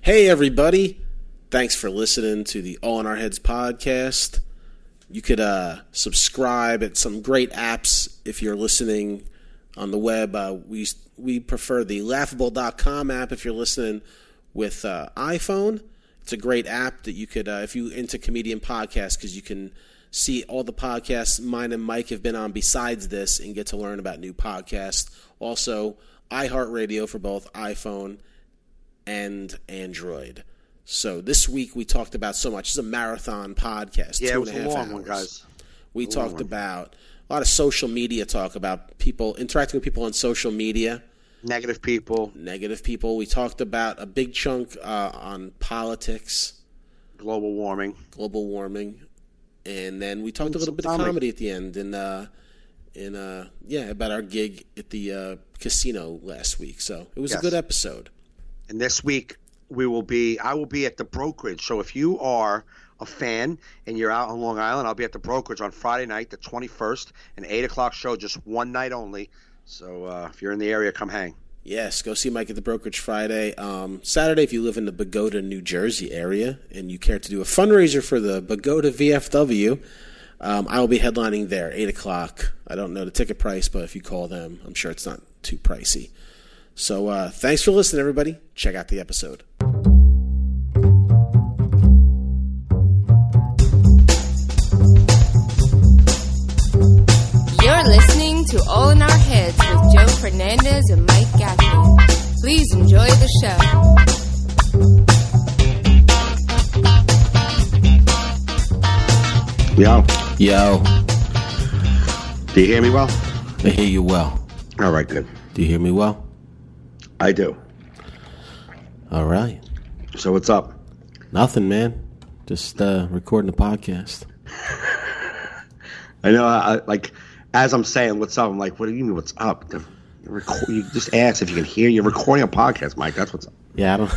Hey, everybody. Thanks for listening to the All in Our Heads podcast. You could subscribe at some great apps if you're listening on the web. We prefer the Laughable.com app if you're listening with iPhone. It's a great app that you could, if you're into comedian podcasts, because you can see all the podcasts mine and Mike have been on besides this and get to learn about new podcasts. Also, iHeartRadio for both iPhone and Android. So this week we talked about so much. It's a marathon podcast. Yeah, 2.5 it was a long hours. one, guys. We talked about a lot of social media talk, about people interacting with people on social media. Negative people. We talked about a big chunk on politics. Global warming. And then we talked a little bit of comedy at the end about our gig at the casino last week. So it was a good episode. And this week I will be at the brokerage. So if you are a fan and you're out on Long Island, I'll be at the brokerage on Friday night, the 21st, an 8 o'clock show, just one night only. So if you're in the area, come hang. Yes, go see Mike at the brokerage Friday. Saturday, if you live in the Bogota, New Jersey area and you care to do a fundraiser for the Bogota VFW, I will be headlining there, 8 o'clock. I don't know the ticket price, but if you call them, I'm sure it's not too pricey. So thanks for listening, everybody. Check out the episode. You're listening to All in Our Heads with Joe Fernandez and Mike Gaffney. Please enjoy the show. Yo. Do you hear me well? I hear you well. All right, good. Do you hear me well? I do. All right. So what's up? Nothing, man. Just recording the podcast. I know, as I'm saying what's up, I'm like, what do you mean what's up? You just ask if you can hear. You're recording a podcast, Mike. That's what's up. Yeah, I don't...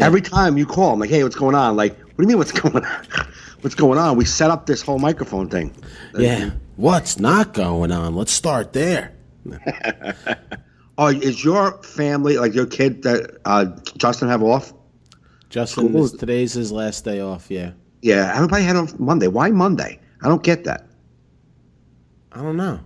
Every time you call, I'm like, hey, what's going on? Like, what do you mean what's going on? What's going on? We set up this whole microphone thing. Yeah. What's not going on? Let's start there. Oh, is your family, like your kid, that Justin have off? Justin, today's his last day off, yeah. Yeah, everybody had off Monday. Why Monday? I don't get that. I don't know.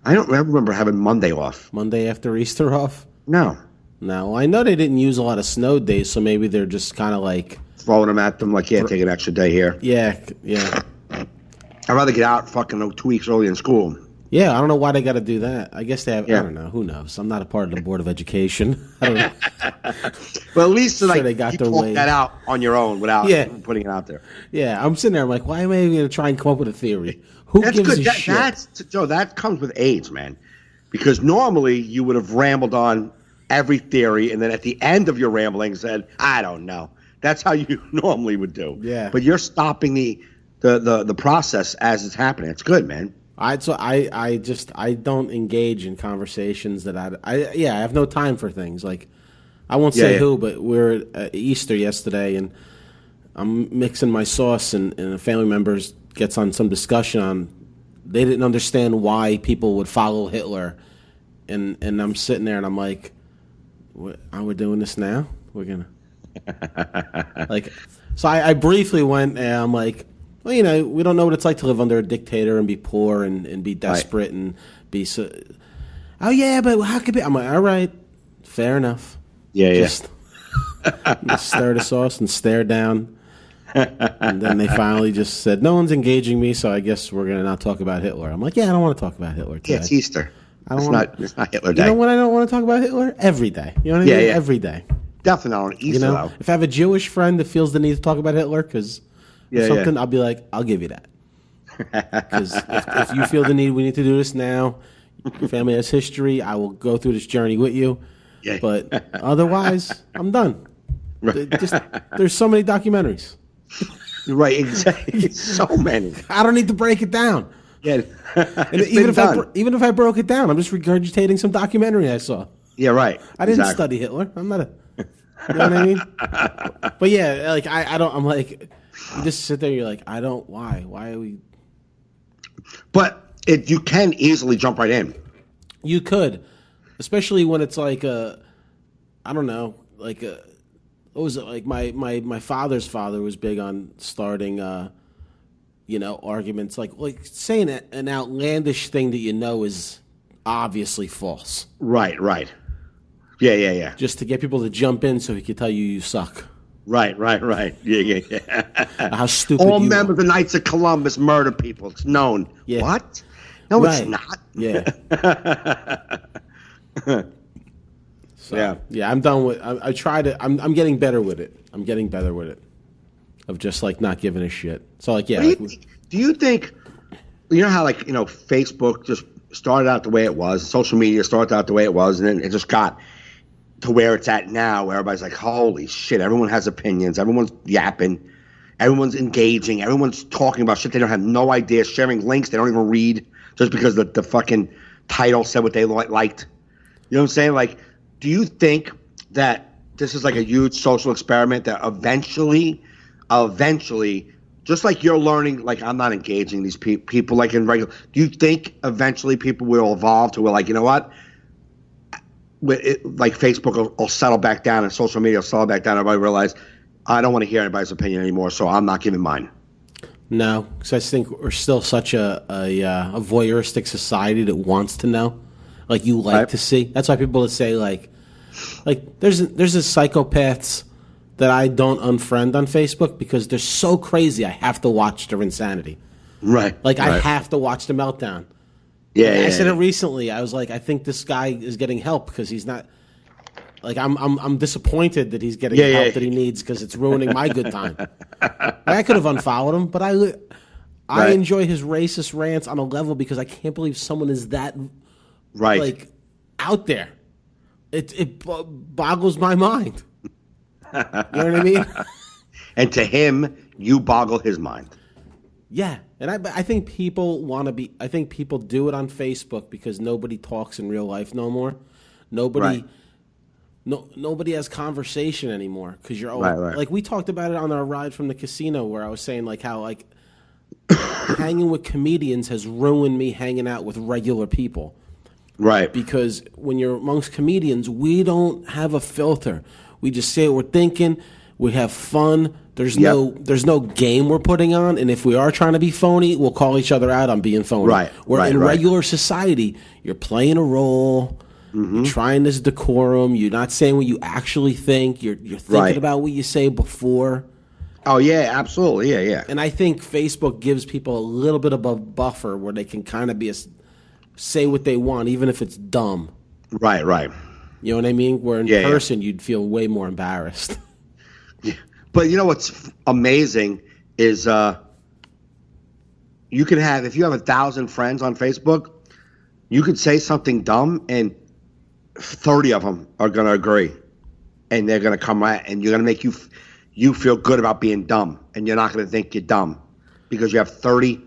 I don't remember having Monday off. Monday after Easter off? No. No, I know they didn't use a lot of snow days, so maybe they're just kind of like... throwing them at them, like, yeah, take an extra day here. Yeah. I'd rather get out fucking 2 weeks early in school. Yeah, I don't know why they got to do that. I guess they have, I don't know. Who knows? I'm not a part of the Board of Education. I don't know. Well, at least sure they got you their talk way. that out on your own without putting it out there. Yeah, I'm sitting there. I'm like, why am I going to try and come up with a theory? Who That's gives good. a shit? Joe, that comes with age, man. Because normally you would have rambled on every theory, and then at the end of your rambling said, I don't know. That's how you normally would do. Yeah. But you're stopping the process as it's happening. It's good, man. I don't engage in conversations that I have no time for things. Like, I won't say who, but we're at Easter yesterday, and I'm mixing my sauce, and a family member gets on some discussion on they didn't understand why people would follow Hitler, and I'm sitting there and I'm like, we're doing this now? We're gonna like, so I briefly went and I'm like, well, we don't know what it's like to live under a dictator and be poor and be desperate and be so. Oh yeah, but how could be? I'm like, all right, fair enough. Just stir the sauce and stare down. And then they finally just said, no one's engaging me, so I guess we're gonna not talk about Hitler. I'm like, yeah, I don't want to talk about Hitler today. Yeah, it's Easter. It's not Hitler Day. You know when I don't want to talk about Hitler? Every day. You know what I mean? Yeah. Every day. Definitely not on Easter, though. If I have a Jewish friend that feels the need to talk about Hitler because something, I'll be like, I'll give you that. Because if you feel the need, we need to do this now. Your family has history. I will go through this journey with you. Yeah. But otherwise, I'm done. There's so many documentaries. Right, exactly. So many. I don't need to break it down. Yeah. even if I broke it down, I'm just regurgitating some documentary I saw. Yeah, right. I didn't study Hitler. I'm not a. You know what I mean? But yeah, like I don't. I'm like, you just sit there. You're like, I don't. Why? Why are we? But you can easily jump right in. You could, especially when it's like a, I don't know, like a what was it like? My father's father was big on starting, arguments like saying an outlandish thing that is obviously false. Right. Yeah. Just to get people to jump in so he could tell you suck. Right. Yeah. How stupid all you members are. of the Knights of Columbus murder people. It's known. Yeah. What? No, Right. it's not. Yeah. Yeah. Yeah, I'm done with. I try to. I'm getting better with it. I'm getting better with it. Of just like not giving a shit. So like, yeah. Do you think? You know how Facebook just started out the way it was. Social media started out the way it was, and then it just got to where it's at now, where everybody's like, "Holy shit!" Everyone has opinions. Everyone's yapping. Everyone's engaging. Everyone's talking about shit they don't have no idea. Sharing links they don't even read just because the fucking title said what they liked. You know what I'm saying? Like, do you think that this is like a huge social experiment that eventually, just like you're learning, like I'm not engaging these people like in regular. Do you think eventually people will evolve to where like, you know what? Like Facebook will settle back down and social media will settle back down. Everybody realize I don't want to hear anybody's opinion anymore, so I'm not giving mine. No, because I think we're still such a voyeuristic society that wants to know, like you like to see. That's why people would say like there's this psychopaths that I don't unfriend on Facebook because they're so crazy. I have to watch their insanity. Right. I have to watch the meltdown. Yeah. I said it recently. I was like, I think this guy is getting help because he's not. Like I'm disappointed that he's getting help that he needs because it's ruining my good time. I could have unfollowed him, but I enjoy his racist rants on a level because I can't believe someone is that out there. It boggles my mind. You know what I mean? And to him, you boggle his mind. Yeah, and I think people want to be. I think people do it on Facebook because nobody talks in real life no more. Nobody has conversation anymore because you're all like we talked about it on our ride from the casino where I was saying like how like hanging with comedians has ruined me hanging out with regular people. Right. Because when you're amongst comedians, we don't have a filter. We just say what we're thinking. We have fun. There's no game we're putting on, and if we are trying to be phony, we'll call each other out on being phony. Right. Where in regular society, you're playing a role. Mm-hmm. You're trying this decorum. You're not saying what you actually think. You're thinking about what you say before. Oh, yeah, absolutely. Yeah. And I think Facebook gives people a little bit of a buffer where they can kind of say what they want, even if it's dumb. Right. You know what I mean? Where in person, you'd feel way more embarrassed. Yeah. But you know what's amazing is you can have, if you have 1,000 friends on Facebook, you could say something dumb and 30 of them are going to agree, and they're going to come right, and you're going to make you feel good about being dumb, and you're not going to think you're dumb because you have 30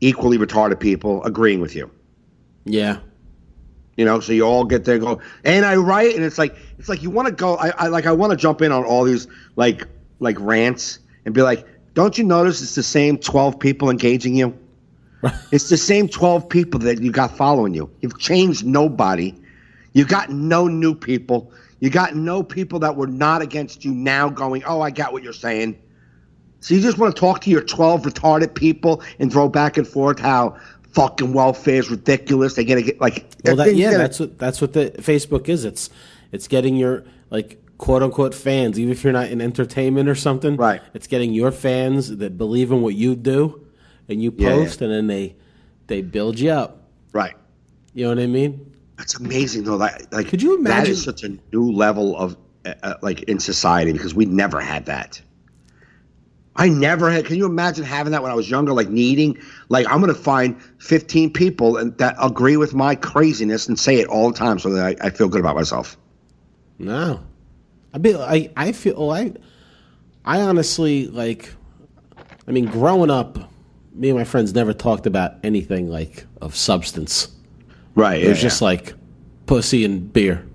equally retarded people agreeing with you. Yeah. You know, so you all get there and go, ain't I right? And it's like you want to go. I want to jump in on all these like rants and be like, don't you notice it's the same 12 people engaging you? It's the same 12 people that you got following you. You've changed nobody. You got no new people. You got no people that were not against you now going, oh, I got what you're saying. So you just want to talk to your 12 retarded people and throw back and forth how fucking welfare is ridiculous. They're gonna get like that's what the Facebook is. It's getting your like quote unquote fans, even if you're not in entertainment or something. Right. It's getting your fans that believe in what you do, and you post, and then they build you up. Right. You know what I mean? That's amazing though. Like, could you imagine? That is such a new level of like in society because we never had that. I never had. Can you imagine having that when I was younger? Like needing, like I'm going to find 15 people that agree with my craziness and say it all the time, so that I feel good about myself. No, I feel I honestly like. I mean, growing up, me and my friends never talked about anything like of substance. Right. It was just like pussy and beer.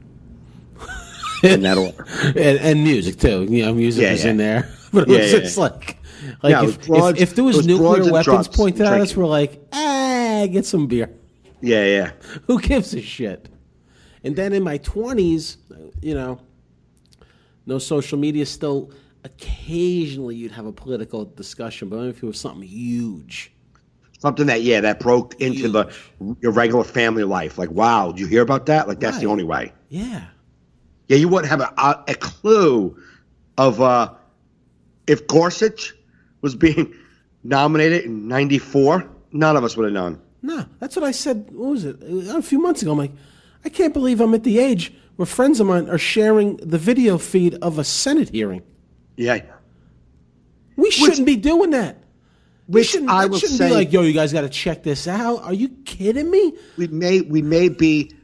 In that order. and music too. You know, music was in there. But it was just like if there was nuclear weapons pointed at us, we're like, get some beer. Yeah. Who gives a shit? And then in my 20s, you know, no social media. Still, occasionally you'd have a political discussion, but only if it was something huge. Something that broke into your regular family life. Like, wow, did you hear about that? Like, that's the only way. Yeah. Yeah, you wouldn't have a clue of if Gorsuch was being nominated in '94. None of us would have known. No, that's what I said. What was it? A few months ago. I'm like, I can't believe I'm at the age where friends of mine are sharing the video feed of a Senate hearing. Yeah. We shouldn't be doing that. Which I will say, be like, yo, you guys got to check this out. Are you kidding me? We may be.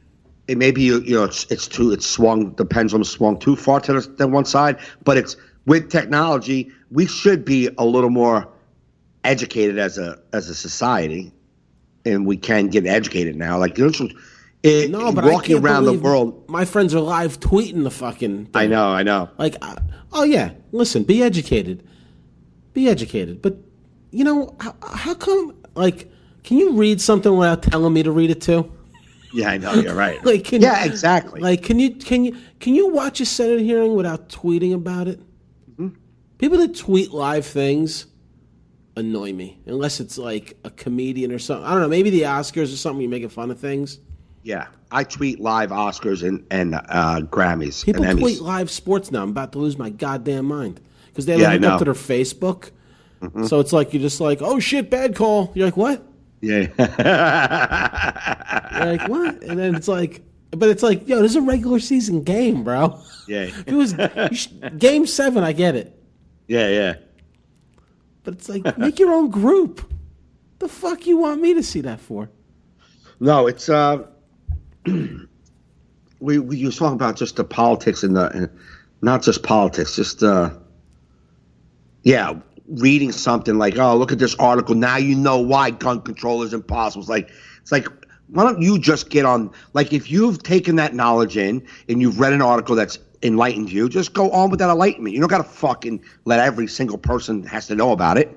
It may be it's swung. The pendulum swung too far to the one side. But it's with technology, we should be a little more educated as a society, and we can get educated now. Like walking around the world, my friends are live tweeting the fucking thing. I know. Like, oh yeah, listen, be educated, but how come? Like, can you read something without telling me to read it too? Yeah, I know, you're right. Like, exactly. Like, can you watch a Senate hearing without tweeting about it? Mm-hmm. People that tweet live things annoy me, unless it's like a comedian or something. I don't know, maybe the Oscars or something, you're making fun of things. Yeah, I tweet live Oscars and Grammys. People and tweet live sports now. I'm about to lose my goddamn mind because they hook up to their Facebook. Mm-hmm. So it's like you're just like, oh shit, bad call. You're like, what? Yeah. You're like, what? And then it's like, but it's like, yo, this is a regular season game, bro. Yeah. It was Game 7. I get it. Yeah. But it's like, make your own group. The fuck you want me to see that for? No, it's we were talking about just the politics and not just politics, just reading something like, oh, look at this article. Now you know why gun control is impossible. It's like, why don't you just get on? Like, if you've taken that knowledge in and you've read an article that's enlightened you, just go on with that enlightenment. You don't got to fucking let every single person has to know about it.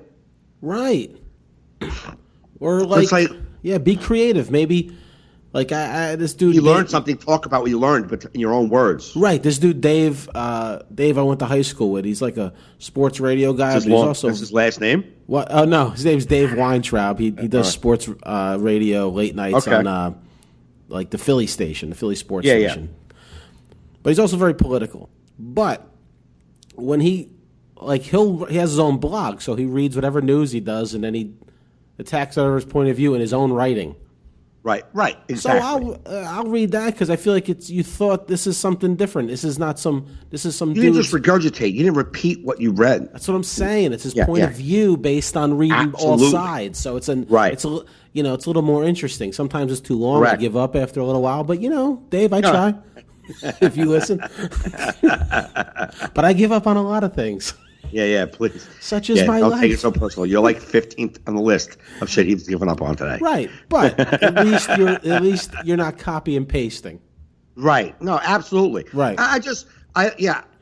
Right. Or like be creative. Maybe like this dude. You learned something. Talk about what you learned, but in your own words. Right. This dude, Dave. I went to high school with. He's like a sports radio guy. That's his last name. What? Oh no, his name's Dave Weintraub. He does sports radio late nights on like the Philly station, the Philly sports station. Yeah. But he's also very political. But when he has his own blog, so he reads whatever news he does, and then he attacks everyone's point of view in his own writing. Right, exactly. So I'll read that because I feel like you thought this is something different. This is some. You didn't just regurgitate. You didn't repeat what you read. That's what I'm saying. It's his point of view based on reading all sides. So it's It's a little more interesting. Sometimes it's too long. Correct. I give up after a little while. But Dave, I try. If you listen, but I give up on a lot of things. Yeah, please. Such as my life. Don't take it so personal. You're like 15th on the list of shit he's given up on today. Right, but at least you're not copy and pasting. Right. No, absolutely. Right.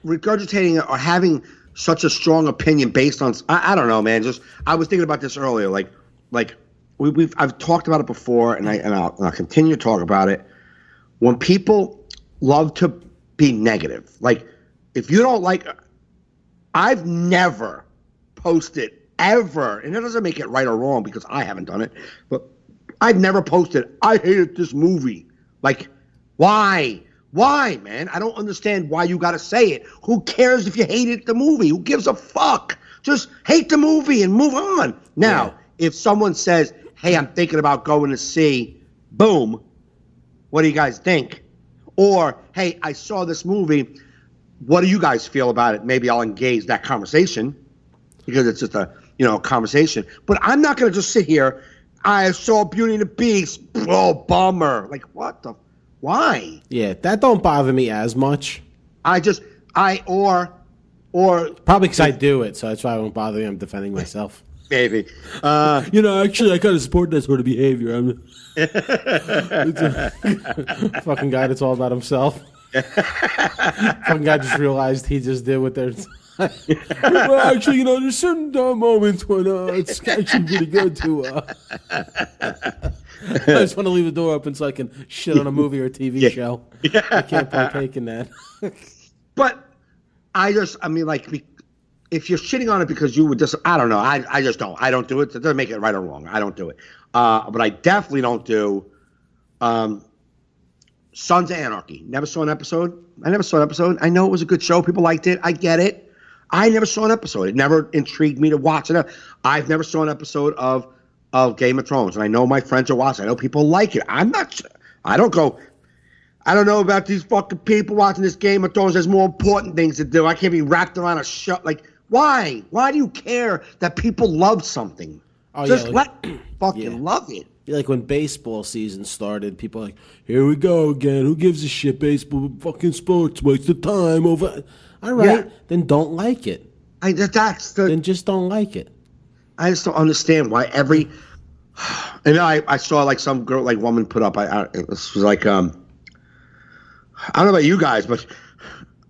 Regurgitating or having such a strong opinion based on I don't know, man. Just I was thinking about this earlier. Like I've talked about it before, and I'll continue to talk about it. When people love to be negative, like if you don't like. I've never posted ever, and it doesn't make it right or wrong because I haven't done it, but I've never posted, I hated this movie. Like, why? Why, man? I don't understand why you got to say it. Who cares if you hated the movie? Who gives a fuck? Just hate the movie and move on. Now, if someone says, hey, I'm thinking about going to see, boom, what do you guys think? Or, hey, I saw this movie. What do you guys feel about it? Maybe I'll engage that conversation because it's just a conversation. But I'm not going to just sit here. I saw Beauty and the Beast. Oh, bummer. Like, what the? Why? Yeah, that don't bother me as much. Or probably because I do it, so that's why it won't bother me. I'm defending myself. Maybe. Actually, I kind of support that sort of behavior. I'm fucking guy that's all about himself. Fucking guy just realized he just did what they're. Well, actually, there's certain moments when it's actually pretty good to. I just want to leave the door open so I can shit on a movie or a TV show. I can't partake in that. But I mean, like, if you're shitting on it because you would just, I don't know. I just don't. I don't do it. It doesn't make it right or wrong. I don't do it. But I definitely don't do Sons of Anarchy. Never saw an episode. I never saw an episode. I know it was a good show. People liked it. I get it. I never saw an episode. It never intrigued me to watch it. I've never saw an episode of Game of Thrones, and I know my friends are watching. I know people like it. I don't know about these fucking people watching this Game of Thrones. There's more important things to do. I can't be wrapped around a show. Like, why? Why do you care that people love something? Just let fucking love it. Like when baseball season started, people were like, here we go again. Who gives a shit? Baseball, fucking sports, waste of time over. All right, then don't like it. Then just don't like it. I just don't understand why every. And I saw like some girl, like woman put up. It was like I don't know about you guys, but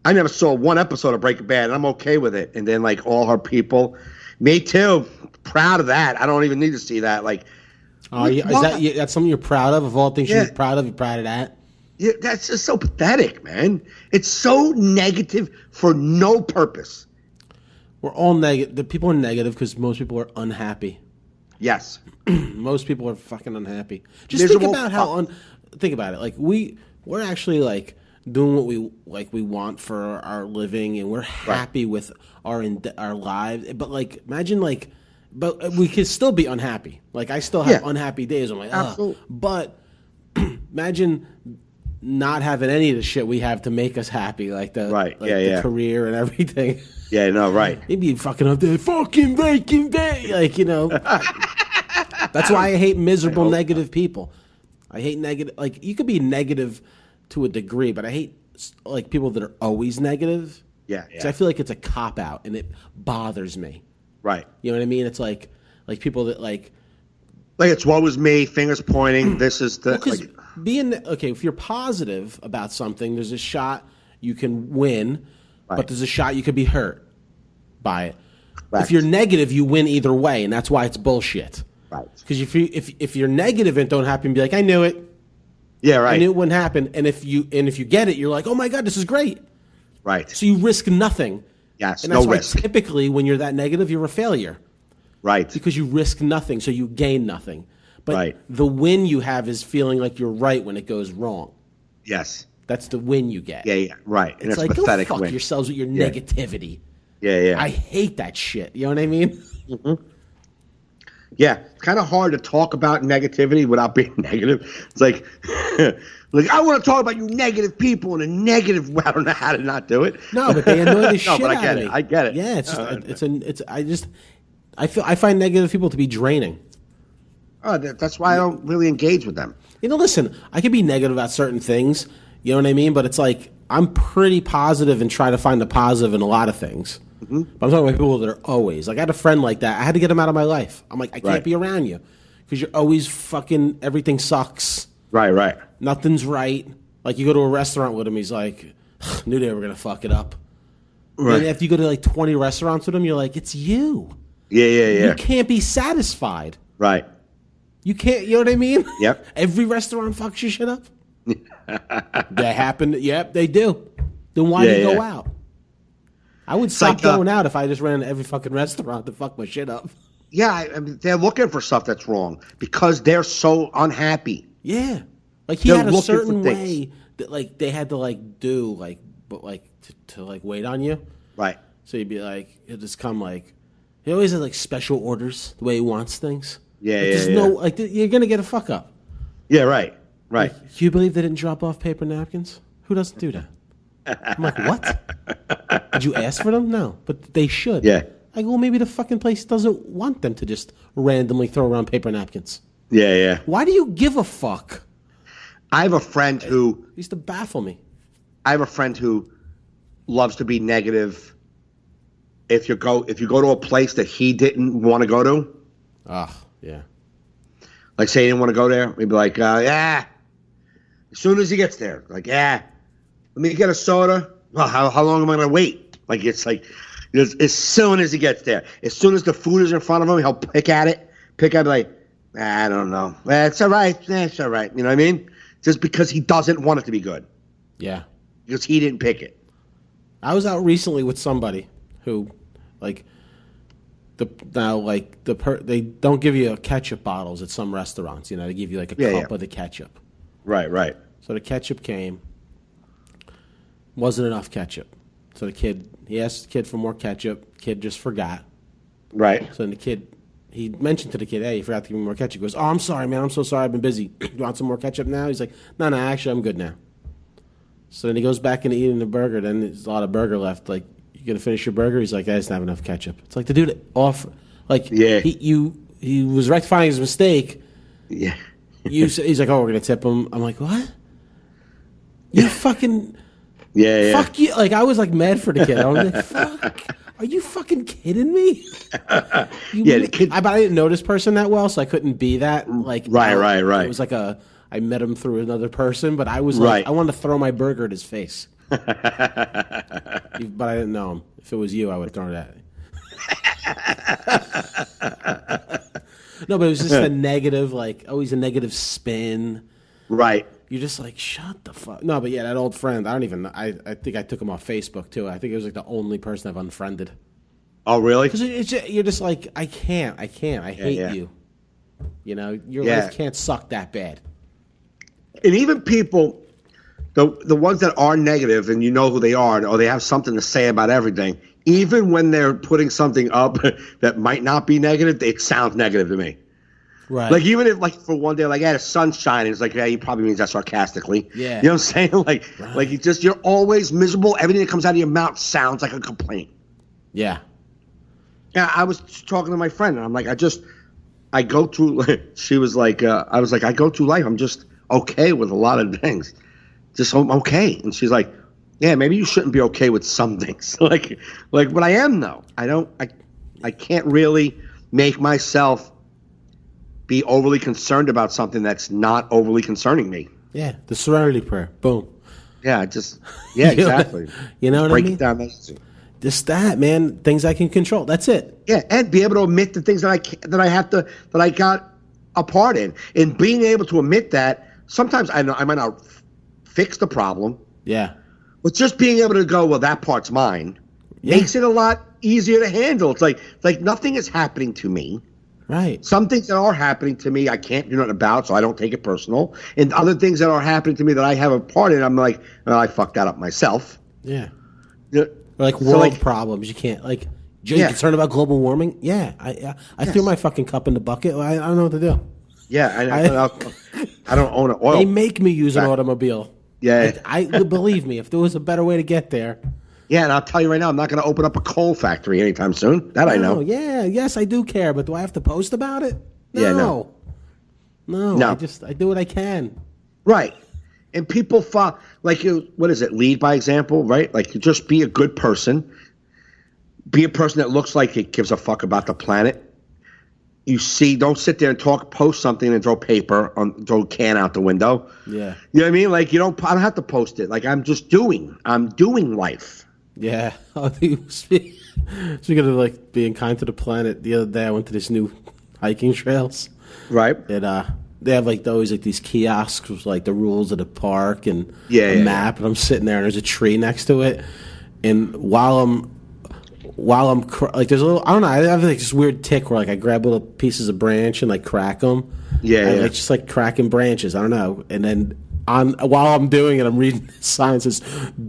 I never saw one episode of Breaking Bad, and I'm okay with it. And then like all her people, me too, proud of that. I don't even need to see that. Like, is that's something you're proud of? Of all things you're proud of, you're proud of that? Yeah, that's just so pathetic, man. It's so negative for no purpose. We're all negative. The people are negative because most people are unhappy. Yes. Most people are fucking unhappy. Just think about how think about it. Like we're actually like doing what we want for our living, and we're happy with our lives. But like, imagine like, but we could still be unhappy. Like I still have unhappy days. I'm like, absolutely. But imagine not having any of the shit we have to make us happy, like the the career and everything. Yeah, no, right. You'd be fucking up there, fucking Breaking Bad, like, you know. That's why I hate miserable, negative people. I hate negative. Like, you could be negative to a degree, but I hate like people that are always negative. Yeah. Because I feel like it's a cop out, and it bothers me. Right. You know what I mean? It's like people that like it's woe is me, fingers pointing. This is the if you're positive about something, there's a shot you can win. Right. But there's a shot you could be hurt by it. Correct. If you're negative, you win either way, and that's why it's bullshit. Right. Because if you're negative and don't happen, be like, I knew it. Yeah, right. I knew it wouldn't happen. And if you get it, you're like, oh my god, this is great. Right. So you risk nothing. Yes. And that's no why risk. Typically, when you're that negative, you're a failure. Right. Because you risk nothing, so you gain nothing. But the win you have is feeling like you're right when it goes wrong. Yes. That's the win you get. Yeah, right. And it's like, pathetic go fuck win. yourselves with your negativity. Yeah. I hate that shit. You know what I mean? Mm-hmm. Yeah, it's kind of hard to talk about negativity without being negative. It's like, I want to talk about you negative people in a negative way. I don't know how to not do it. No, but they annoy the shit out of me. I get it. Yeah, I find negative people to be draining. Oh, that's why I don't really engage with them. You know, listen, I can be negative about certain things. You know what I mean? But it's like I'm pretty positive and try to find the positive in a lot of things. Mm-hmm. But I'm talking about people that are always. Like I had a friend like that. I had to get him out of my life. I'm like, I can't be around you because you're always fucking everything sucks. Right. Nothing's right. Like you go to a restaurant with him, he's like, knew they were gonna fuck it up. Right. And after you go to like 20 restaurants with him, you're like, it's you. Yeah. You can't be satisfied. Right. You can't. You know what I mean? Yep. Every restaurant fucks your shit up. That happened. Yep, they do. Then why do you go out? I would stop going out if I just ran to every fucking restaurant to fuck my shit up. Yeah, I mean, they're looking for stuff that's wrong because they're so unhappy. Yeah, like he had a certain way that like they had to like do like, but like to like wait on you. Right. So you'd be like, he'll just come like, he always has like special orders the way he wants things. Yeah, like, no, like you're gonna get a fuck up. Yeah, right. Like, do you believe they didn't drop off paper napkins? Who doesn't do that? I'm like, what? Did you ask for them? No, but they should. Yeah. I go, well, maybe the fucking place doesn't want them to just randomly throw around paper napkins. Yeah. Why do you give a fuck? I have a friend who used to baffle me. I have a friend who loves to be negative. If you go to a place that he didn't want to go to. Yeah. Like say he didn't want to go there, he'd be like, yeah. As soon as he gets there, like, yeah. Let me get a soda. Well, how long am I going to wait? Like, it's like, as soon as he gets there. As soon as the food is in front of him, he'll pick at it. Like, I don't know. It's all right. It's all right. You know what I mean? Just because he doesn't want it to be good. Yeah. Because he didn't pick it. I was out recently with somebody who, like, they don't give you ketchup bottles at some restaurants. You know, they give you like a cup of the ketchup. Right. So the ketchup came. Wasn't enough ketchup. So he asked the kid for more ketchup. Kid just forgot. Right. So then he mentioned to the kid, hey, you forgot to give me more ketchup. He goes, oh, I'm sorry, man. I'm so sorry. I've been busy. You want some more ketchup now? He's like, no, actually, I'm good now. So then he goes back into eating the burger. Then there's a lot of burger left. Like, you going to finish your burger? He's like, I just don't have enough ketchup. It's like the dude he was rectifying his mistake. Yeah. He's like, oh, we're going to tip him. I'm like, what? You fucking... Yeah. Fuck you. Like, I was like mad for the kid. I was like, fuck. Are you fucking kidding me? The kid. But I didn't know this person that well, so I couldn't be that. Like, right. It was like I met him through another person, but I was like, I wanted to throw my burger at his face. But I didn't know him. If it was you, I would have thrown it at him. No, but it was just a negative, like, always a negative spin. Right. You're just like, shut the fuck. No, but yeah, that old friend, I think I took him off Facebook too. I think it was like the only person I've unfriended. Oh, really? Because you're just like, I can't. I hate you. You know, your life can't suck that bad. And even people, the ones that are negative and you know who they are, or they have something to say about everything, even when they're putting something up that might not be negative, it sounds negative to me. Right. Like, even if, like, for one day, like, the sun's shining, it's like, yeah, he probably means that sarcastically. Yeah. You know what I'm saying? Like, you're always miserable. Everything that comes out of your mouth sounds like a complaint. Yeah. Yeah, I was talking to my friend, and I'm like, I go through, she was like, I was like, I go through life. I'm just okay with a lot of things. Just, I'm okay. And she's like, yeah, maybe you shouldn't be okay with some things. like, but I am, though. I can't really make myself be overly concerned about something that's not overly concerning me. Yeah, the Serenity Prayer. Boom. Yeah, exactly. You know what Break I mean? It down nicely. Just that, man. Things I can control. That's it. Yeah, and be able to admit the things that I got a part in. And being able to admit that, sometimes I might not fix the problem. Yeah. But just being able to go, well, that part's mine, makes it a lot easier to handle. It's like nothing is happening to me. Right. Some things that are happening to me, I can't do nothing about, so I don't take it personal. And other things that are happening to me that I have a part in, I'm like, well, I fucked that up myself. Yeah. Yeah. Or like world problems. You can't, like, you concerned about global warming? Yeah. I threw my fucking cup in the bucket. I don't know what to do. Yeah. I don't own an oil. They make me use an automobile. Yeah. I believe me, if there was a better way to get there. Yeah, and I'll tell you right now, I'm not going to open up a coal factory anytime soon. That I know. Yeah, yes, I do care, but do I have to post about it? No. Yeah, no. No. I do what I can. Right. And people like, what is it? Lead by example, right? Like, you just be a good person. Be a person that looks like it gives a fuck about the planet. Don't sit there and post something and throw throw a can out the window. Yeah. You know what I mean? Like, I don't have to post it. Like, I'm doing life. Yeah. Speaking of, like, being kind to the planet, the other day I went to this new hiking trails. Right. And they have, like, always, like, these kiosks with, like, the rules of the park and a map. And I'm sitting there and there's a tree next to it. And while I'm like, there's a little, I don't know, I have like this weird tick where, like, I grab little pieces of branch and, like, crack them. Yeah. Like, just like cracking branches. I don't know. And then while I'm doing it, I'm reading the sign that says,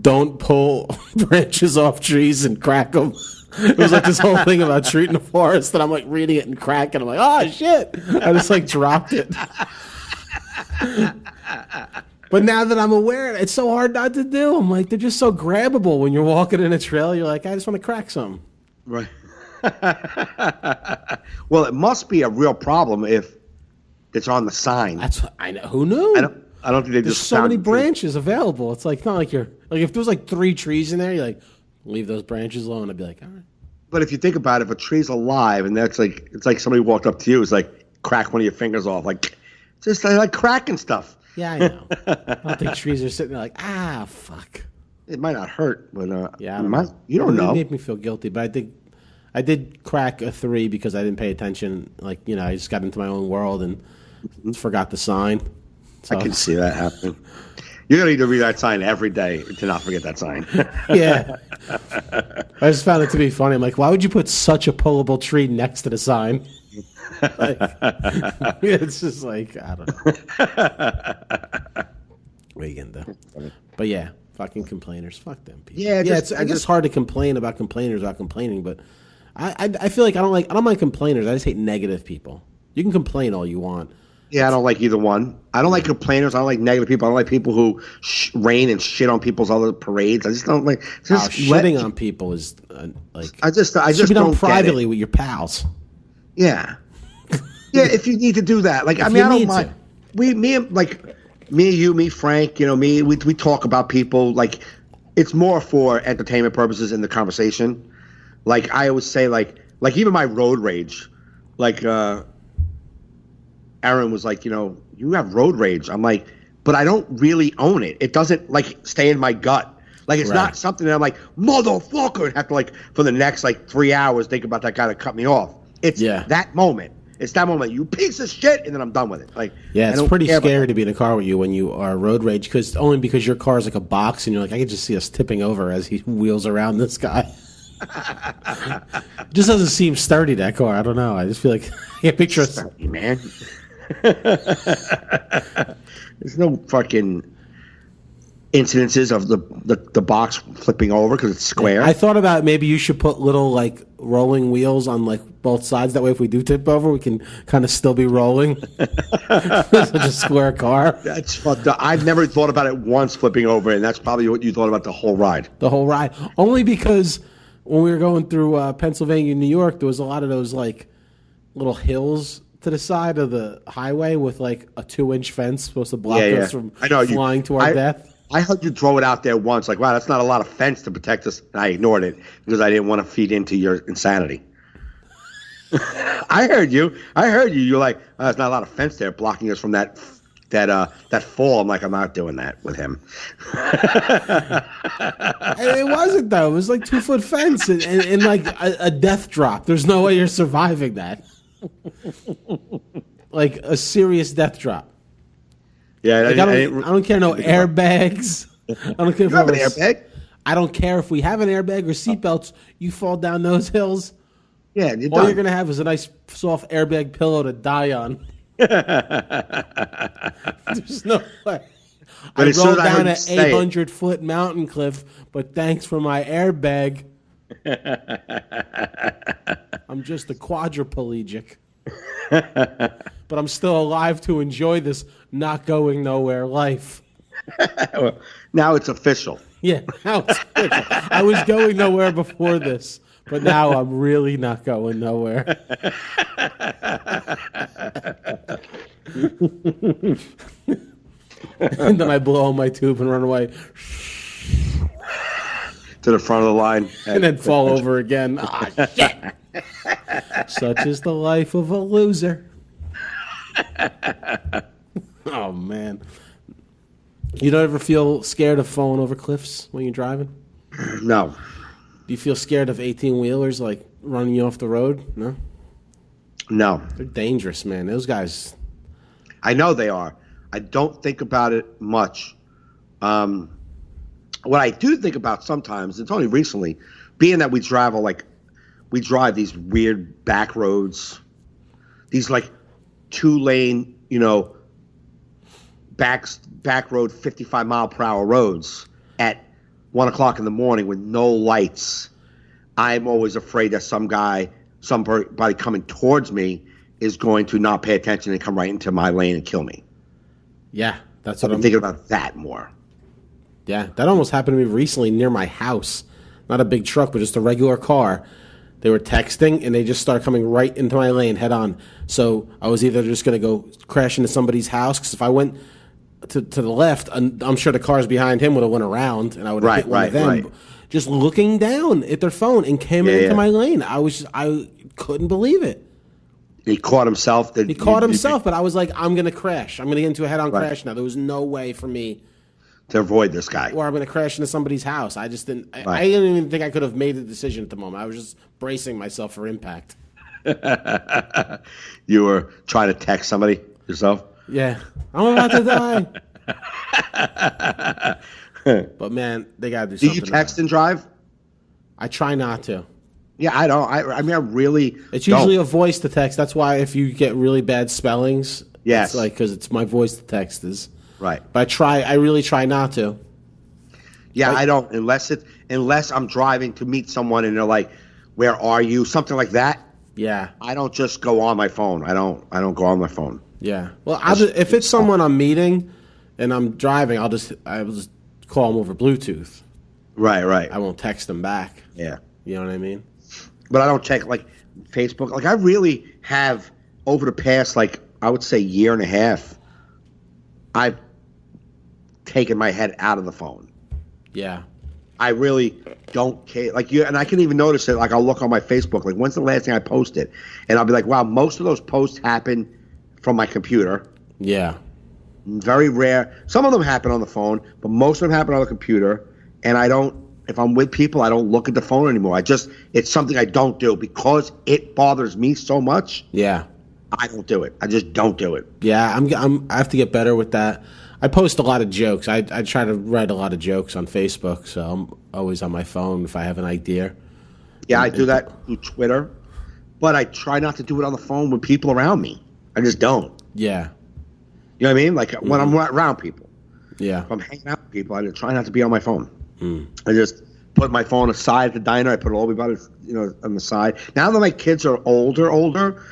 "Don't pull branches off trees and crack them." It was like this whole thing about treating the forest, and I'm like reading it and cracking. I'm like, oh shit! I just like dropped it. But now that I'm aware, it's so hard not to do. I'm like, they're just so grabbable when you're walking in a trail. You're like, I just want to crack some. Right. Well, it must be a real problem if it's on the sign. That's what I know. Who knew? I don't think they There's just so many found branches available. It's like not like you're like if there was like 3 trees in there, you're like, leave those branches alone. I'd be like, all right. But if you think about it, if a tree's alive and it's like somebody walked up to you, it's like crack one of your fingers off, like just like cracking stuff. Yeah, I know. I don't think trees are sitting there like, fuck. It might not hurt, but yeah, you don't know. It made me feel guilty, but I think I did crack a 3 because I didn't pay attention. Like, I just got into my own world and forgot the sign. So. I can see that happening. You're gonna need to read that sign every day to not forget that sign. Yeah. I just found it to be funny. I'm like, why would you put such a pullable tree next to the sign? Like, it's just like, I don't know. What are you gonna do? But yeah, fucking complainers. Fuck them people. Yeah, I guess it's hard to complain about complainers without complaining, but I feel like I don't mind complainers. I just hate negative people. You can complain all you want. Yeah, I don't like either one. I don't like complainers. I don't like negative people. I don't like people who rain and shit on people's other parades. I just don't like. Shitting on people is like. I just should be done don't privately with your pals. Yeah, yeah. If you need to do that, like I don't mind. Me and you, me, Frank. We talk about people. Like it's more for entertainment purposes in the conversation. Like I always say, like even my road rage, like. Aaron was like, you have road rage. I'm like, but I don't really own it. It doesn't like stay in my gut. Like it's not something that I'm like, motherfucker, and have to like for the next like 3 hours think about that guy that cut me off. It's that moment. It's that moment. You piece of shit, and then I'm done with it. Like it's pretty scary to be in a car with you when you are road rage because your car is like a box, and you're like, I can just see us tipping over as he wheels around this guy. It just doesn't seem sturdy, that car. I don't know. I just feel like I can't picture us. Sturdy, man. There's no fucking incidences of the box flipping over because it's square. I thought about maybe you should put little like rolling wheels on like both sides. That way, if we do tip over, we can kind of still be rolling. Such a square car. That's fucked up. I've never thought about it once flipping over, and that's probably what you thought about the whole ride. The whole ride, only because when we were going through Pennsylvania, New York, there was a lot of those like little hills to the side of the highway with like a 2-inch fence supposed to block us from flying to our death. I heard you throw it out there once, like, wow, that's not a lot of fence to protect us. And I ignored it because I didn't want to feed into your insanity. I heard you. You're like, oh, there's not a lot of fence there blocking us from that fall. I'm like, I'm not doing that with him. It wasn't though. It was like 2-foot fence and like a death drop. There's no way you're surviving that. Like a serious death drop. Yeah, like I don't care. No airbags. I don't care. You have an airbag. I don't care if we have an airbag or seatbelts. You fall down those hills. Yeah, all you're gonna have is a nice soft airbag pillow to die on. There's no way. I rolled down an 800-foot mountain cliff, but thanks for my airbag. I'm just a quadriplegic. But I'm still alive to enjoy this not going nowhere life. Well, now it's official. Yeah, now it's official. I was going nowhere before this, but now I'm really not going nowhere. And then I blow on my tube and run away. To the front of the line. And then fall over again. Ah, shit. Such is the life of a loser. Oh, man. You don't ever feel scared of falling over cliffs when you're driving? No. Do you feel scared of 18-wheelers, like, running you off the road? No? No. They're dangerous, man. Those guys. I know they are. I don't think about it much. What I do think about sometimes, it's only recently, being that we drive these weird back roads, these like 2-lane, back road 55-mile-per-hour roads at 1 o'clock in the morning with no lights. I'm always afraid that somebody coming towards me is going to not pay attention and come right into my lane and kill me. Yeah, that's what I'm thinking about that more. Yeah, that almost happened to me recently near my house. Not a big truck, but just a regular car. They were texting, and they just started coming right into my lane head on. So I was either just going to go crash into somebody's house, because if I went to the left, I'm sure the cars behind him would have went around, and I would have hit one of them. Right. Just looking down at their phone and came into my lane. I couldn't believe it. He caught himself. But I was like, I'm going to crash. I'm going to get into a head-on crash now. There was no way for me to avoid this guy. Or I'm going to crash into somebody's house. I just didn't. I didn't even think I could have made the decision at the moment. I was just bracing myself for impact. You were trying to text somebody yourself? Yeah. I'm about to die. But man, they gotta do Do something. you text and drive? I try not to. Yeah, I don't. I mean, I really. It's usually a voice to text. That's why if you get really bad spellings, Yes. it's like because it's my voice to text is. right. But I really try not to. Yeah, I don't unless I'm driving to meet someone and they're like, "Where are you?" Something like that. Yeah, I don't just go on my phone. I don't go on my phone. yeah. Well, if it's someone I'm meeting and I'm driving, I will just call them over Bluetooth. Right. I won't text them back. Yeah. You know what I mean? But I don't check like Facebook. Like I really have over the past I would say year and a half, I've taken my head out of the phone. Yeah. I really don't care. And I can even notice it. Like I'll look on my Facebook. Like when's the last thing I posted? And I'll be like, wow, most of those posts happen from my computer. Yeah. Very rare. Some of them happen on the phone, but most of them happen on the computer. And I don't. If I'm with people, I don't look at the phone anymore. It's something I don't do because it bothers me so much. Yeah. I don't do it. I just don't do it. Yeah, I have to get better with that. I post a lot of jokes. I try to write a lot of jokes on Facebook, so I'm always on my phone if I have an idea. Yeah, I do that through Twitter, but I try not to do it on the phone with people around me. I just don't. Yeah. You know what I mean? Like when I'm around people. Yeah. If I'm hanging out with people, I try not to be on my phone. I just put my phone aside at the diner. I put it all the way about on the side. Now that my kids are older,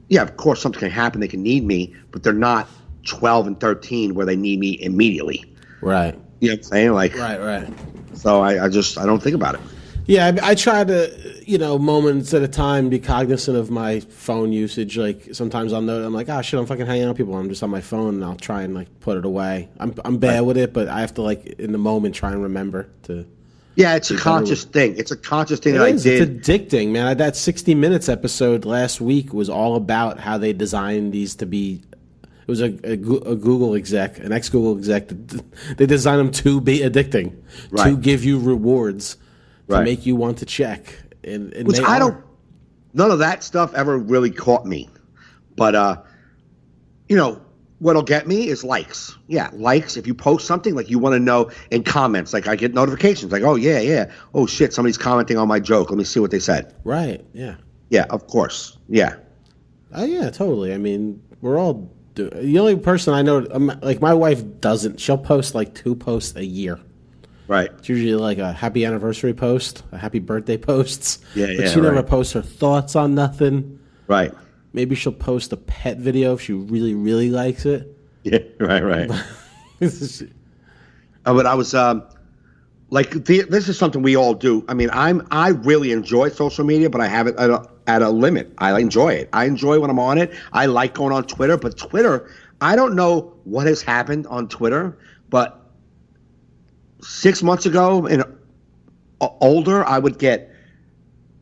yeah, of course something can happen. They can need me, but they're not 12 and 13 where they need me immediately. Right. You know what I'm saying? Right. So I don't think about it. Yeah, I try to, moments at a time, be cognizant of my phone usage. Like sometimes I'm like, oh shit, I'm fucking hanging out with people. I'm just on my phone, and I'll try and put it away. I'm bad with it, but I have to in the moment try and remember to. Yeah, it's a conscious thing. It's a conscious thing that I did. It's addicting, man. That 60 Minutes episode last week was all about how they designed these to be. It was a Google exec, an ex-Google exec. They designed them to be addicting, to give you rewards, to make you want to check. And which none of that stuff ever really caught me. But, what'll get me is likes. Yeah, likes. If you post something, you want to know in comments, I get notifications oh, yeah. Oh, shit, somebody's commenting on my joke. Let me see what they said. Right, yeah. Yeah, of course. Yeah. Oh, yeah, totally. I mean, we're all... The only person I know, my wife doesn't. She'll post 2 posts a year. Right. It's usually a happy anniversary post, a happy birthday posts. Yeah, but she never posts her thoughts on nothing. Right. Maybe she'll post a pet video if she really, really likes it. Yeah, right. But I was this is something we all do. I mean, I really enjoy social media, but I have it at a limit. I enjoy it. I enjoy when I'm on it. I like going on Twitter, but Twitter, I don't know what has happened on Twitter, but 6 months ago and older, I would get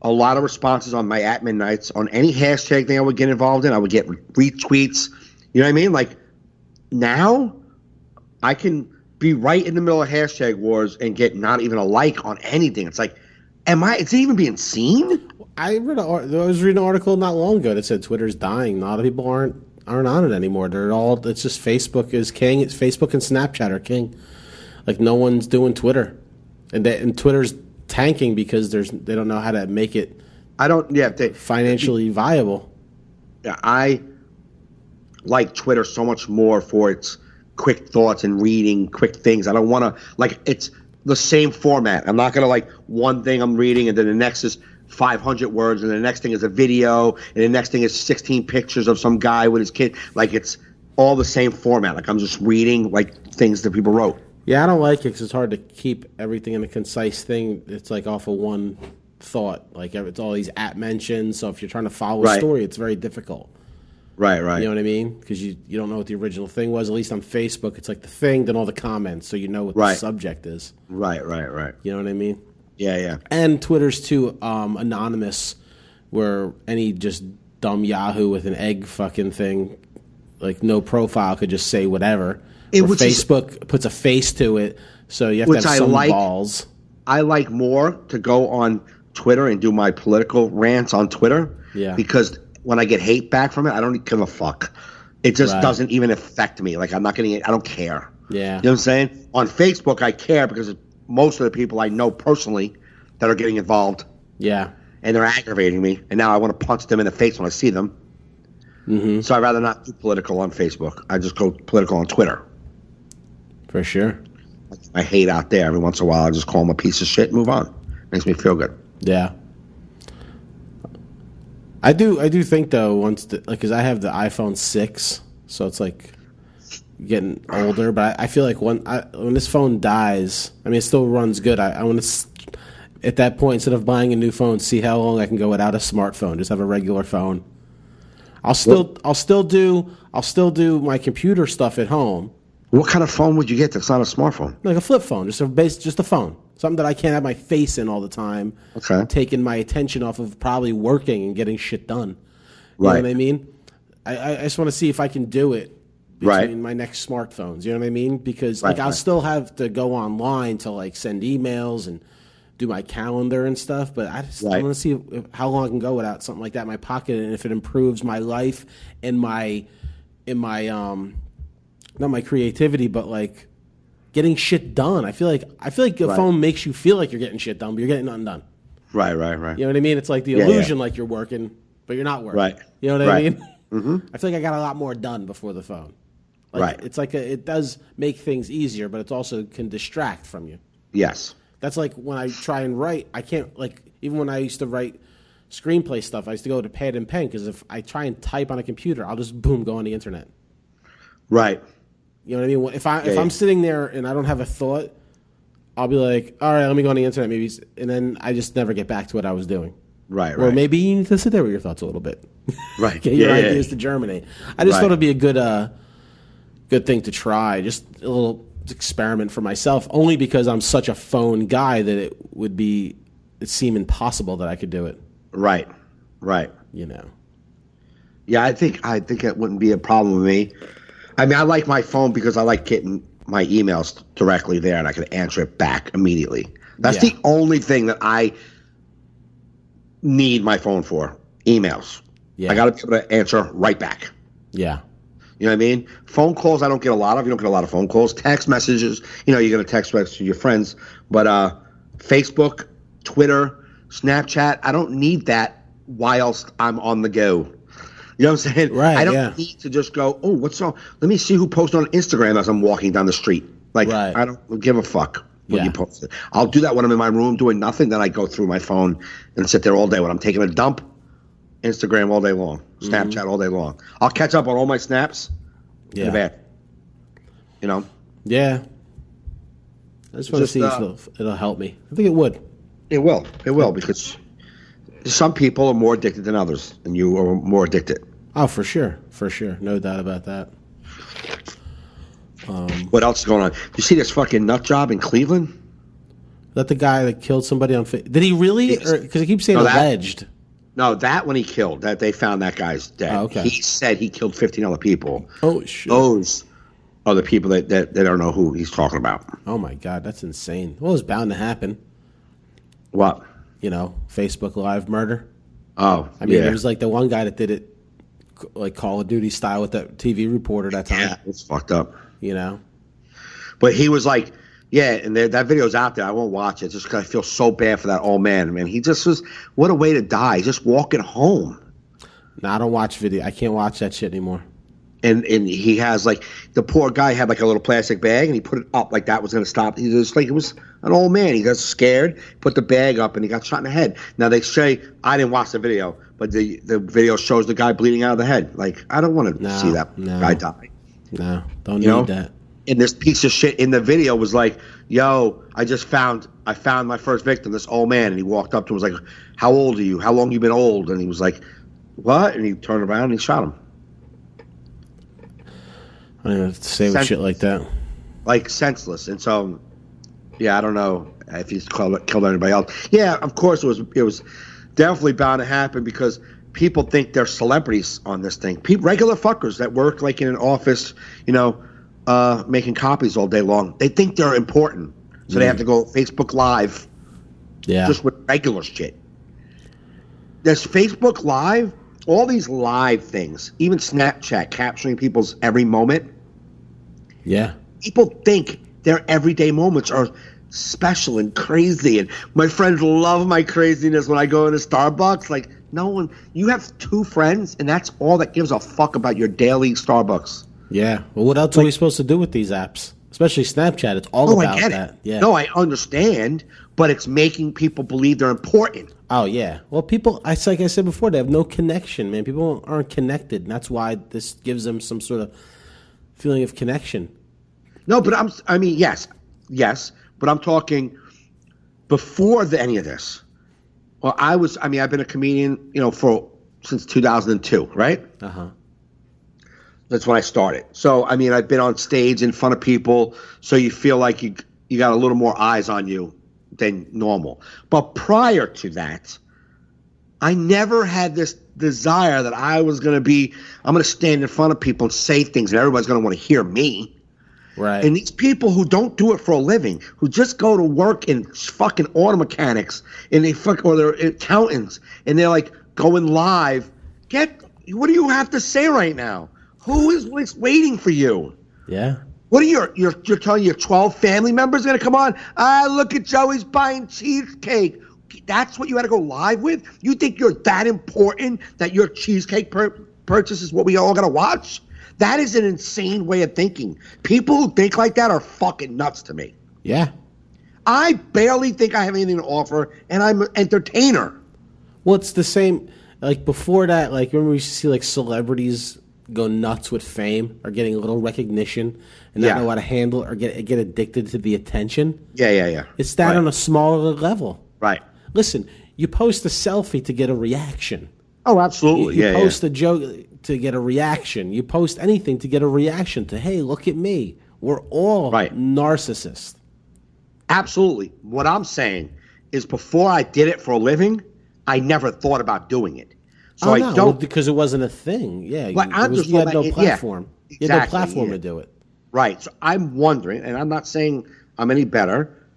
a lot of responses on my at midnights on any hashtag thing I would get involved in. I would get retweets. You know what I mean? Now I can be right in the middle of hashtag wars and get not even a like on anything. It's is it even being seen? I was reading an article not long ago that said Twitter's dying. A lot of people aren't on it anymore. It's just Facebook is king. It's Facebook and Snapchat are king. No one's doing Twitter, and Twitter's tanking because they don't know how to make it. Financially viable. Yeah, I like Twitter so much more for its quick thoughts and reading quick things. I don't want to it's the same format. I'm not gonna one thing I'm reading and then the next is 500 words and the next thing is a video and the next thing is 16 pictures of some guy with his kid. It's all the same format. I'm just reading things that people wrote. Yeah, I don't like it because it's hard to keep everything in a concise thing. It's off of one thought. It's all these at mentions. So if you're trying to follow a story, it's very difficult. Right. You know what I mean? Because you don't know what the original thing was. At least on Facebook, it's the thing, then all the comments, so you know what the subject is. Right. You know what I mean? Yeah. And Twitter's too anonymous, where any just dumb Yahoo with an egg fucking thing, no profile, could just say whatever. Facebook puts a face to it, so you have to have some balls. I like more to go on Twitter and do my political rants on Twitter. Yeah. Because when I get hate back from it, I don't give a fuck. It just Right. doesn't even affect me. Like, I'm not getting it. I don't care. Yeah. You know what I'm saying? On Facebook, I care because most of the people I know personally that are getting involved, Yeah. and they're aggravating me, and now I want to punch them in the face when I see them. Mm-hmm. So I'd rather not do political on Facebook. I just go political on Twitter. For sure. I hate out there. Every once in a while, I just call them a piece of shit and move on. Makes me feel good. Yeah. I do think though because I have the iPhone 6, so it's like getting older. But I feel like when this phone dies, I mean it still runs good. I want to at that point, instead of buying a new phone, see how long I can go without a smartphone. Just have a regular phone. I'll still do my computer stuff at home. What kind of phone would you get that's not a smartphone? Like a flip phone, just a phone. Something that I can't have my face in all the time. Okay. Taking my attention off of probably working and getting shit done. You Right. know what I mean? I just want to see if I can do it between Right. my next smartphones. You know what I mean? Because Right, I'll right. still have to go online to like send emails and do my calendar and stuff. But I Right. want to see how long I can go without something like that in my pocket, and if it improves my life and my not my creativity, but like getting shit done. I feel like a Right. phone makes you feel like you're getting shit done, but you're getting nothing done. Right. You know what I mean? It's like the Yeah, illusion like you're working, but you're not working. Right. You know what Right. I mean? Mm-hmm. I feel like I got a lot more done before the phone. Like, Right. It's like it does make things easier, but it also can distract from you. Yes. That's like when I try and write, I can't, like, even when I used to write screenplay stuff, I used to go to pad and pen, because if I try and type on a computer, I'll just boom, go on the internet. Right. You know what I mean? If Yeah. I'm sitting there and I don't have a thought, I'll be like, all right, let me go on the internet, maybe, and then I just never get back to what I was doing. Right. Or maybe you need to sit there with your thoughts a little bit. Right. Get your Yeah, yeah. ideas to germinate. I just Right. thought it'd be a good thing to try, just a little experiment for myself, only because I'm such a phone guy that it seem impossible that I could do it. Right. You know. Yeah, I think it wouldn't be a problem with me. I mean, I like my phone because I like getting my emails directly there, and I can answer it back immediately. That's Yeah. the only thing that I need my phone for. Emails. Yeah. I got to be able to answer right back. Yeah. You know what I mean? Phone calls I don't get a lot of. You don't get a lot of phone calls. Text messages, you're going to text message to your friends. But Facebook, Twitter, Snapchat, I don't need that whilst I'm on the go. You know what I'm saying? Right, I don't yeah. need to just go, oh, what's on? Let me see who posted on Instagram as I'm walking down the street. Like, Right. I don't give a fuck what Yeah. you posted. I'll do that when I'm in my room doing nothing. Then I go through my phone and sit there all day. When I'm taking a dump, Instagram all day long, Snapchat all day long. I'll catch up on all my snaps in the bed. You know? Yeah. I just want to Just, see if it'll help me. I think it would. It will. It will, because some people are more addicted than others, and you are more addicted. Oh, for sure. For sure. No doubt about that. What else is going on? You see this fucking nut job in Cleveland? That the guy that killed somebody on Facebook. Did he really? Yes. Because he keeps saying No, that- alleged. No, that one he killed. That they found that guy's dead. Oh, okay. He said he killed 15 other people. Oh, shit. Those are the people that don't know who he's talking about. Oh, my God. That's insane. Well, it's bound to happen. What? You know, Facebook Live murder. Oh, I mean, yeah. there was like the one guy that did it like Call of Duty style with that TV reporter that time. Yeah, it's fucked up. You know? But he was like, yeah, and that video's out there. I won't watch it just because I feel so bad for that old man. Man, he just was, what a way to die. Just walking home. No, I don't watch video. I can't watch that shit anymore. And he has like, the poor guy had like a little plastic bag and he put it up like that was going to stop. He was like, it was an old man. He got scared, put the bag up, and he got shot in the head. Now they say, I didn't watch the video, but the video shows the guy bleeding out of the head. Like, I don't want to see that guy die. No, don't You know? need that. And this piece of shit in the video was like, yo, I found my first victim, this old man. And he walked up to him and was like, how old are you? How long you been old? And he was like, what? And he turned around and he shot him. I don't even have to say with shit like that. Like, senseless. And so, yeah, I don't know if he's killed anybody else. Yeah, of course it was definitely bound to happen because people think they're celebrities on this thing. Regular fuckers that work like in an office, making copies all day long. They think they're important. So they have to go Facebook Live Yeah. just with regular shit. This Facebook Live all these live things, even Snapchat capturing people's every moment. Yeah. People think their everyday moments are special and crazy, and my friends love my craziness when I go into Starbucks. Like, no one, you have 2 friends, and that's all that gives a fuck about your daily Starbucks. Yeah. Well, what else are we supposed to do with these apps? Especially Snapchat. It's all about I get that. it. Yeah. No, I understand, but it's making people believe they're important. Oh, yeah. Well, people, like I said before, they have no connection, man. People aren't connected, and that's why this gives them some sort of feeling of connection. No, but yes, but I'm talking before any of this. Well, I've been a comedian, since 2002, right? Uh-huh. That's when I started. So, I've been on stage in front of people, so you feel like you got a little more eyes on you than normal. But prior to that, I never had this desire that I'm going to stand in front of people and say things, and everybody's going to want to hear me. Right. And these people who don't do it for a living, who just go to work in fucking auto mechanics, and or they're accountants, and they're like going live. What do you have to say right now? Who is waiting for you? Yeah. What are you're telling your 12 family members are going to come on? Look at Joey's buying cheesecake. That's what you had to go live with? You think you're that important that your cheesecake purchase is what we all got to watch? That is an insane way of thinking. People who think like that are fucking nuts to me. Yeah. I barely think I have anything to offer, and I'm an entertainer. Well, it's the same. Like before that, like remember we used to see like celebrities go nuts with fame or getting a little recognition and not know how to handle or get addicted to the attention. Yeah. It's that on a smaller level. Right. Listen, you post a selfie to get a reaction. Oh, absolutely. You post a joke to get a reaction. You post anything to get a reaction to, hey, look at me. We're all narcissists. Absolutely. What I'm saying is before I did it for a living, I never thought about doing it. So I don't because it wasn't a thing. Yeah, you had no platform. Yeah, exactly, you had no platform to do it. Right. So I'm wondering, and I'm not saying I'm any better.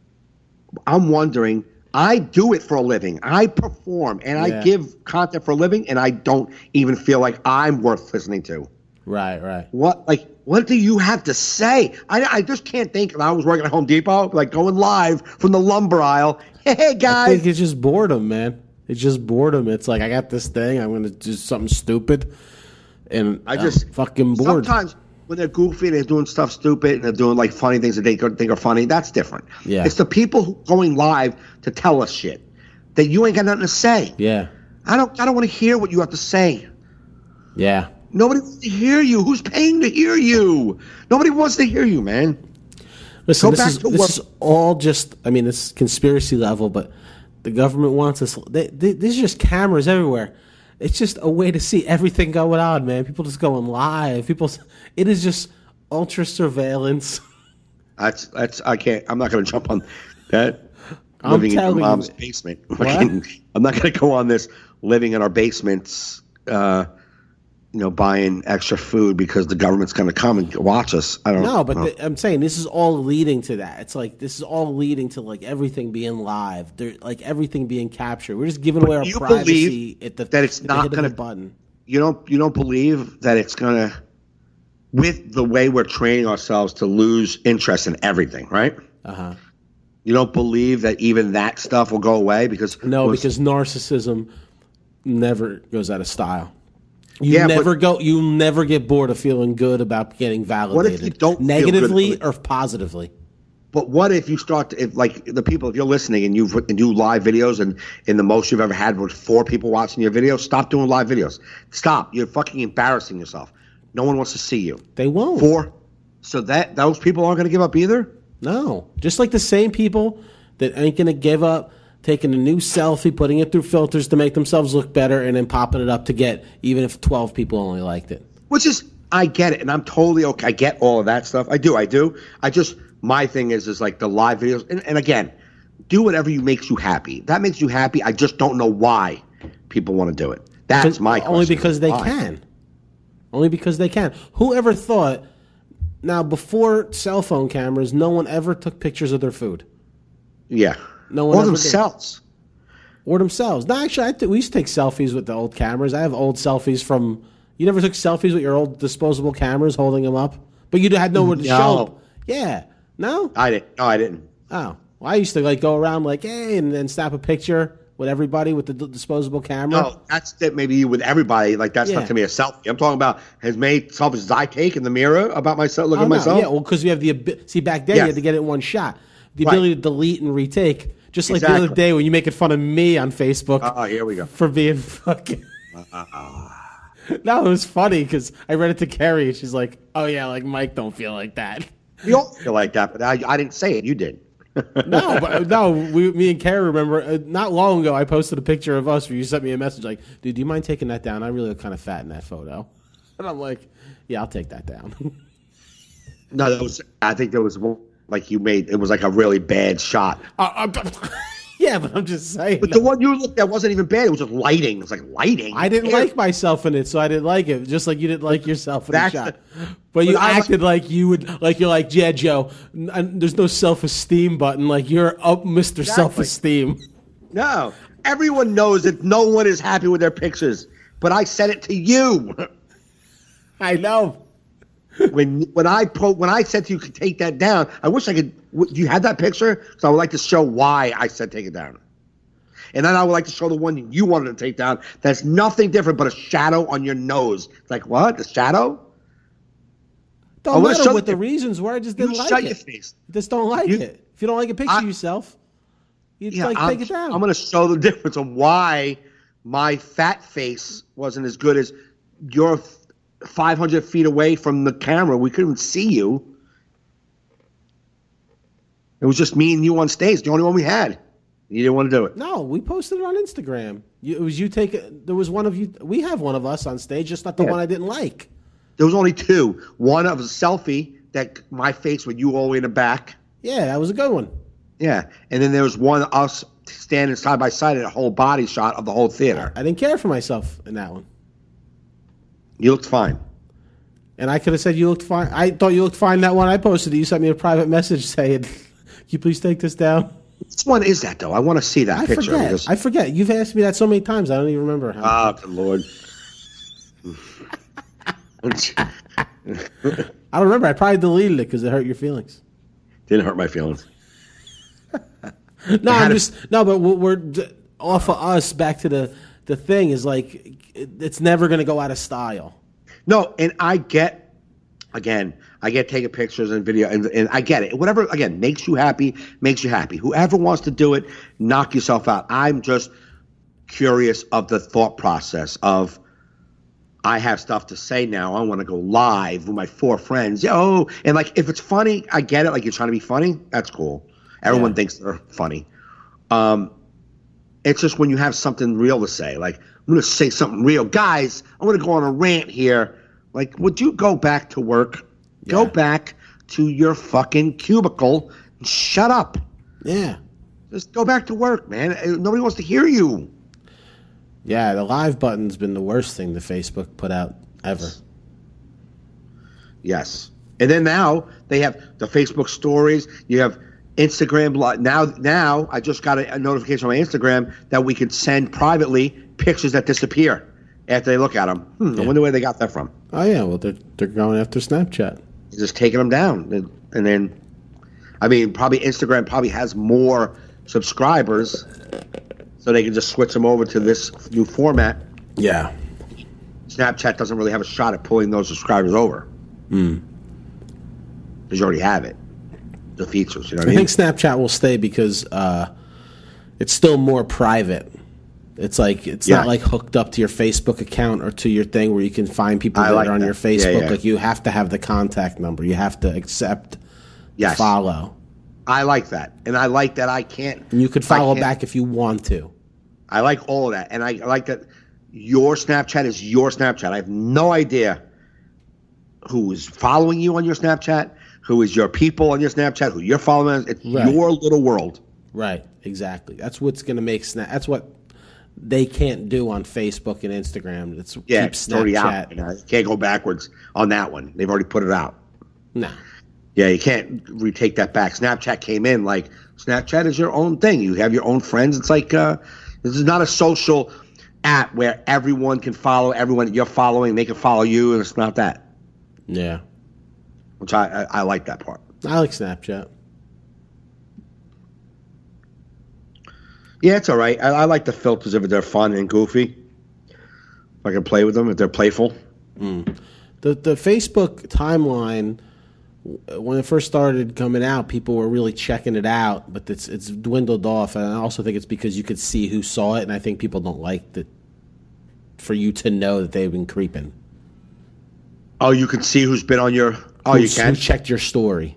I'm wondering, I do it for a living. I perform and I give content for a living, and I don't even feel like I'm worth listening to. Right. What do you have to say? I just can't think. If I was working at Home Depot, like going live from the lumber aisle. Hey guys, I think it's just boredom, man. It's just boredom. It's like I got this thing. I'm going to do something stupid, and I'm fucking bored. Sometimes when they're goofy, they're doing stuff stupid, and they're doing like funny things that they think are funny. That's different. Yeah. It's the people who going live to tell us shit that you ain't got nothing to say. Yeah. I don't want to hear what you have to say. Yeah. Nobody wants to hear you. Who's paying to hear you? Nobody wants to hear you, man. Listen, this is all just. I mean, this is conspiracy level, but the government wants us. There's just cameras everywhere. It's just a way to see everything going on, man. People just going live. It is just ultra surveillance. That's. I can't. I'm not going to jump on that. I'm living in your telling mom's you. basement. What? I'm not going to go on this living in our basements. Buying extra food because the government's going to come and watch us. I don't know. No, but I'm saying this is all leading to that. It's like this is all leading to like everything being live, like everything being captured. We're just giving away our privacy that it's not going to button. You don't believe that it's going to, with the way we're training ourselves to lose interest in everything, right? Uh-huh. You don't believe that even that stuff will go away because narcissism never goes out of style. You never get bored of feeling good about getting validated. What if you don't negatively feel good? Or positively? But what if you start to, if you're listening and you do live videos and the most you've ever had was 4 people watching your video, stop doing live videos. Stop. You're fucking embarrassing yourself. No one wants to see you. They won't. 4. So those people aren't going to give up either? No. Just like the same people that ain't going to give up taking a new selfie, putting it through filters to make themselves look better, and then popping it up to get, even if 12 people only liked it. Which is, I get it, and I'm totally okay. I get all of that stuff. I do. My thing is like the live videos. And again, do whatever makes you happy. That makes you happy. I just don't know why people want to do it. That's my question. Only because they can. Only because they can. Whoever thought, now before cell phone cameras, no one ever took pictures of their food. Yeah. No one or ever themselves. Or themselves. No, actually, we used to take selfies with the old cameras. I have old selfies from. You never took selfies with your old disposable cameras, holding them up, but you had nowhere to show them. Yeah, no, I didn't. No, I didn't. Oh, well, I used to like go around like, hey, and then snap a picture with everybody with the disposable camera. No, that's that. Maybe you with everybody. Like that's not to me a selfie. I'm talking about has made selfies I take in the mirror about myself. Look at myself. Yeah, well, because we have see back then you had to get it in one shot. The ability to delete and retake. Just like the other day when you making fun of me on Facebook. Oh, here we go. For being fucking. No, it was funny because I read it to Carrie. And she's like, "Oh yeah, like Mike don't feel like that." We don't feel like that, but I didn't say it. You did. Me and Carrie remember not long ago. I posted a picture of us where you sent me a message like, "Dude, do you mind taking that down? I really look kind of fat in that photo." And I'm like, "Yeah, I'll take that down." No, I think there was one. Like you made it was like a really bad shot. Yeah, but I'm just saying. But the one you looked at wasn't even bad. It was just lighting. It was like lighting. I didn't like myself in it, so I didn't like it. Just like you didn't like yourself in the shot. But you acted like you would. Like you're like, yeah, Joe. There's no self-esteem button. Like you're up, Mr. Self-Esteem. No, everyone knows that no one is happy with their pictures. But I said it to you. I know. When I said to you could take that down, I wish I could. Do you have that picture? So I would like to show why I said take it down, and then I would like to show the one you wanted to take down. That's nothing different but a shadow on your nose. It's like what? The shadow? Don't matter what the reasons were. I just didn't like it. Shut your face. Just don't like it. If you don't like a picture of yourself, take it down. I'm going to show the difference on why my fat face wasn't as good as your 500 feet away from the camera. We couldn't see you. It was just me and you on stage, the only one we had. You didn't want to do it. No, we posted it on Instagram. It was you there was one of you. We have one of us on stage, just not the one I didn't like. There was only two. One of a selfie that my face with you all the way in the back. Yeah, that was a good one. Yeah, and then there was one of us standing side by side at a whole body shot of the whole theater. I didn't care for myself in that one. You looked fine. And I could have said you looked fine. I thought you looked fine that one I posted. You sent me a private message saying, "Can you please take this down?" Which one is that, though? I want to see that picture. I forget. You've asked me that so many times. I don't even remember how. Oh, good Lord. I don't remember. I probably deleted it because it hurt your feelings. Didn't hurt my feelings. But we're off of us back to the thing is like it's never going to go out of style. No, and I get taking pictures and video, and I get it. Whatever, again, makes you happy, makes you happy. Whoever wants to do it, knock yourself out. I'm just curious of the thought process of I have stuff to say now. I want to go live with my 4 friends. And like if it's funny, I get it. Like you're trying to be funny, that's cool. Everyone thinks they're funny. It's just when you have something real to say, like I'm going to say something real. Guys, I'm going to go on a rant here. Like, would you go back to work? Yeah. Go back to your fucking cubicle and shut up. Yeah. Just go back to work, man. Nobody wants to hear you. Yeah, the live button's been the worst thing that Facebook put out ever. Yes. And then now they have the Facebook stories. You have Instagram. Now I just got a notification on my Instagram that we could send privately pictures that disappear after they look at them. I wonder where they got that from. Oh, yeah. Well, they're going after Snapchat. They're just taking them down. And then, I mean, probably Instagram probably has more subscribers, so they can just switch them over to this new format. Yeah. Snapchat doesn't really have a shot at pulling those subscribers over. Because you already have it. The features, you know what I mean? I think Snapchat will stay because it's still more private. It's like not like hooked up to your Facebook account or to your thing where you can find people that are on your Facebook. Yeah. Like you have to have the contact number. You have to accept, follow. I like that, and I like that I can't. And you could follow back if you want to. I like all of that, and I like that your Snapchat is your Snapchat. I have no idea who is following you on your Snapchat, who is your people on your Snapchat, who you're following. It's your little world. Right, exactly. That's what's going to make That's what they can't do on Facebook and Instagram. It's already out. You can't go backwards on that one. They've already put it out. No. Yeah, you can't retake that back. Snapchat came in like Snapchat is your own thing. You have your own friends. It's like This is not a social app where everyone can follow everyone that you're following. They can follow you, and it's not that. Yeah. Which I like that part. I like Snapchat. Yeah, it's all right. I like the filters if they're fun and goofy. If I can play with them, if they're playful. The Facebook timeline, when it first started coming out, people were really checking it out, but it's dwindled off. And I also think it's because you could see who saw it, and I think people don't like that for you to know that they've been creeping. Oh, you can see who's been on your... Oh, you can? Who checked your story.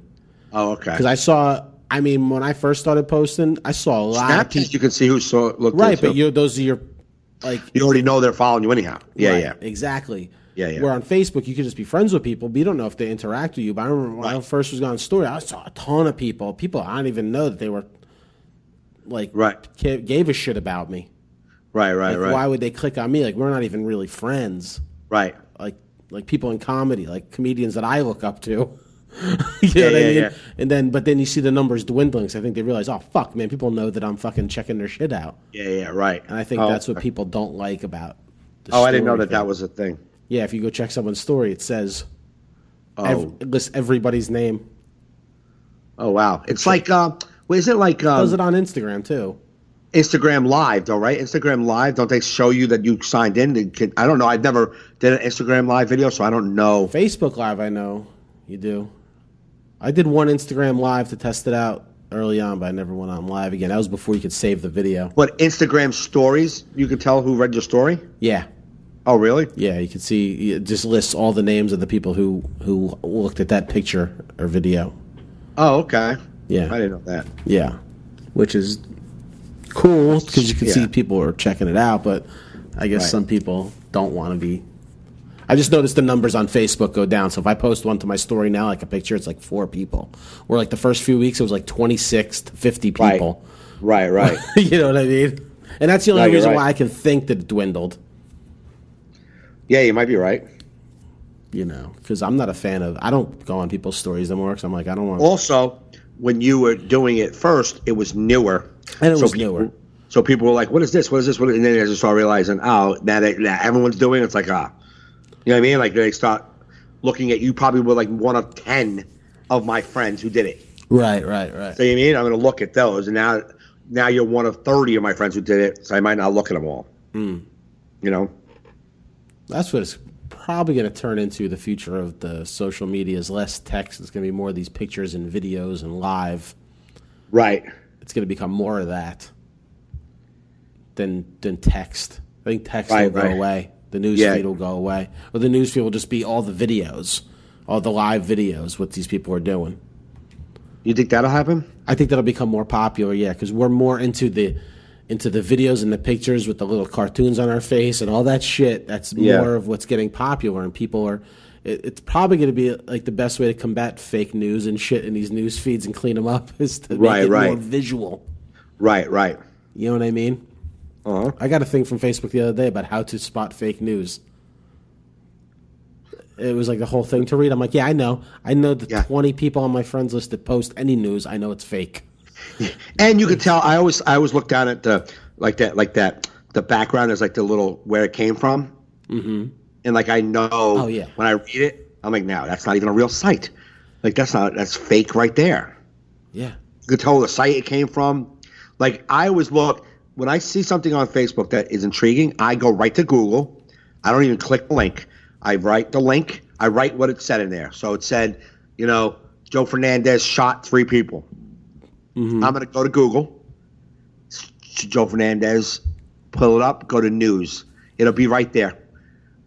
Oh, okay. Because I saw... I mean, when I first started posting, I saw a lot of people. You can see who saw it. Right, but those are your... like you already know they're following you anyhow. Yeah, right, yeah. Exactly. Yeah. Where on Facebook, you could just be friends with people, but you don't know if they interact with you. But I remember when I first was on story, I saw a ton of people. People I don't even know that they were like gave a shit about me. Right. Why would they click on me? Like we're not even really friends. Right. Like people in comedy, like comedians that I look up to. You know what I mean? Yeah. And then you see the numbers dwindling. So I think they realize, oh fuck, man, people know that I'm fucking checking their shit out. Yeah, right. And I think that's what people don't like about. I didn't know that was a thing. Yeah, if you go check someone's story, it says, it lists everybody's name. Oh wow, it's like, is it like? Does it on Instagram too? Instagram Live, though, right? Instagram Live, don't they show you that you signed in? I don't know. I've never did an Instagram Live video, so I don't know. Facebook Live, I know you do. I did one Instagram Live to test it out early on, but I never went on live again. That was before you could save the video. What, Instagram stories? You could tell who read your story? Yeah. Oh, really? Yeah, you can see. It just lists all the names of the people who looked at that picture or video. Oh, okay. Yeah. I didn't know that. Yeah. Which is cool because you can see people are checking it out, but I guess some people don't want to be. I just noticed the numbers on Facebook go down. So if I post one to my story now, like a picture, it's like 4 people. Where like the first few weeks, it was like 26 to 50 people. Right. You know what I mean? And that's the only reason why I can think that it dwindled. Yeah, you might be right. You know, because I'm not a fan of. I don't go on people's stories anymore because I'm like, I don't want. Also, when you were doing it first, it was newer. And it was newer. So people were like, "What is this? What is this?" And then they just start realizing, oh, now everyone's doing it. It's like, you know what I mean? Like they start looking at you. Probably were like one of 10 of my friends who did it. Right. So you know what I mean? I'm going to look at those, and now you're one of 30 of my friends who did it. So I might not look at them all. You know. That's what it's probably going to turn into. The future of the social media is less text. It's going to be more of these pictures and videos and live. Right. It's going to become more of that than text. I think text will go away. The news feed will go away. Or the news feed will just be all the videos, all the live videos, what these people are doing. You think that'll happen? I think that'll become more popular, yeah, because we're more into the videos and the pictures with the little cartoons on our face and all that shit. That's more of what's getting popular, and people are. It's probably going to be like the best way to combat fake news and shit in these news feeds and clean them up is to make it more visual. Right. You know what I mean? Uh-huh. I got a thing from Facebook the other day about how to spot fake news. It was like the whole thing to read. I'm like, yeah, I know. I know the 20 people on my friends list that post any news. I know it's fake. And you can tell. I always look down at the the background is like the little where it came from. Mm-hmm. And like I know when I read it, I'm like, no, that's not even a real site. Like that's fake right there. Yeah. You can tell the site it came from. Like I always look when I see something on Facebook that is intriguing, I go right to Google. I don't even click the link. I write the link. I write what it said in there. So it said, Joe Fernandez shot 3 people. Mm-hmm. I'm going to go to Google. Joe Fernandez, pull it up, go to news. It'll be right there.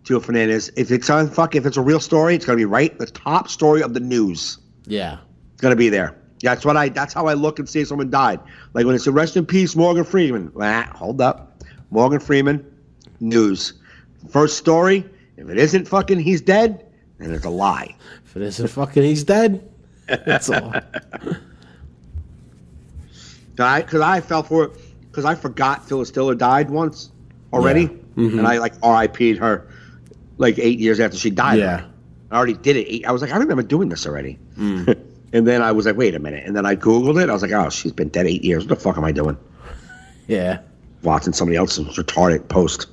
Joe Fernandez. If it's a real story, it's going to be right the top story of the news. Yeah. It's going to be there. Yeah, that's how I look and see if someone died. Like when it's a rest in peace, Morgan Freeman. Hold up. Morgan Freeman, news. First story, if it isn't fucking he's dead, then it's a lie. If it isn't fucking he's dead, that's all. Because I fell for it, because I forgot Phyllis Diller died once already, and I like RIP'd her like 8 years after she died. Yeah. I already did it. I was like, I remember doing this already. And then I was like, wait a minute. And then I Googled it. I was like, oh, she's been dead 8 years. What the fuck am I doing? Yeah. watching somebody else's retarded post.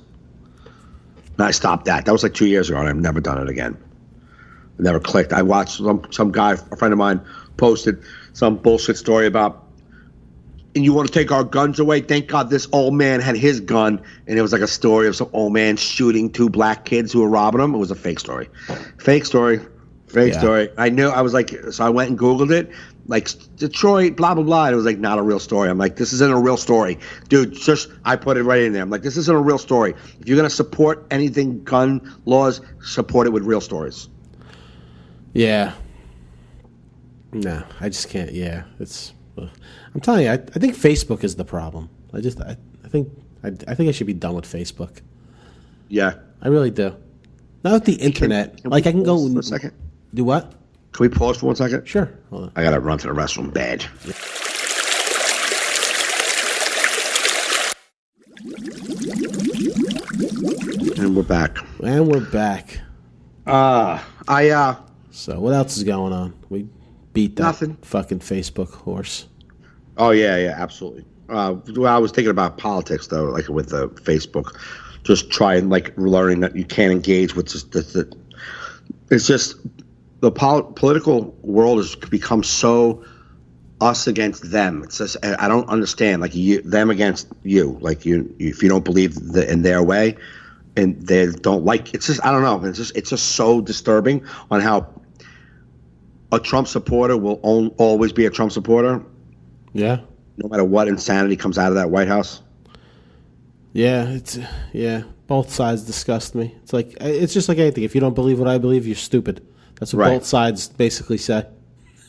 And I stopped that. That was like 2 years ago, and I've never done it again. I never clicked. I watched some guy, a friend of mine, posted some bullshit story about, and you want to take our guns away? Thank God this old man had his gun. And it was like a story of some old man shooting 2 black kids who were robbing him. It was a fake story. Fake story. I knew. I was like, so I went and Googled it. Like, Detroit, blah, blah, blah. And it was like, not a real story. I'm like, this isn't a real story. Dude, just, I put it right in there. I'm like, this isn't a real story. If you're going to support anything gun laws, support it with real stories. Yeah. No, I just can't. Yeah. I'm telling you, I think Facebook is the problem. I think I should be done with Facebook. Yeah. I really do. Not with the internet. Can like, I can go. For a second? Do what? Can we pause for 1 second? Sure. Hold on. I got to run to the restroom bad. And we're back. So, what else is going on? We beat that Nothing. Fucking Facebook horse. Oh, yeah, absolutely. Well, I was thinking about politics, though, like with Facebook. Just trying, like, learning that you can't engage with it's just the political world has become so us against them. It's just, I don't understand, like, them against you. Like, if you don't believe in their way and they don't like, it's just, I don't know. It's just so disturbing on how a Trump supporter will always be a Trump supporter. Yeah. No matter what insanity comes out of that White House. Yeah, both sides disgust me. It's just like anything. If you don't believe what I believe, you're stupid. That's what both sides basically say.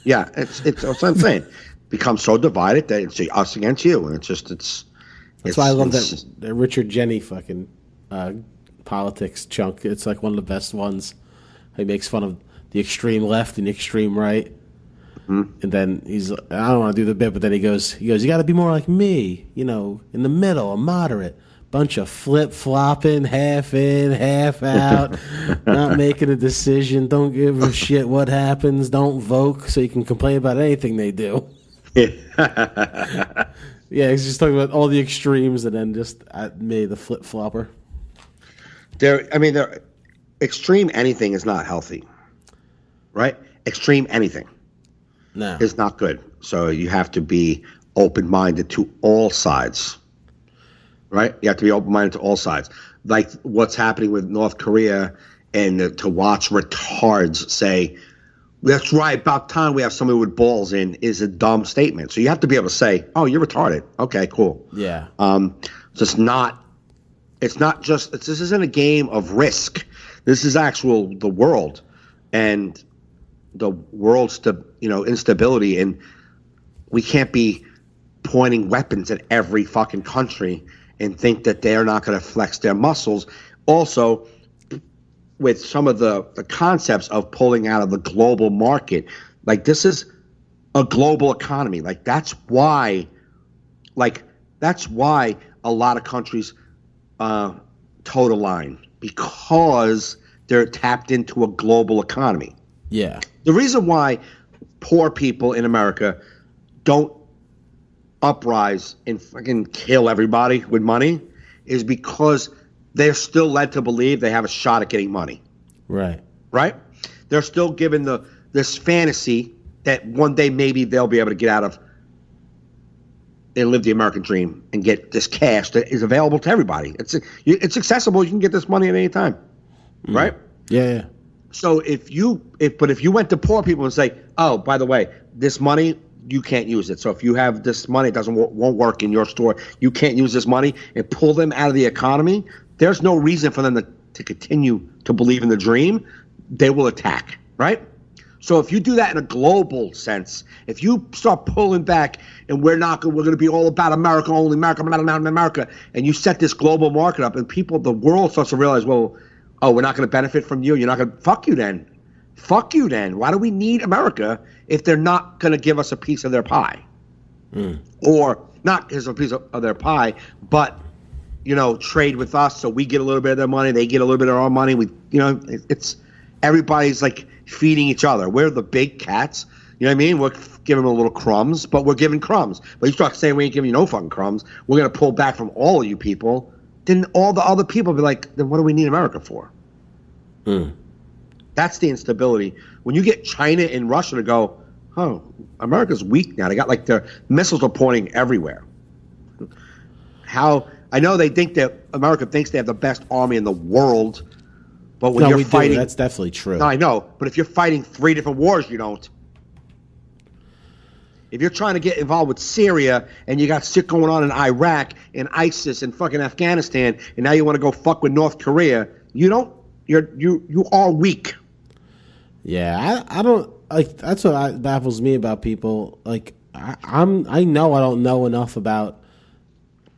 Yeah, it's what I'm saying. Becomes so divided that it's us against you, and That's why I love that Richard Jenny fucking politics chunk. It's like one of the best ones. He makes fun of the extreme left and the extreme right. And then I don't want to do the bit, but then he goes, you got to be more like me, in the middle, a moderate. Bunch of flip-flopping, half in, half out, not making a decision, don't give a shit what happens, don't vote, so you can complain about anything they do. Yeah, he's just talking about all the extremes and then just at me, the flip-flopper. Extreme anything is not healthy, right? Extreme anything. No. Is not good. So you have to be open-minded to all sides, right? You have to be open-minded to all sides. Like what's happening with North Korea, and to watch retards say, that's right, about time we have somebody with balls in, is a dumb statement. So you have to be able to say, oh, you're retarded. Okay, cool. Yeah. This isn't a game of Risk. This is the world. And the world's instability, and we can't be pointing weapons at every fucking country and think that they're not going to flex their muscles. Also, with some of the concepts of pulling out of the global market, like this is a global economy. That's why a lot of countries toe the line, because they're tapped into a global economy. Yeah. The reason why poor people in America don't uprise and fucking kill everybody with money is because they're still led to believe they have a shot at getting money. Right. Right? They're still given this fantasy that one day maybe they'll be able to get out of and live the American dream and get this cash that is available to everybody. It's accessible. You can get this money at any time. Right? Yeah. So if you went to poor people and say, oh, by the way, this money, you can't use it. So if you have this money, it won't work in your store. You can't use this money, and pull them out of the economy. There's no reason for them to continue to believe in the dream. They will attack, right? So if you do that in a global sense, if you start pulling back and we're going to be all about America, only America, and you set this global market up, and the world starts to realize, well, oh, we're not going to benefit from you. You're not going to. Fuck you then. Why do we need America if they're not going to give us a piece of their pie? Or not as a piece of their pie, but, trade with us so we get a little bit of their money, they get a little bit of our money. It's everybody's like feeding each other. We're the big cats You know what I mean? We're giving them a little crumbs, but we're giving crumbs. But you start saying we ain't giving you no fucking crumbs. We're going to pull back from all of you people. Then all the other people be like, then what do we need America for? That's the instability. When you get China and Russia to go, oh, America's weak now. They got like their missiles are pointing everywhere. I know they think that America thinks they have the best army in the world, but when you're fighting, that's definitely true. No, I know, but if you're fighting 3 different wars, you don't. If you're trying to get involved with Syria and you got shit going on in Iraq and ISIS and fucking Afghanistan, and now you want to go fuck with North Korea, you don't. You are weak. Yeah, I don't like. That's what baffles me about people. Like I know I don't know enough about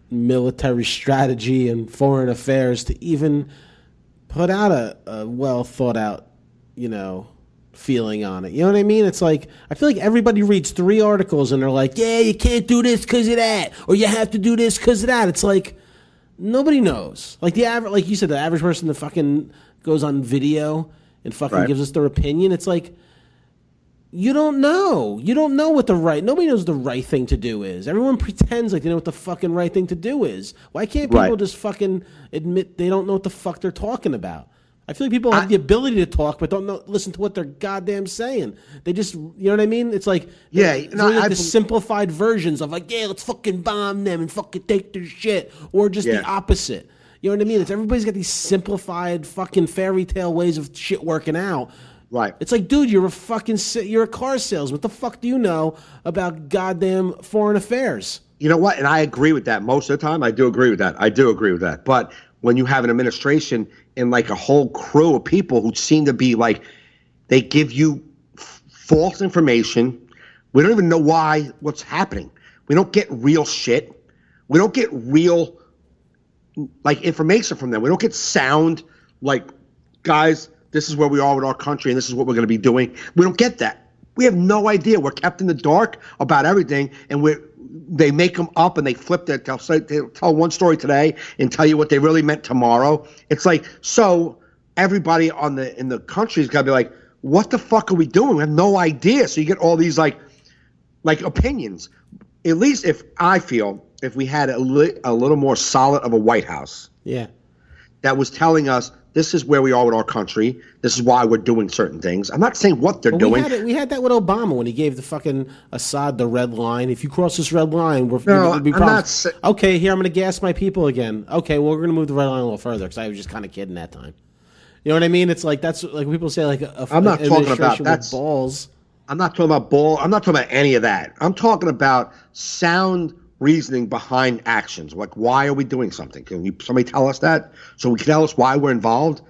military strategy and foreign affairs to even put out a well thought out, feeling on it. You know what I mean? It's like, I feel like everybody reads 3 articles and they're like, yeah, you can't do this because of that, or you have to do this because of that. It's like, nobody knows. Like like you said, the average person that fucking goes on video and fucking gives us their opinion. It's like, you don't know. You don't know what nobody knows the right thing to do is. Everyone pretends like they know what the fucking right thing to do is. Why can't people just fucking admit they don't know what the fuck they're talking about? I feel like people have the ability to talk, but don't listen to what they're goddamn saying. They just, you know what I mean? It's like, the simplified versions of like, yeah, let's fucking bomb them and fucking take their shit, or just the opposite. You know what I mean? Everybody's got these simplified fucking fairy tale ways of shit working out. Right. It's like, dude, you're a car salesman. What the fuck do you know about goddamn foreign affairs? You know what? And I agree with that. Most of the time, I do agree with that. But when you have an administration and like a whole crew of people who seem to be like, they give you false information. We don't even know what's happening. We don't get real shit. We don't get real like information from them. We don't get sound like, guys, this is where we are with our country and this is what we're going to be doing. We don't get that. We have no idea. We're kept in the dark about everything, and they make them up and they flip it. They'll tell one story today and tell you what they really meant tomorrow. It's like, so everybody in the country's got to be like, what the fuck are we doing? We have no idea. So you get all these like opinions. At least if we had a little more solid of a White House, that was telling us, this is where we are with our country. This is why we're doing certain things. I'm not saying what they're doing. We had that with Obama when he gave the fucking Assad the red line. If you cross this red line, we're going to be problems. Okay, here, I'm going to gas my people again. Okay, well, we're going to move the red line a little further because I was just kind of kidding that time. You know what I mean? It's like, that's like people say, like, I'm not talking about that's balls. I'm not talking about ball. I'm not talking about any of that. I'm talking about sound reasoning behind actions. Like, why are we doing something? Can somebody tell us that so we can tell us why we're involved?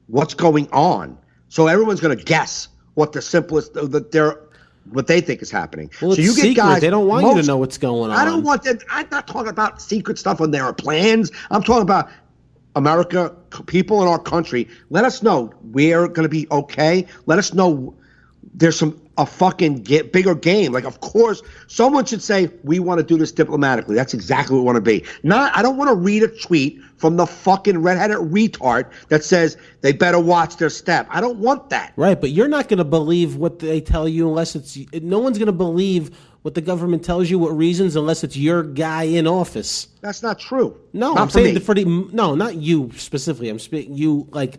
What's going on? So everyone's going to guess what the simplest what they think is happening. Well, so you get secret. Guys. They don't want you to know what's going on. I don't want that. I'm not talking about secret stuff on their plans. I'm talking about America, people in our country. Let us know we're going to be okay. Let us know there's a fucking bigger game. Like, of course, someone should say, we want to do this diplomatically. That's exactly what we want to be. I don't want to read a tweet from the fucking redheaded retard that says they better watch their step. I don't want that. Right, but you're not going to believe what they tell you unless no one's going to believe what the government tells you, what reasons, unless it's your guy in office. That's not true. No, not I'm saying no, not you specifically. I'm speaking you like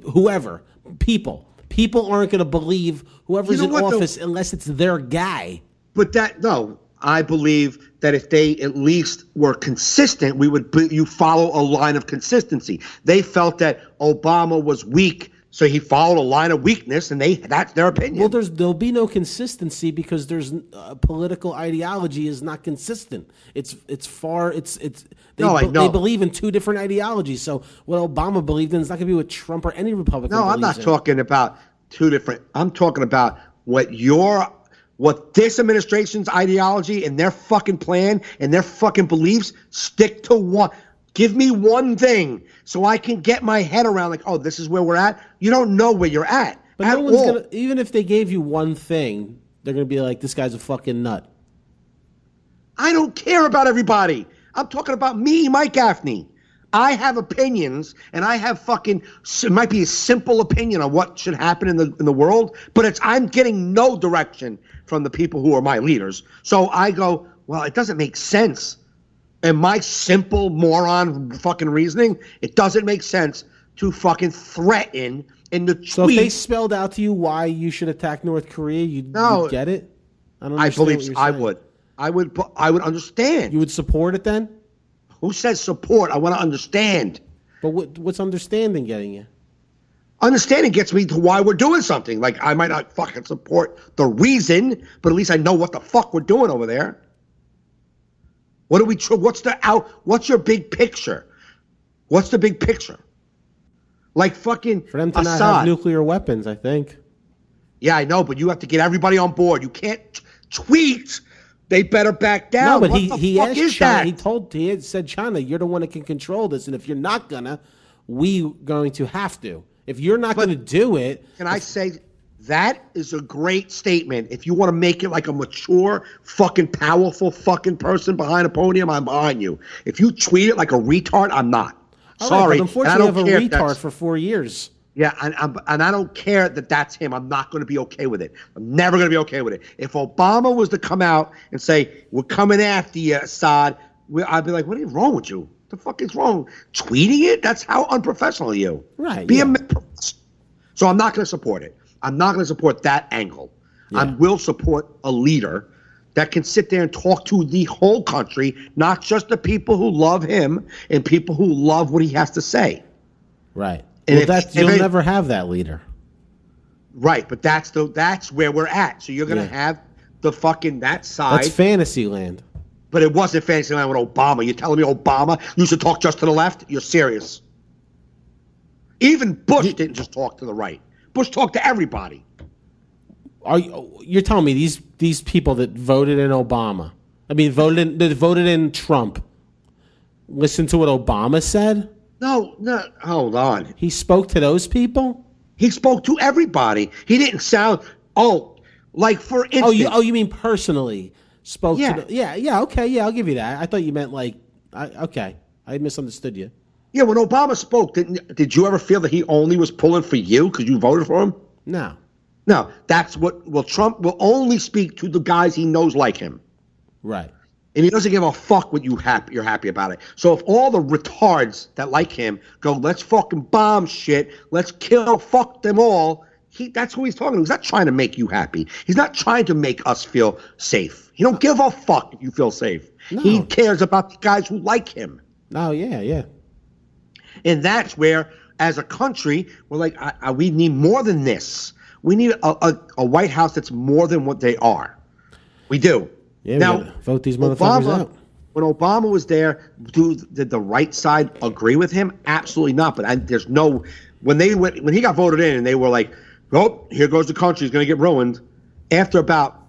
whoever, people. People aren't going to believe whoever's in office unless it's their guy. But I believe that if they at least were consistent, you follow a line of consistency. They felt that Obama was weak, so he followed a line of weakness, and that's their opinion. Well, there'll be no consistency because there's political ideology is not consistent. They believe in 2 different ideologies. So what Obama believed in is not going to be what Trump or any Republican believes in. No, I'm not talking about 2 different. I'm talking about what this administration's ideology and their fucking plan and their fucking beliefs. Stick to one. Give me one thing so I can get my head around, like, oh, this is where we're at. You don't know where you're at. But no one's going to, even if they gave you one thing, they're going to be like, this guy's a fucking nut. I don't care about everybody. I'm talking about me, Mike Gaffney. I have opinions, and I have fucking. It might be a simple opinion on what should happen in the world, but I'm getting no direction from the people who are my leaders. So I go, well, it doesn't make sense. And my simple moron fucking reasoning, it doesn't make sense to fucking threaten in the tweet. So if they spelled out to you why you should attack North Korea, you'd get it? I believe I would. I would understand. You would support it then? Who says support? I want to understand. But what's understanding getting you? Understanding gets me to why we're doing something. Like, I might not fucking support the reason, but at least I know what the fuck we're doing over there. What's your big picture? What's the big picture? Like fucking for them to Assad. not have nuclear weapons, I think. Yeah, I know, but you have to get everybody on board. You can't tweet. They better back down. No, but what he fuck asked is China. that? He had said, China, you're the one that can control this, and if you're not gonna, we going to have to. If you're not going to do it, can I say that is a great statement? If you want to make it like a mature, fucking powerful, fucking person behind a podium, I'm behind you. If you tweet it like a retard, I'm not. Sorry, but unfortunately, I have a retard for 4 years. Yeah, and I don't care that that's him. I'm not going to be okay with it. I'm never going to be okay with it. If Obama was to come out and say, we're coming after you, Assad, I'd be like, what is wrong with you? What the fuck is wrong? Tweeting it? That's how unprofessional are you. Right. So I'm not going to support it. I'm not going to support that angle. Yeah. I will support a leader that can sit there and talk to the whole country, not just the people who love him and people who love what he has to say. Right. And well, you'll never have that leader. Right, but that's where we're at. So you're going to have the fucking that side. That's fantasy land. But it wasn't fantasy land with Obama. You're telling me Obama used to talk just to the left? You're serious. Even Bush didn't just talk to the right. Bush talked to everybody. You're telling me these people that voted in Obama, that voted in Trump, listen to what Obama said? No, hold on. He spoke to those people? He spoke to everybody. He didn't sound, like for instance. You mean personally spoke to the, yeah, okay, yeah, I'll give you that. I thought you meant I misunderstood you. Yeah, when Obama spoke, did you ever feel that he only was pulling for you because you voted for him? No. No, Trump will only speak to the guys he knows like him. Right. And he doesn't give a fuck what you're happy about it. So if all the retards that like him go, let's fucking bomb shit, let's kill, fuck them all, that's who he's talking to. He's not trying to make you happy. He's not trying to make us feel safe. He don't give a fuck if you feel safe. No. He cares about the guys who like him. Oh, yeah. And that's where, as a country, we're like, we need more than this. We need a White House that's more than what they are. We do. Yeah, now, vote these motherfuckers out. When Obama was there, did the right side agree with him? Absolutely not. But there's no when he got voted in and they were like, "Oh, here goes the country, it's going to get ruined." After about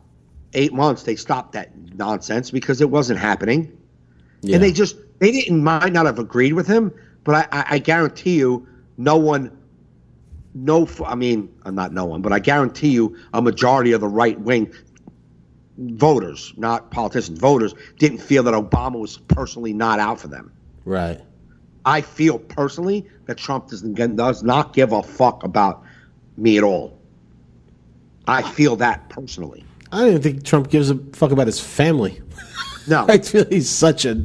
8 months, they stopped that nonsense because it wasn't happening, and they might not have agreed with him, but I guarantee you, I guarantee you, a majority of the right wing voters, not politicians, voters, didn't feel that Obama was personally not out for them. Right. I feel personally that Trump does not give a fuck about me at all. I feel that personally. I don't even think Trump gives a fuck about his family. No. I feel he's such a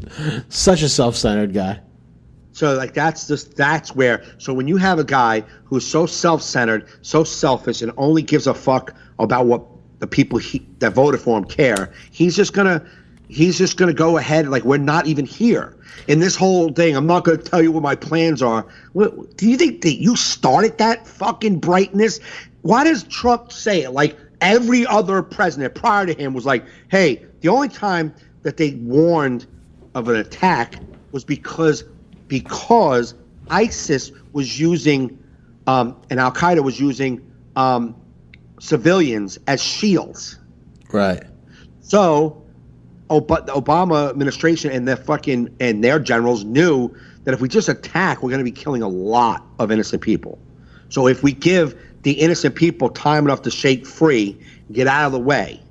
self-centered guy. So that's where, so when you have a guy who's so self-centered, so selfish, and only gives a fuck about what the people that voted for him care, he's just gonna go ahead like we're not even here. In this whole thing, I'm not gonna tell you what my plans are. Do you think that you started that fucking brightness? Why does Trump say it? Like every other president prior to him was like, hey, the only time that they warned of an attack was because ISIS was using and Al Qaeda was using civilians as shields. Right. So, but the Obama administration and their generals knew that if we just attack, we're going to be killing a lot of innocent people. So if we give the innocent people time enough to shake free, get out of the way,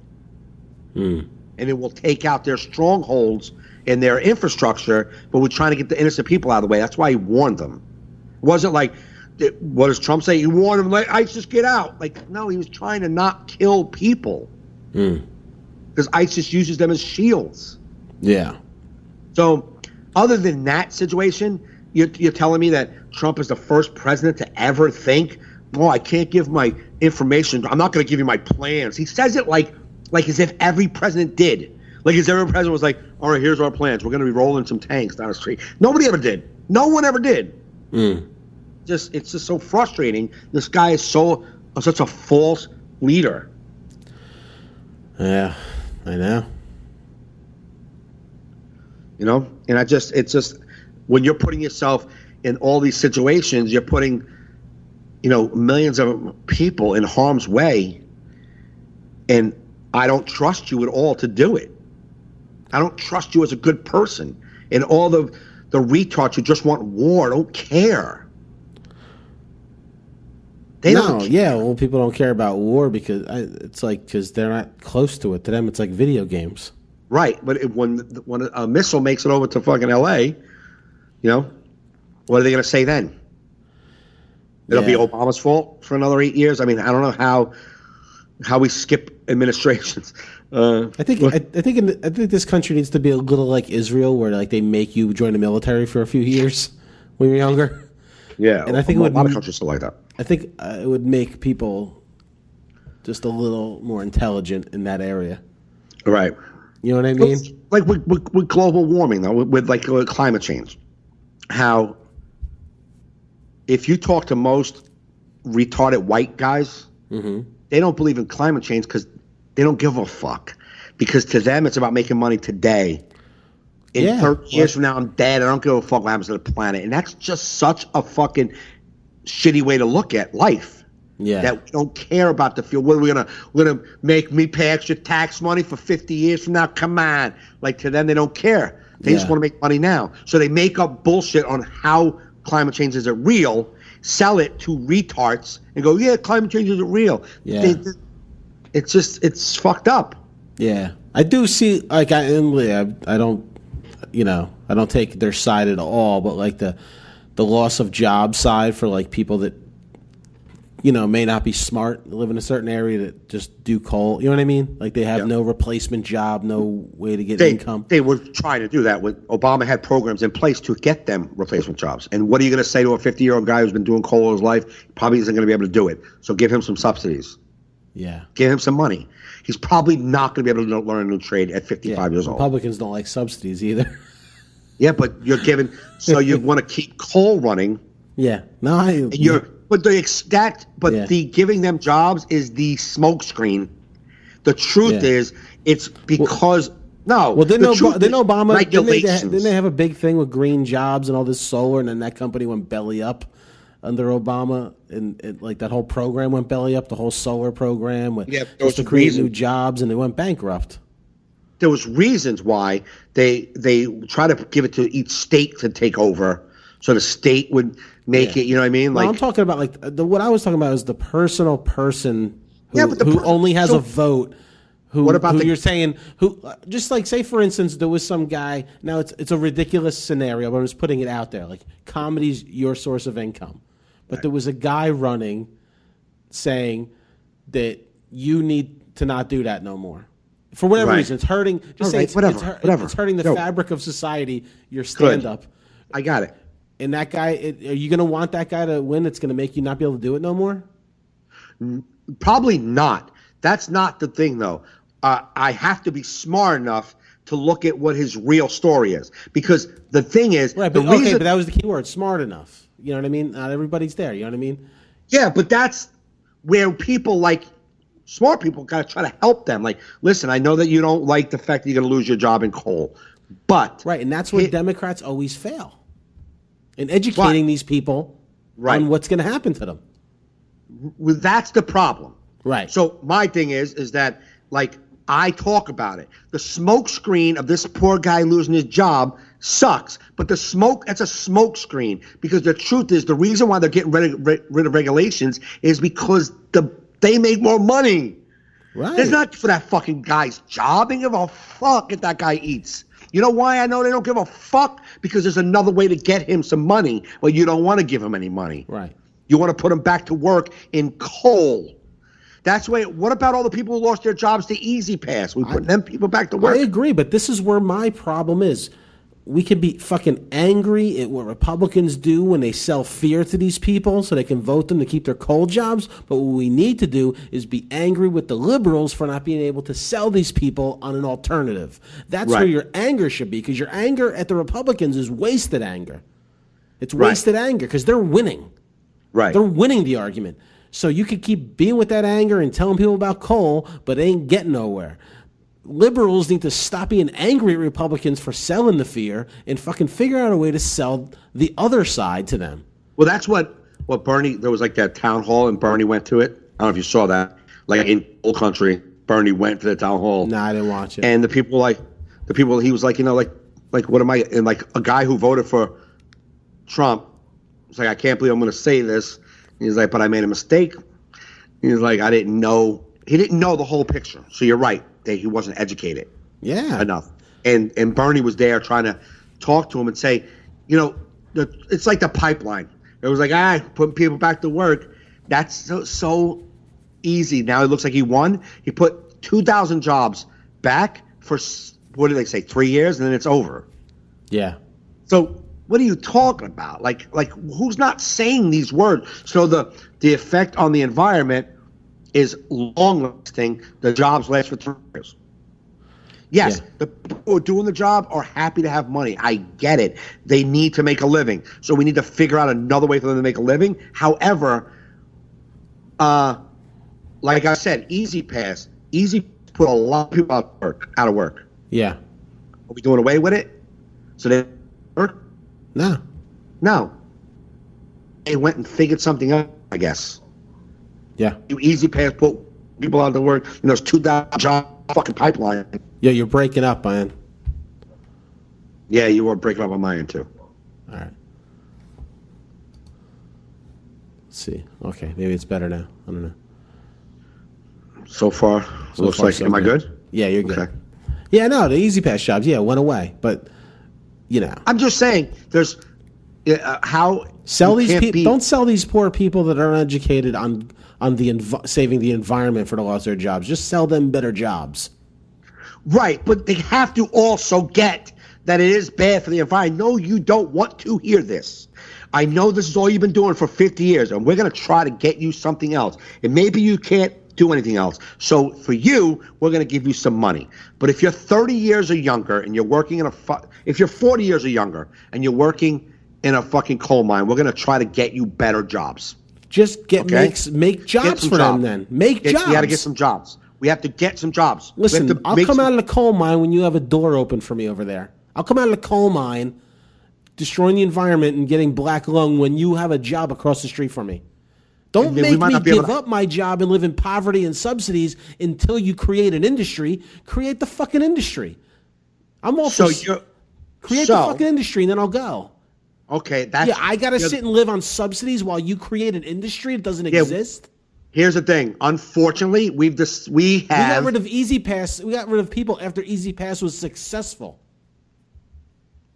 and and it will take out their strongholds and their infrastructure, but we're trying to get the innocent people out of the way. That's why he warned them. It wasn't like, what does Trump say? He warned them, like, ISIS, get out. Like, no, he was trying to not kill people. Because ISIS uses them as shields. Yeah. So, other than that situation, you're telling me that Trump is the first president to ever think, oh, I can't give my information. I'm not going to give you my plans. He says it like as if every president did. Like as if every president was like, all right, here's our plans. We're going to be rolling some tanks down the street. Nobody ever did. No one ever did. It's just so frustrating. This guy is such a false leader. Yeah, I know. You know, and it's just when you're putting yourself in all these situations, you're putting, millions of people in harm's way, and I don't trust you at all to do it. I don't trust you as a good person, and all the retards who just want war don't care. They don't care. Yeah, well, people don't care about war because because they're not close to it. To them, it's like video games. Right, but when a missile makes it over to fucking L.A., what are they going to say then? It'll be Obama's fault for another 8 years. I mean, I don't know how we skip administrations. I think this country needs to be a little like Israel, where like they make you join the military for a few years when you're younger. Yeah, and I think a lot of countries are like that. I think it would make people just a little more intelligent in that area. Right. You know what I mean? Like with global warming, though, with climate change, how if you talk to most retarded white guys, they don't believe in climate change because they don't give a fuck. Because to them, it's about making money today. In 30 years from now, I'm dead. I don't give a fuck what happens to the planet. And that's just such a fucking shitty way to look at life. Yeah. That we don't care about the fuel. What are we're gonna make me pay extra tax money for 50 years from now? Come on. Like to them, they don't care. They just want to make money now. So they make up bullshit on how climate change isn't real, sell it to retards, and go, yeah, climate change isn't real. Yeah. It's fucked up. Yeah. I do see, like, I don't, I don't take their side at all, but like the loss of job side for like people that, may not be smart, live in a certain area that just do coal. You know what I mean? Like they have no replacement job, no way to get income. They were trying to do that. Obama had programs in place to get them replacement jobs. And what are you going to say to a 50-year-old guy who's been doing coal all his life? He probably isn't going to be able to do it. So give him some subsidies. Yeah. Give him some money. He's probably not going to be able to learn a new trade at 55 years old. Republicans don't like subsidies either. Yeah, but you're giving – so you want to keep coal running. Yeah. No, the giving them jobs is the smokescreen. The truth is, it's because didn't Obama regulations. Didn't they have a big thing with green jobs and all this solar, and then that company went belly up under Obama, and like that whole program went belly up, the whole solar program, just to create new jobs, and they went bankrupt. There was reasons why they try to give it to each state to take over, so the state would make it. You know what I mean? Well, I'm talking about what I was talking about is the personal person who only has a vote. You're saying just like say for instance there was some guy. Now it's a ridiculous scenario, but I'm just putting it out there. Like comedy's your source of income, but there was a guy running saying that you need to not do that no more. For whatever reason, it's hurting. Just say it's hurting the fabric of society. Your stand-up. I got it. And that guy, are you going to want that guy to win? It's going to make you not be able to do it no more? Probably not. That's not the thing, though. I have to be smart enough to look at what his real story is. Because the thing is... Right, but that was the key word, smart enough. You know what I mean? Not everybody's there. You know what I mean? Yeah, but that's where people like... Smart people got to try to help them. Like, listen, I know that you don't like the fact that you're going to lose your job in coal, but... Right, and that's where Democrats always fail. In educating these people on what's going to happen to them. Well, that's the problem. Right. So my thing is that, like, I talk about it. The smoke screen of this poor guy losing his job sucks, but that's a smoke screen, because the truth is the reason why they're getting rid of regulations is because they make more money. Right. There's not for that fucking guy's job. They give a fuck if that guy eats. You know why I know they don't give a fuck? Because there's another way to get him some money. Well, you don't want to give him any money. Right. You want to put him back to work in coal. That's why. What about all the people who lost their jobs to Easy Pass? We put them people back to work. I agree, but this is where my problem is. We can be fucking angry at what Republicans do when they sell fear to these people so they can vote them to keep their coal jobs. But what we need to do is be angry with the liberals for not being able to sell these people on an alternative. That's where your anger should be, because your anger at the Republicans is wasted anger. It's wasted anger because they're winning. Right. They're winning the argument. So you could keep being with that anger and telling people about coal, but they ain't getting nowhere. Liberals need to stop being angry at Republicans for selling the fear and fucking figure out a way to sell the other side to them. Well, that's what Bernie, there was like that town hall and Bernie went to it. I don't know if you saw that. Like in old country, Bernie went to the town hall. No, I didn't watch it. And he was like, what am I, and like a guy who voted for Trump was like, I can't believe I'm going to say this. And he's like, but I made a mistake. He's like, he didn't know the whole picture. So you're right. He wasn't educated enough. And Bernie was there trying to talk to him and say, it's like the pipeline. It was like, putting people back to work. That's so easy. Now it looks like he won. He put 2,000 jobs back for, what did they say, 3 years, and then it's over. Yeah. So what are you talking about? Like who's not saying these words? So the effect on the environment is long-lasting. The jobs last for 3 years. Yes, the people who are doing the job are happy to have money. I get it. They need to make a living. So we need to figure out another way for them to make a living. However, like I said, Easy Pass put a lot of people out of work. Yeah. Are we doing away with it? So they work? No. They went and figured something out, I guess. Yeah. Easy Pass put people out to work. There's 2,000 job fucking pipeline. Yeah, you're breaking up, man. Yeah, you were breaking up on my end too. All right. Let's see. Okay, maybe it's better now. I don't know. So far, looks like. Am I good? Yeah, you're good. Okay. Yeah, no, the Easy Pass jobs, went away, but I'm just saying, there's how sell these people. Don't sell these poor people that are uneducated on saving the environment for the loss of their jobs. Just sell them better jobs. Right, but they have to also get that it is bad for the environment. No, you don't want to hear this. I know this is all you've been doing for 50 years, and we're going to try to get you something else. And maybe you can't do anything else. So for you, we're going to give you some money. But if you're 30 years or younger and you're working in if you're 40 years or younger and you're working in a fucking coal mine, we're going to try to get you better jobs. Just make jobs for them then. Make jobs. You got to get some jobs. We have to get some jobs. Listen, I'll come out of the coal mine when you have a door open for me over there. I'll come out of the coal mine, destroying the environment and getting black lung when you have a job across the street from me. Don't make me give up my job and live in poverty and subsidies until you create an industry. Create the fucking industry. I'm all for create the fucking industry and then I'll go. Okay, I gotta sit and live on subsidies while you create an industry that doesn't exist. Here's the thing. Unfortunately, we got rid of Easy Pass. We got rid of people after Easy Pass was successful.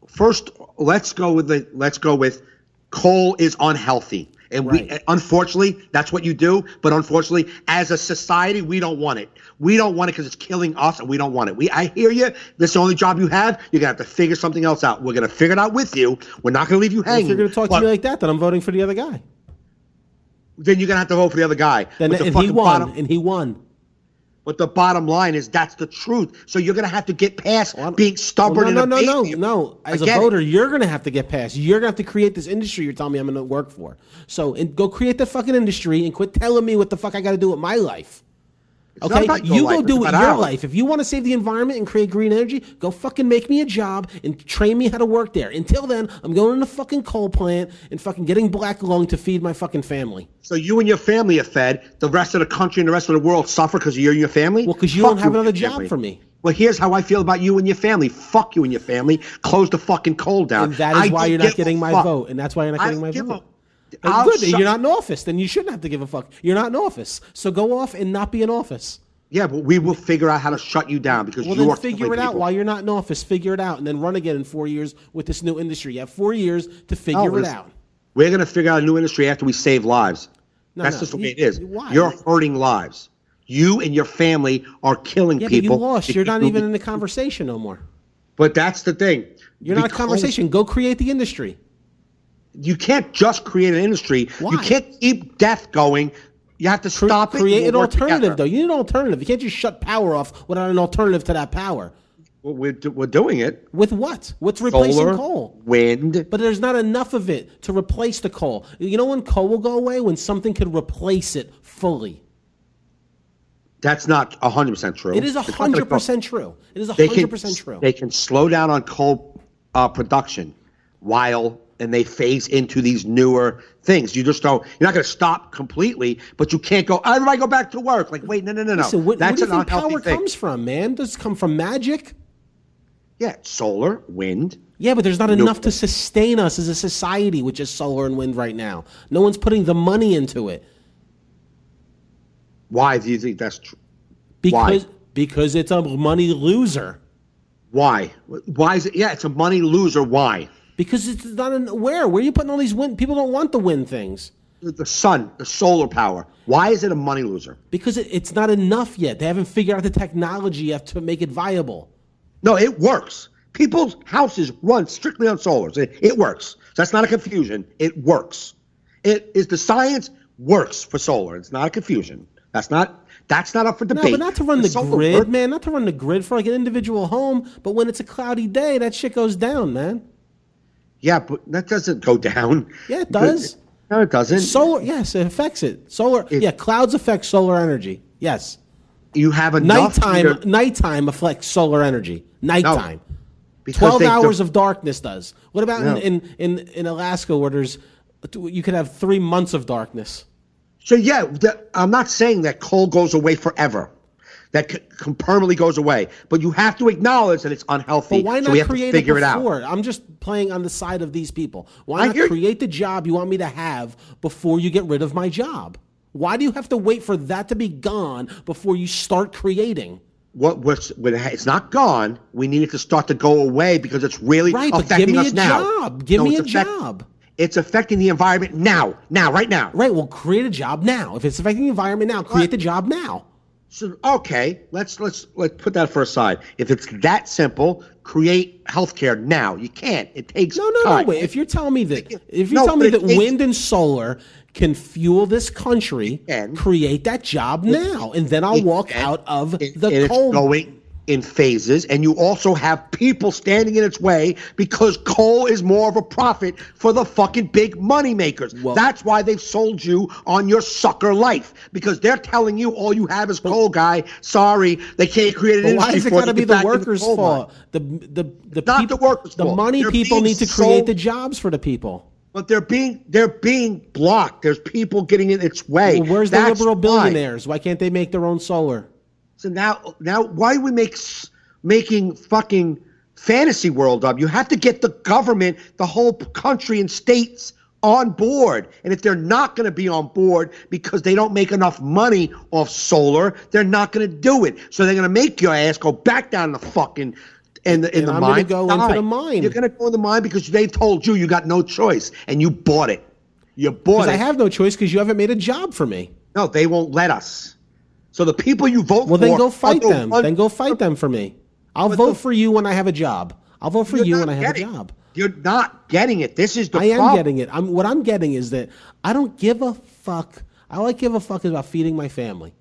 First, let's go with coal is unhealthy. And unfortunately, that's what you do. But unfortunately, as a society, we don't want it. We don't want it because it's killing us, and we don't want it. I hear you. This is the only job you have. You're going to have to figure something else out. We're going to figure it out with you. We're not going to leave you hanging. If you're going to talk to me like that, then I'm voting for the other guy. Then you're going to have to vote for the other guy. And he won. But the bottom line is that's the truth. So you're going to have to get past being stubborn and No. As a voter, you're going to have to get past. You're going to have to create this industry you're telling me I'm going to work for. So go create the fucking industry and quit telling me what the fuck I got to do with my life. Okay, you go do it with your life. If you want to save the environment and create green energy, go fucking make me a job and train me how to work there. Until then, I'm going to the fucking coal plant and fucking getting black lung to feed my fucking family. So you and your family are fed. The rest of the country and the rest of the world suffer because you and your family? Well, because you don't have another job for me. Well, here's how I feel about you and your family. Fuck you and your family. Close the fucking coal down. And that is why you're not getting my vote. And that's why you're not getting my vote. Good, you're not in office. Then you shouldn't have to give a fuck. You're not in office. So go off and not be in office. Yeah, but we will figure out how to shut you down because well, you then are figure it out while you're not in office. Figure it out and then run again in 4 years with this new industry. You have 4 years to figure it out. We're going to figure out a new industry after we save lives. That's just the way it is. Why? You're hurting lives. You and your family are killing people. Yeah, but you lost. You're not even in the conversation no more. But that's the thing. You're not a conversation. Go create the industry. You can't just create an industry. Why? You can't keep death going. You have to stop it. Create an alternative, though. You need an alternative. You can't just shut power off without an alternative to that power. Well, we're doing it. With what? What's replacing Solar, coal? wind. But there's not enough of it to replace the coal. You know when coal will go away? When something could replace it fully. That's not 100% true. It is 100% true. It is 100% true. They can slow down on coal production and they phase into these newer things. You just don't. You're not going to stop completely, but you can't go. Everybody go back to work. Like, wait, no. Listen, where That's do you an think unhealthy power thing. comes from, man? Does it come from magic? Yeah, solar, wind. Yeah, but there's not enough to sustain us as a society with just solar and wind right now. No one's putting the money into it. Why do you think that's true? Because it's a money loser. Why? Why is it? Yeah, it's a money loser. Why? Because it's not where are you putting all these wind? People don't want the wind things. The sun, the solar power. Why is it a money loser? Because it's not enough yet. They haven't figured out the technology yet to make it viable. No, it works. People's houses run strictly on solar. It works. So that's not a confusion. It works. It is the science works for solar. It's not a confusion. That's not up for debate. No, but not to run the grid, man. Not to run the grid for like an individual home. But when it's a cloudy day, that shit goes down, man. Yeah, but that doesn't go down. Yeah, it does. No, it doesn't. Solar, yes, it affects it. Clouds affect solar energy. Yes. You have enough. Nighttime affects solar energy. Nighttime. No, 12 hours of darkness does. What about in Alaska where you could have 3 months of darkness? So yeah, I'm not saying that coal goes away forever. That permanently goes away. But you have to acknowledge that it's unhealthy. But why not so we have create to figure it before? out. I'm just playing on the side of these people. Why not create the job you want me to have before you get rid of my job? Why do you have to wait for that to be gone before you start creating? It's not gone. We need it to start to go away because it's really affecting us now. Give me a job. It's affecting the environment now, right now. Right, well, create a job now. If it's affecting the environment now, create the job now. So, okay, let's put that for a side. If it's that simple, create healthcare now. You can't. It takes time. No. Wait. If you're telling me that wind and solar can fuel this country, create that job now, and then I'll walk out of the coal. It's going in phases, and you also have people standing in its way because coal is more of a profit for the fucking big money makers. Well, that's why they've sold you on your sucker life, because they're telling you all you have is coal, guy. Sorry, they can't create an industry. Why is it got to be the workers' fault? Not the workers' fault. The money people need to create the jobs for the people. But they're being blocked. There's people getting in its way. Well, where's the liberal billionaires? Why can't they make their own solar? So now, why are we making fucking fantasy world up? You have to get the government, the whole country and states on board. And if they're not going to be on board because they don't make enough money off solar, they're not going to do it. So they're going to make your ass go back down the fucking in the mine. I'm going to go into the mine. You're going to go in the mine because they told you got no choice, and you bought it. You bought it. I have no choice because you haven't made a job for me. No, they won't let us. So the people you vote for... Well, then go fight them. Then go fight them for me. I'll vote for you when I have a job. You're not getting it. This is the problem. I am getting it. What I'm getting is that I don't give a fuck. All I give a fuck is about feeding my family.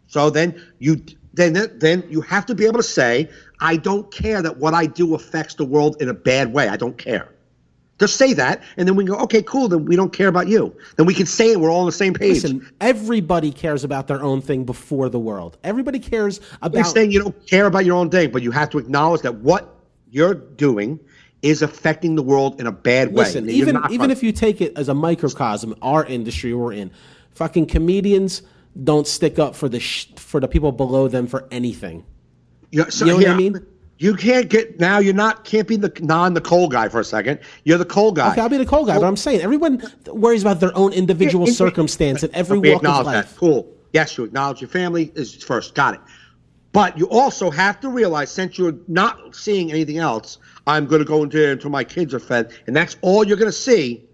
So then you have to be able to say, I don't care that what I do affects the world in a bad way. I don't care. Just say that, and then we can go, okay, cool, then we don't care about you. Then we can say it, we're all on the same page. Listen, everybody cares about their own thing before the world. Everybody cares about... You're saying you don't care about your own thing, but you have to acknowledge that what you're doing is affecting the world in a bad way. Listen, even if you take it as a microcosm, our industry we're in, fucking comedians don't stick up for the people below them for anything. You know what I mean? You can't be the coal guy for a second. You're the coal guy. Okay, I'll be the coal guy, but I'm saying everyone worries about their own individual circumstance at every walk of life. That. Cool. Yes, you acknowledge your family is first. Got it. But you also have to realize, since you're not seeing anything else, I'm going to go in there until my kids are fed, and that's all you're going to see,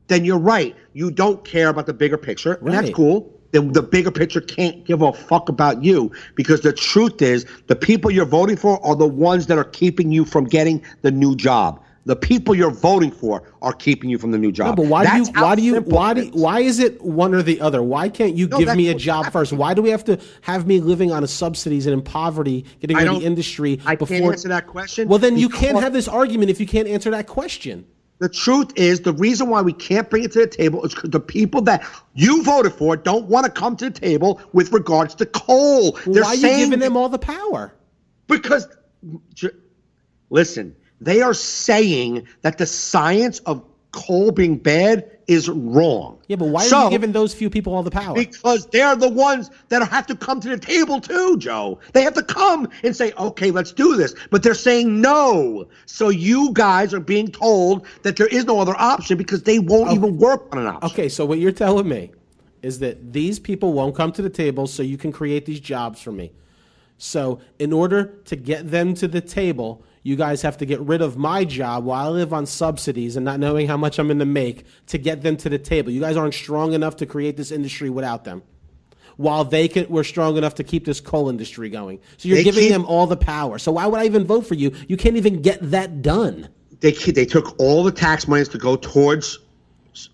then you're right. You don't care about the bigger picture, and that's cool. Then the bigger picture can't give a fuck about you, because the truth is the people you're voting for are the ones that are keeping you from getting the new job. The people you're voting for are keeping you from the new job. No, but why is it one or the other? Why can't you give me a job first? Why do we have to have me living on subsidies and in poverty, getting into the industry before? I can't answer that question. Well, then you can't have this argument if you can't answer that question. The truth is, the reason why we can't bring it to the table is because the people that you voted for don't want to come to the table with regards to coal. Why are you giving them all the power? Because, listen, they are saying that the science of coal being bad is wrong. Yeah, but why are you giving those few people all the power? Because they're the ones that have to come to the table too, Joe. They have to come and say, okay, let's do this. But they're saying no. So you guys are being told that there is no other option because they won't even work on an option. Okay, so what you're telling me is that these people won't come to the table so you can create these jobs for me. So in order to get them to the table, you guys have to get rid of my job while I live on subsidies and not knowing how much I'm going to make to get them to the table. You guys aren't strong enough to create this industry without them, while we're strong enough to keep this coal industry going. So you're giving them all the power. So why would I even vote for you? You can't even get that done. They took all the tax monies to go towards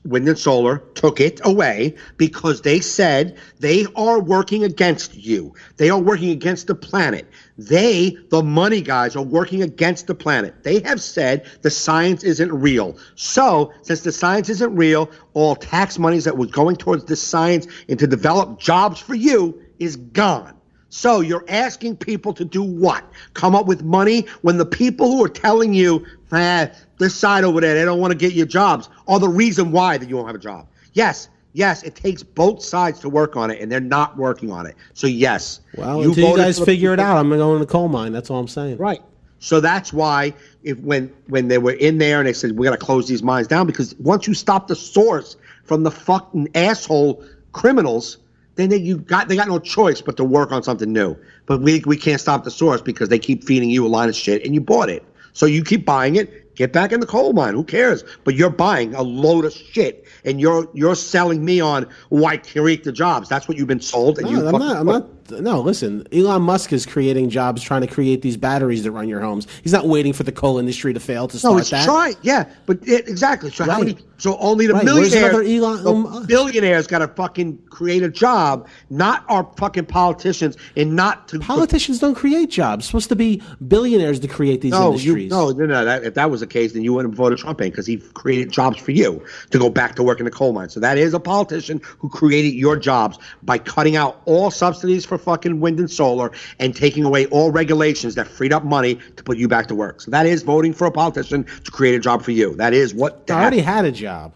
wind and solar, took it away because they said they are working against you. They are working against the planet. They, the money guys, are working against the planet. They have said the science isn't real. So, since the science isn't real, all tax monies that was going towards this science and to develop jobs for you is gone. So you're asking people to do what? Come up with money when the people who are telling you, this side over there, they don't want to get your jobs, are the reason why that you won't have a job. Yes, it takes both sides to work on it, and they're not working on it. So yes. Well, until you guys figure it out, I'm going to go in the coal mine. That's all I'm saying. Right. So that's why when they were in there and they said, we got to close these mines down, because once you stop the source from the fucking asshole criminals, then they got no choice but to work on something new. But we can't stop the source because they keep feeding you a line of shit and you bought it. So you keep buying it, get back in the coal mine. Who cares? But you're buying a load of shit and you're selling me on why create the jobs. That's what you've been sold. And I'm not. No, listen, Elon Musk is creating jobs, trying to create these batteries that run your homes. He's not waiting for the coal industry to fail to start that. Trying, yeah, but exactly. So how many? So only the billionaires got to fucking create a job, not our fucking politicians, and not to. Politicians don't create jobs. It's supposed to be billionaires to create these industries. No. If that was the case, then you wouldn't have voted Trump in, because he created jobs for you to go back to work in the coal mine. So that is a politician who created your jobs by cutting out all subsidies for fucking wind and solar and taking away all regulations that freed up money to put you back to work. So that is voting for a politician to create a job for you. That is what they already had a job.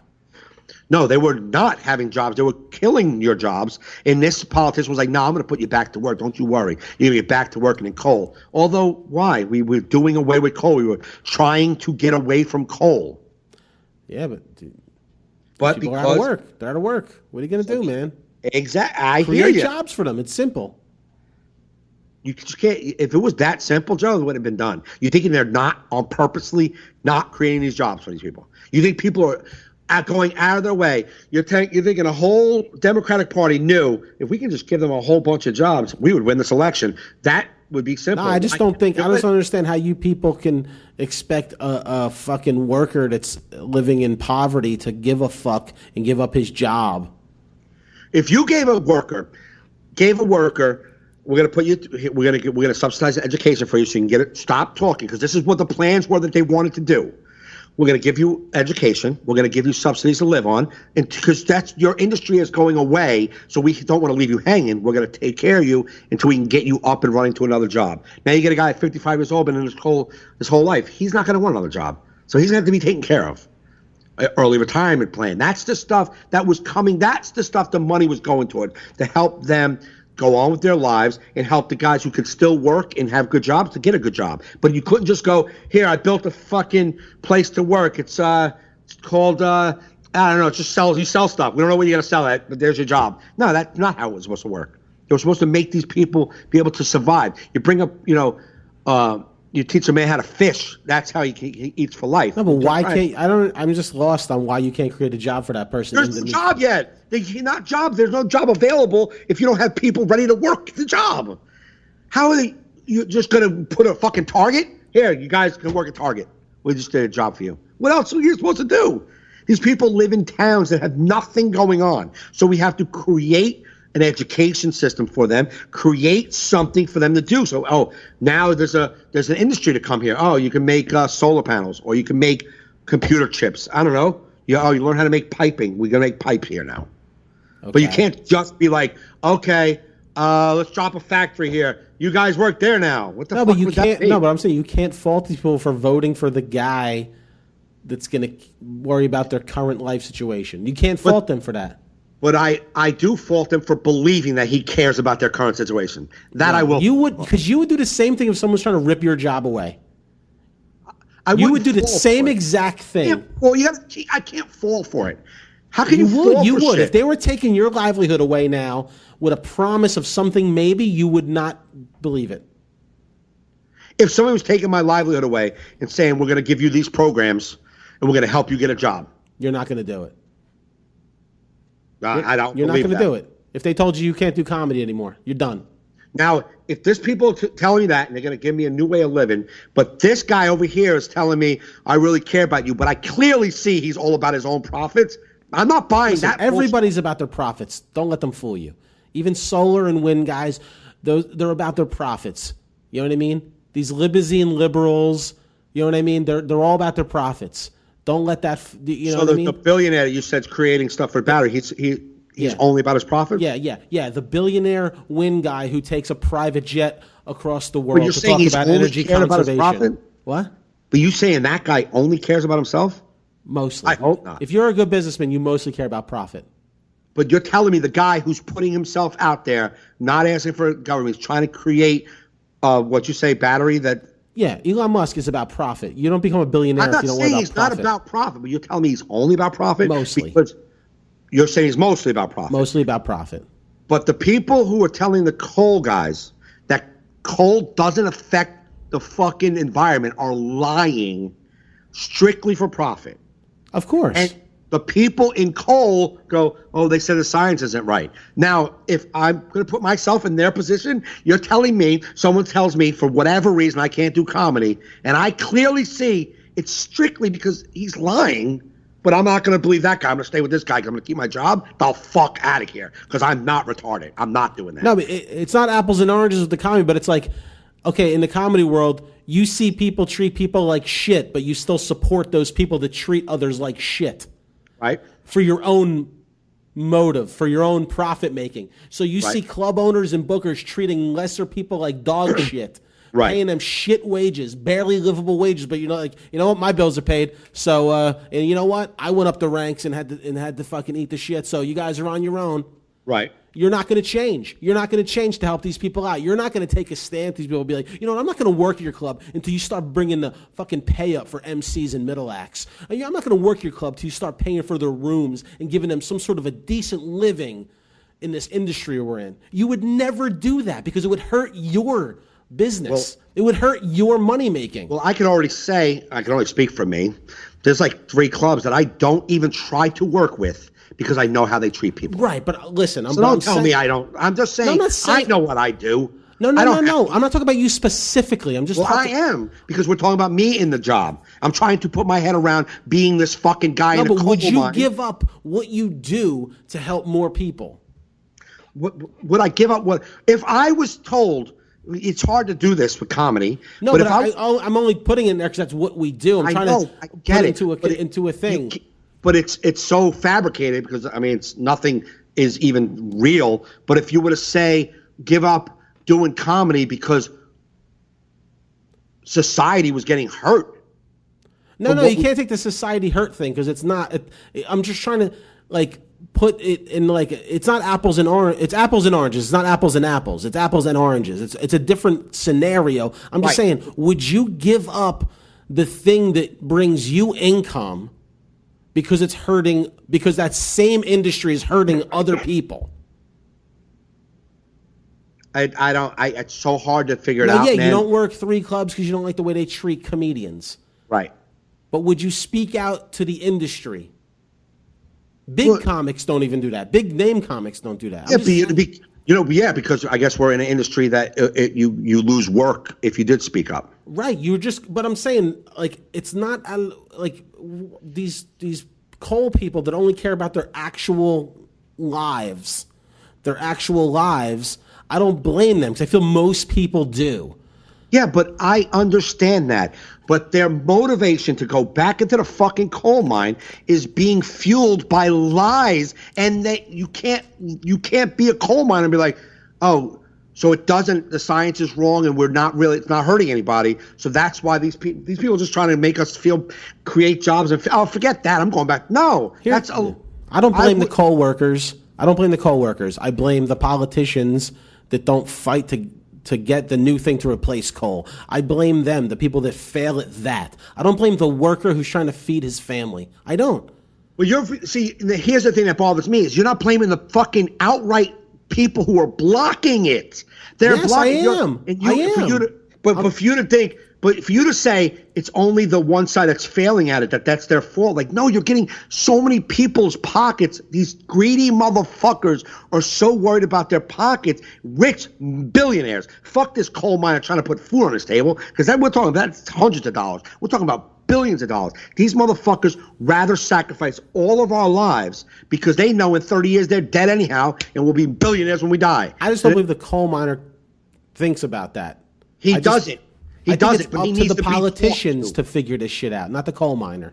No, they were not having jobs. They were killing your jobs. And this politician was like, no, I'm going to put you back to work. Don't you worry. You're going to get back to working in coal. Although, why? We were doing away with coal. We were trying to get away from coal. Yeah, but people are out of work. They're out of work. What are you going to do, man? Exactly. I hear you. Create jobs for them. It's simple. You just can't. If it was that simple, Joe, it wouldn't have been done. You thinking they're not on purposely not creating these jobs for these people? You think people are going out of their way? You're thinking a whole Democratic Party knew if we can just give them a whole bunch of jobs, we would win this election. That would be simple. No, I just don't understand how you people can expect a fucking worker that's living in poverty to give a fuck and give up his job. If you gave a worker, we're going to put you. We're going to subsidize education for you so you can get it. Stop talking, because this is what the plans were that they wanted to do. We're going to give you education. We're going to give you subsidies to live on, and because that's your industry is going away, so we don't want to leave you hanging. We're going to take care of you until we can get you up and running to another job. Now you get a guy at 55 years old, been in his whole life. He's not going to want another job, so he's going to have to be taken care of. Early retirement plan. That's the stuff that was coming. That's the stuff the money was going toward, to help them go on with their lives and help the guys who could still work and have good jobs to get a good job. But you couldn't just go, here, I built a fucking place to work. It's called I don't know. Just you sell stuff. We don't know when you're gonna sell it, but there's your job. No, that's not how it was supposed to work. You're supposed to make these people be able to survive. You bring up, you teach a man how to fish. That's how he eats for life. No, but why can't I'm just lost on why you can't create a job for that person. There's no job yet. There's no job available if you don't have people ready to work the job. How are they? You're just gonna put a fucking Target here? You guys can work at Target. We just did a job for you. What else are you supposed to do? These people live in towns that have nothing going on, so we have to create an education system for them, create something for them to do. So, now there's an industry to come here. Oh, you can make solar panels, or you can make computer chips. I don't know. You learn how to make piping. We're gonna make pipe here now. Okay. But you can't just be like, okay, let's drop a factory here. You guys work there now. What the fuck but you would can't. That be? No, but I'm saying you can't fault these people for voting for the guy that's gonna worry about their current life situation. You can't fault them for that. But I do fault him for believing that he cares about their current situation. That I will. You would, because you would do the same thing if someone's trying to rip your job away. You would do the same exact thing. Well, I can't fall for it. How can you fall for You would. shit? If they were taking your livelihood away now with a promise of something maybe, you would not believe it. If someone was taking my livelihood away and saying, we're going to give you these programs and we're going to help you get a job. You're not going to do it. I don't. You're not going to do it. If they told you can't do comedy anymore, you're done. Now, if there's people telling me that and they're going to give me a new way of living, but this guy over here is telling me I really care about you, but I clearly see he's all about his own profits, I'm not buying that. Everybody's about their profits. Don't let them fool you. Even solar and wind guys, they're about their profits. You know what I mean? These limousine liberals, you know what I mean? They're all about their profits. Don't let that. You know what I mean? The billionaire you said's creating stuff for battery. He's only about his profit. Yeah. The billionaire wind guy who takes a private jet across the world you're to saying talk he's about only energy caring about his conservation. profit? What? But you saying that guy only cares about himself? Mostly. I hope not. If you're a good businessman, you mostly care about profit. But you're telling me the guy who's putting himself out there, not asking for government, is trying to create what you say, battery that. Yeah, Elon Musk is about profit. You don't become a billionaire if you don't worry about he's not about profit, but you're telling me he's only about profit? Mostly. Because you're saying he's mostly about profit. Mostly about profit. But the people who are telling the coal guys that coal doesn't affect the fucking environment are lying strictly for profit. Of course. And the people in coal go, oh, they said the science isn't right. Now, if I'm going to put myself in their position, you're telling me, someone tells me for whatever reason I can't do comedy, and I clearly see it's strictly because he's lying, but I'm not going to believe that guy. I'm going to stay with this guy because I'm going to keep my job. The fuck out of here because I'm not retarded. I'm not doing that. No, but it's not apples and oranges with the comedy, but it's like, okay, in the comedy world, you see people treat people like shit, but you still support those people that treat others like shit. Right? For your own motive, for your own profit making. So you see club owners and bookers treating lesser people like dog shit. Right. Paying them shit wages, barely livable wages, but you know what, my bills are paid. So and you know what? I went up the ranks and had to fucking eat the shit. So you guys are on your own. Right. You're not going to change. You're not going to change to help these people out. You're not going to take a stand. These people will be like, you know what? I'm not going to work at your club until you start bringing the fucking pay up for MCs and middle acts. I'm not going to work your club until you start paying for their rooms and giving them some sort of a decent living in this industry we're in. You would never do that because it would hurt your business. It would hurt your money making. Well, I can only speak for me. There's like 3 clubs that I don't even try to work with because I know how they treat people. Right, but listen, don't tell me I don't. I'm just saying, I know what I do. No. I'm not talking about you specifically. I'm just I am, because we're talking about me in the job. I'm trying to put my head around being this fucking guy in a coal mine. Would you give up what you do to help more people? Would I give up what? If I was told, it's hard to do this with comedy. No, but I'm only putting it in there because that's what we do. I'm trying to put it into a thing. But it's so fabricated because, I mean, nothing is even real. But if you were to say, give up doing comedy because society was getting hurt. No, you can't take the society hurt thing because it's not. I'm just trying to, put it in, it's not apples and oranges. It's apples and oranges. It's not apples and apples. It's apples and oranges. It's a different scenario. I'm just saying, would you give up the thing that brings you income because because that same industry is hurting other people. It's so hard to figure it out, Yeah, man. you don't work 3 clubs because you don't like the way they treat comedians. Right. But would you speak out to the industry? Big comics don't even do that. Big name comics don't do that. Because I guess we're in an industry that you lose work if you did speak up. Right. But I'm saying, like, it's not like these coal people that only care about their actual lives. I don't blame them because I feel most people do. Yeah, but I understand that. But their motivation to go back into the fucking coal mine is being fueled by lies, and that you can't be a coal miner and be like, oh, so the science is wrong, and it's not hurting anybody. So that's why these people are just trying to make us create jobs and forget that. I'm going back. No, I don't blame the coal workers. I blame the politicians that don't fight to get the new thing to replace coal. I blame them, the people that fail at that. I don't blame the worker who's trying to feed his family. I don't. Well, here's the thing that bothers me is you're not blaming the fucking outright people who are blocking it. They're blocking. I am. But for you to say it's only the one side that's failing at it, that's their fault. Like, no, you're getting so many people's pockets. These greedy motherfuckers are so worried about their pockets. Rich billionaires. Fuck this coal miner trying to put food on his table. Because then we're talking about that's hundreds of dollars. We're talking about billions of dollars. These motherfuckers rather sacrifice all of our lives because they know in 30 years they're dead anyhow and we'll be billionaires when we die. I just don't believe the coal miner thinks about that. He doesn't. He does it, but he needs to the politicians to figure this shit out, not the coal miner.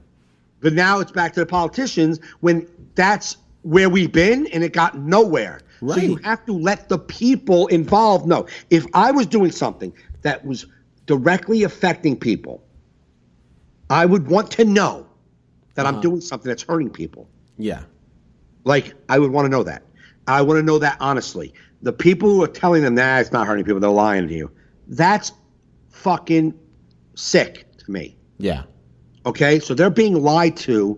But now it's back to the politicians when that's where we've been and it got nowhere. Right. So you have to let the people involved know. If I was doing something that was directly affecting people, I would want to know that I'm doing something that's hurting people. Yeah. Like, I would want to know that. I want to know that honestly. The people who are telling them, nah, it's not hurting people, they're lying to you. That's fucking sick to me. Yeah. Okay, so they're being lied to,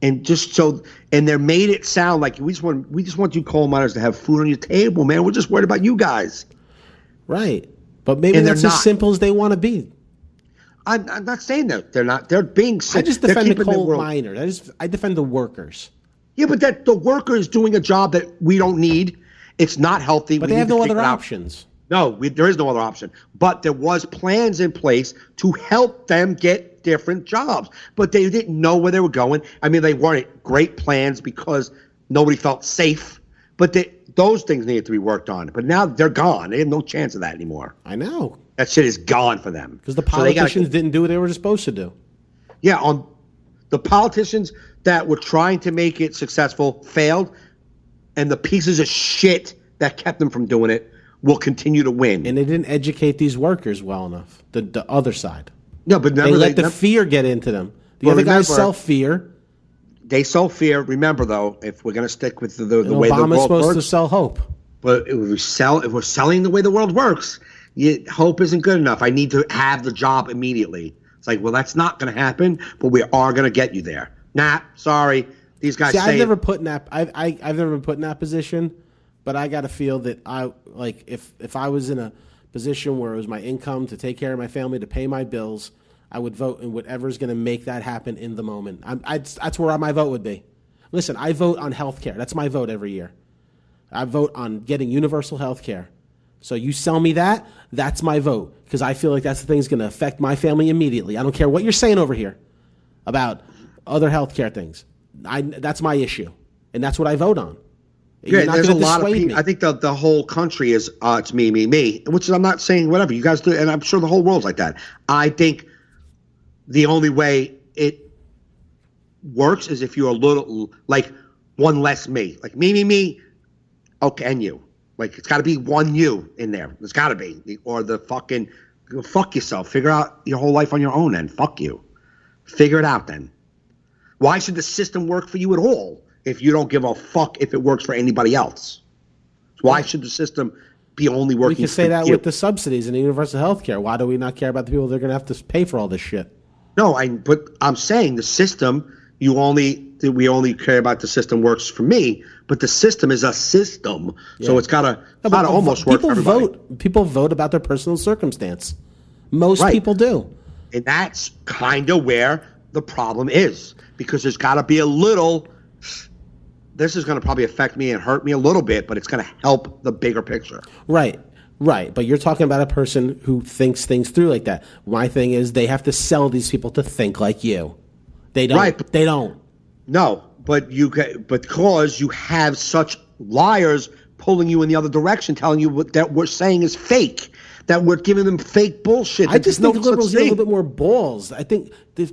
and they're made it sound like we just want you coal miners to have food on your table, man. We're just worried about you guys. Right, but maybe that's as simple as they want to be. I'm not saying that they're not. They're being sick. I just defend the coal miners. I defend the workers. Yeah, but that the worker is doing a job that we don't need. It's not healthy. But they have no other options. No, there is no other option. But there was plans in place to help them get different jobs. But they didn't know where they were going. I mean, they weren't great plans because nobody felt safe. But those things needed to be worked on. But now they're gone. They have no chance of that anymore. I know. That shit is gone for them. Because the politicians didn't do what they were supposed to do. Yeah, the politicians that were trying to make it successful failed. And the pieces of shit that kept them from doing it will continue to win. And they didn't educate these workers well enough, the other side. No, but they let the fear get into them. The other guys sell fear. They sell fear. Remember, though, if we're going to stick with the way the world works. Obama's supposed to sell hope. But if we're selling the way the world works, hope isn't good enough. I need to have the job immediately. It's like, well, that's not going to happen, but we are going to get you there. Nah, sorry. These guys I've never been put in that position. But I got to feel that if I was in a position where it was my income to take care of my family, to pay my bills, I would vote in whatever's going to make that happen in the moment. That's where my vote would be. Listen, I vote on health care. That's my vote every year. I vote on getting universal health care. So you sell me that, that's my vote. Because I feel like that's the thing that's going to affect my family immediately. I don't care what you're saying over here about other health care things. That's my issue. And that's what I vote on. Yeah, there's a lot of people. I think the whole country is it's me, which I'm not saying whatever you guys do, and I'm sure the whole world's like that. I think the only way it works is if you're a little like one less me, like me, okay, and you. Like it's got to be one you in there. There's got to be, or the fucking fuck yourself. Figure out your whole life on your own. Then fuck you. Figure it out then. Why should the system work for you at all? If you don't give a fuck if it works for anybody else. Why should the system be only working for you? We can say that with the subsidies and the universal health care. Why do we not care about the people that are going to have to pay for all this shit? No, but I'm saying the system, we only care about the system works for me, but the system is a system, so it's gotta almost work for everybody. People vote about their personal circumstance. Most people do, and that's kind of where the problem is, because there's got to be a little. This is going to probably affect me and hurt me a little bit, but it's going to help the bigger picture. Right. But you're talking about a person who thinks things through like that. My thing is they have to sell these people to think like you. They don't. Right. They don't. No, but because you have such liars pulling you in the other direction, telling you that we're saying is fake, that we're giving them fake bullshit. I just think liberals need a little bit more balls. I think the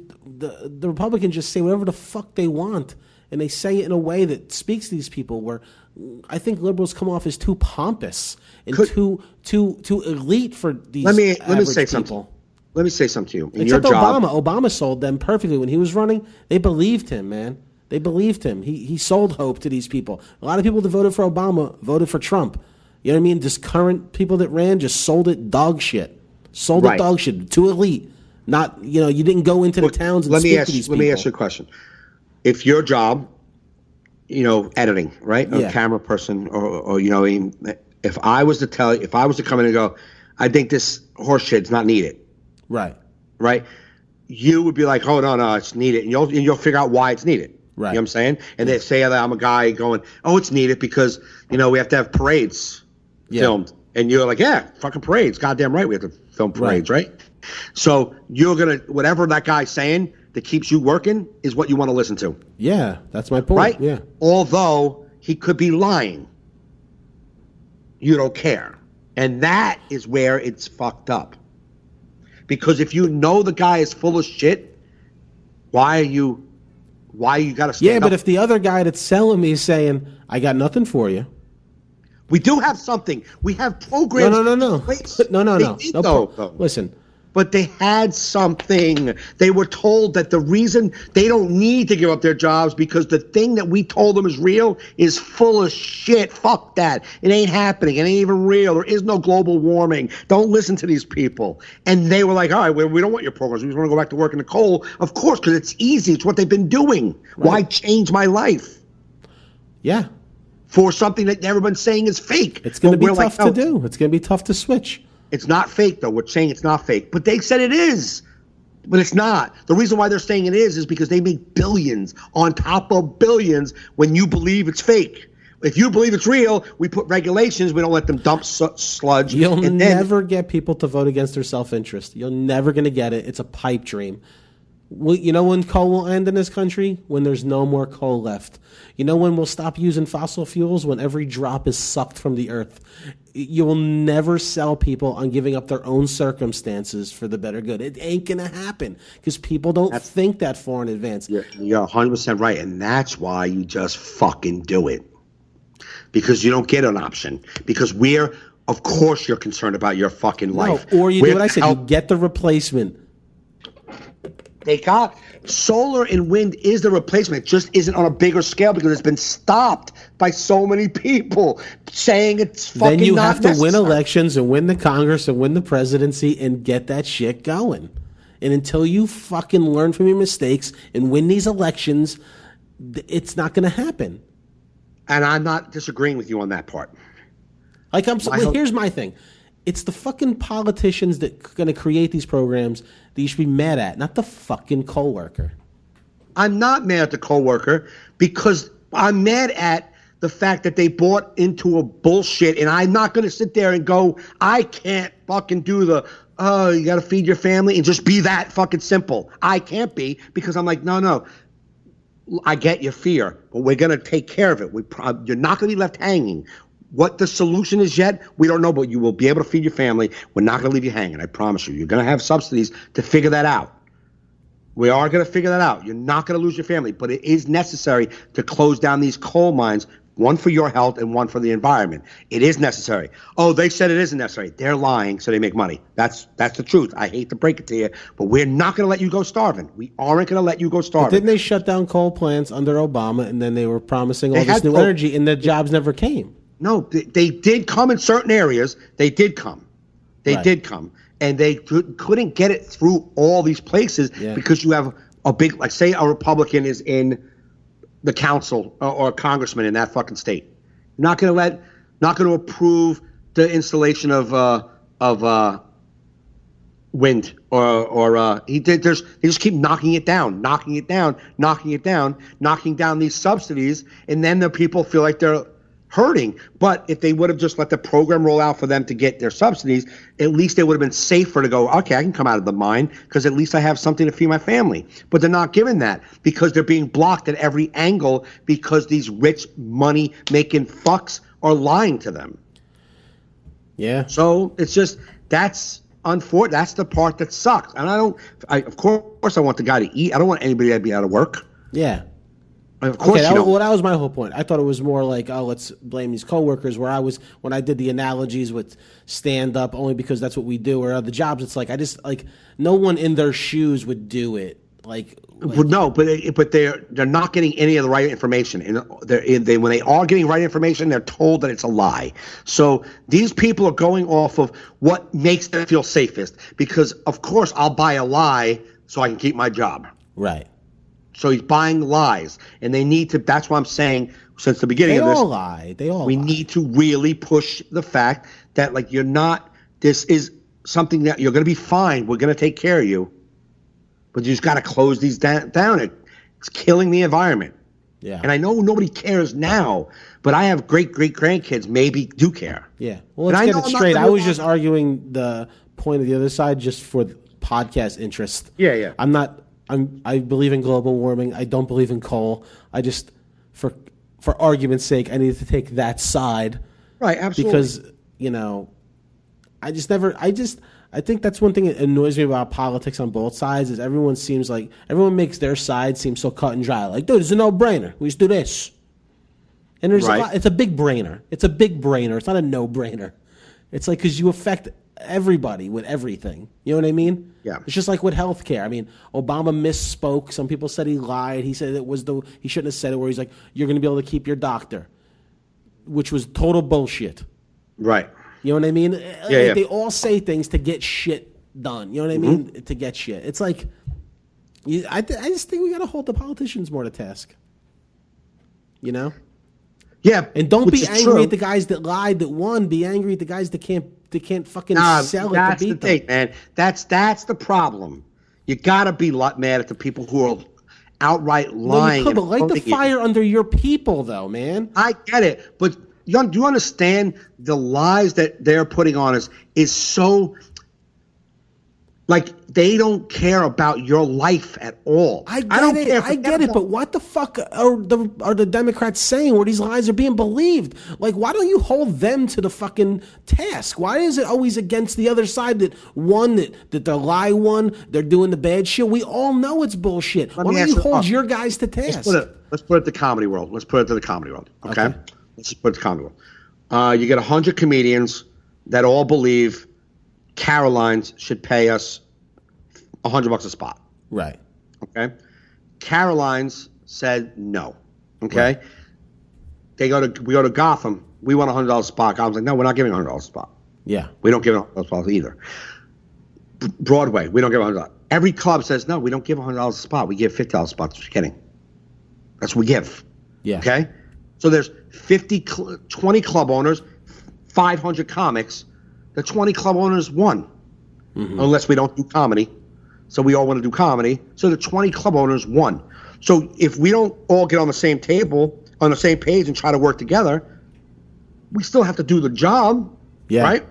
Republicans just say whatever the fuck they want. And they say it in a way that speaks to these people. Where I think liberals come off as too pompous and too elite for these. Let me say something. Let me say something to you. Except Obama sold them perfectly when he was running. They believed him, man. They believed him. He sold hope to these people. A lot of people that voted for Obama voted for Trump. You know what I mean? Just current people that ran just sold it dog shit. Sold it dog shit. Too elite. Not you didn't go into the towns and speak to these people. Let me ask you a question. If your job, editing, right? A camera person, or if I was to come in and go, I think this horse shit's not needed. Right. You would be like, oh no, it's needed, and you'll figure out why it's needed. Right. You know what I'm saying? And they say that I'm a guy going, oh, it's needed because we have to have parades filmed, and you're like, yeah, fucking parades, goddamn right, we have to film parades, right? So you're gonna whatever that guy's saying that keeps you working is what you want to listen to. Yeah, that's my point. Right? Yeah. Although he could be lying, you don't care. And that is where it's fucked up. Because if you know the guy is full of shit, why you got to stand up? Yeah, but if the other guy that's selling me is saying, I got nothing for you. We do have something. We have programs. No. Listen. But they had something. They were told that the reason they don't need to give up their jobs because the thing that we told them is real is full of shit. Fuck that. It ain't happening. It ain't even real. There is no global warming. Don't listen to these people. And they were like, all right, we don't want your programs. We just want to go back to work in the coal. Of course, because it's easy. It's what they've been doing. Right. Why change my life? Yeah. For something that everyone's saying is fake. It's going to be tough to do. It's going to be tough to switch. It's not fake, though. We're saying it's not fake. But they said it is. But it's not. The reason why they're saying it is because they make billions on top of billions when you believe it's fake. If you believe it's real, we put regulations. We don't let them dump sludge. You'll never get people to vote against their self-interest. You're never going to get it. It's a pipe dream. You know when coal will end in this country? When there's no more coal left. You know when we'll stop using fossil fuels? When every drop is sucked from the earth. You will never sell people on giving up their own circumstances for the better good. It ain't going to happen because people don't think that far in advance. You're 100% right, and that's why you just fucking do it. Because you don't get an option. Because of course you're concerned about your fucking life. Or you do what I said, you get the replacement. They got solar and wind is the replacement. It just isn't on a bigger scale because it's been stopped by so many people saying it's fucking not necessary. Then you have to win elections and win the Congress and win the presidency and get that shit going. And until you fucking learn from your mistakes and win these elections, it's not going to happen. And I'm not disagreeing with you on that part. Here's my thing. It's the fucking politicians that are going to create these programs that you should be mad at, not the fucking coal worker. I'm not mad at the coal worker because I'm mad at the fact that they bought into a bullshit, and I'm not going to sit there and go, I can't fucking do you got to feed your family and just be that fucking simple. I can't be because I'm like, no. I get your fear, but we're going to take care of it. You're not going to be left hanging. What the solution is yet, we don't know, but you will be able to feed your family. We're not going to leave you hanging, I promise you. You're going to have subsidies to figure that out. We are going to figure that out. You're not going to lose your family, but it is necessary to close down these coal mines, one for your health and one for the environment. It is necessary. Oh, they said it isn't necessary. They're lying so they make money. That's the truth. I hate to break it to you, but we're not going to let you go starving. We aren't going to let you go starving. But didn't they shut down coal plants under Obama, and then they were promising all this new energy, and the jobs never came? No, they did come in certain areas. They did come. They did come. And they couldn't get it through all these places because you have a big, like say a Republican is in the council or a congressman in that fucking state. You're not going to approve the installation of wind they just keep knocking down these subsidies, and then the people feel like they're hurting. But if they would have just let the program roll out for them to get their subsidies, at least they would have been safer to go, okay, I can come out of the mine because at least I have something to feed my family. But they're not given that because they're being blocked at every angle because these rich money making fucks are lying to them. Yeah. So it's just, that's unfortunate. That's the part that sucks. And of course I want the guy to eat. I don't want anybody to be out of work. Yeah. Of course, that was my whole point. I thought it was more like, oh, let's blame these coworkers. When I did the analogies with stand up, only because that's what we do, or other jobs, it's like no one in their shoes would do it. No, but they're not getting any of the right information, and when they are getting right information, they're told that it's a lie. So these people are going off of what makes them feel safest, because of course I'll buy a lie so I can keep my job. Right. So he's buying lies, and they need to. That's why I'm saying since the beginning of this, we need to really push the fact that you're not. This is something that you're going to be fine. We're going to take care of you, but you just got to close these down. It's killing the environment. Yeah. And I know nobody cares now, but I have great grandkids maybe do care. Yeah. Well, let's get it straight. I was just arguing the point of the other side just for podcast interest. Yeah. I believe in global warming. I don't believe in coal. I just, for argument's sake, I need to take that side. Right, absolutely. Because, I think that's one thing that annoys me about politics on both sides is everyone makes their side seem so cut and dry. Like, dude, it's a no-brainer. We just do this. And there's it's a big brainer. It's a big brainer. It's not a no-brainer. It's like, because you affect everybody with everything. You know what I mean? Yeah. It's just like with healthcare. I mean, Obama misspoke. Some people said he lied. He said he shouldn't have said it, where he's like, you're going to be able to keep your doctor, which was total bullshit. Right. You know what I mean? Yeah. They all say things to get shit done. You know what I mean? To get shit. It's like, I just think we got to hold the politicians more to task. You know? Yeah. And don't be angry at the guys that lied, that won. Be angry at the guys that can't fucking sell it to beat them. That's the thing, man. That's the problem. You got to be mad at the people who are outright lying. But light the fire under your people, though, man. I get it, but do you understand the lies that they're putting on us is so, they don't care about your life at all. I get it, but what the fuck are the Democrats saying where these lies are being believed? Why don't you hold them to the fucking task? Why is it always against the other side that the lie won, they're doing the bad shit? We all know it's bullshit. Why don't you hold your guys to task? Let's put it to the comedy world. Okay? Let's just put it to the comedy world. You get 100 comedians that all believe Caroline's should pay us $100 a spot. Right. Okay. Caroline's said no. Okay. Right. We go to Gotham. We want $100 a spot. Gotham's like, no, we're not giving $100 a spot. Yeah. We don't give $100 a spot either. Broadway, we don't give $100. Every club says, no, we don't give $100 a spot. We give $50 a spot. Just kidding. That's what we give. Yeah. Okay. So there's 20 club owners, 500 comics. The 20 club owners won. Unless we don't do comedy. So we all want to do comedy. So the 20 club owners won. So if we don't all get on the same table, on the same page and try to work together, we still have to do the job. Yeah. Right?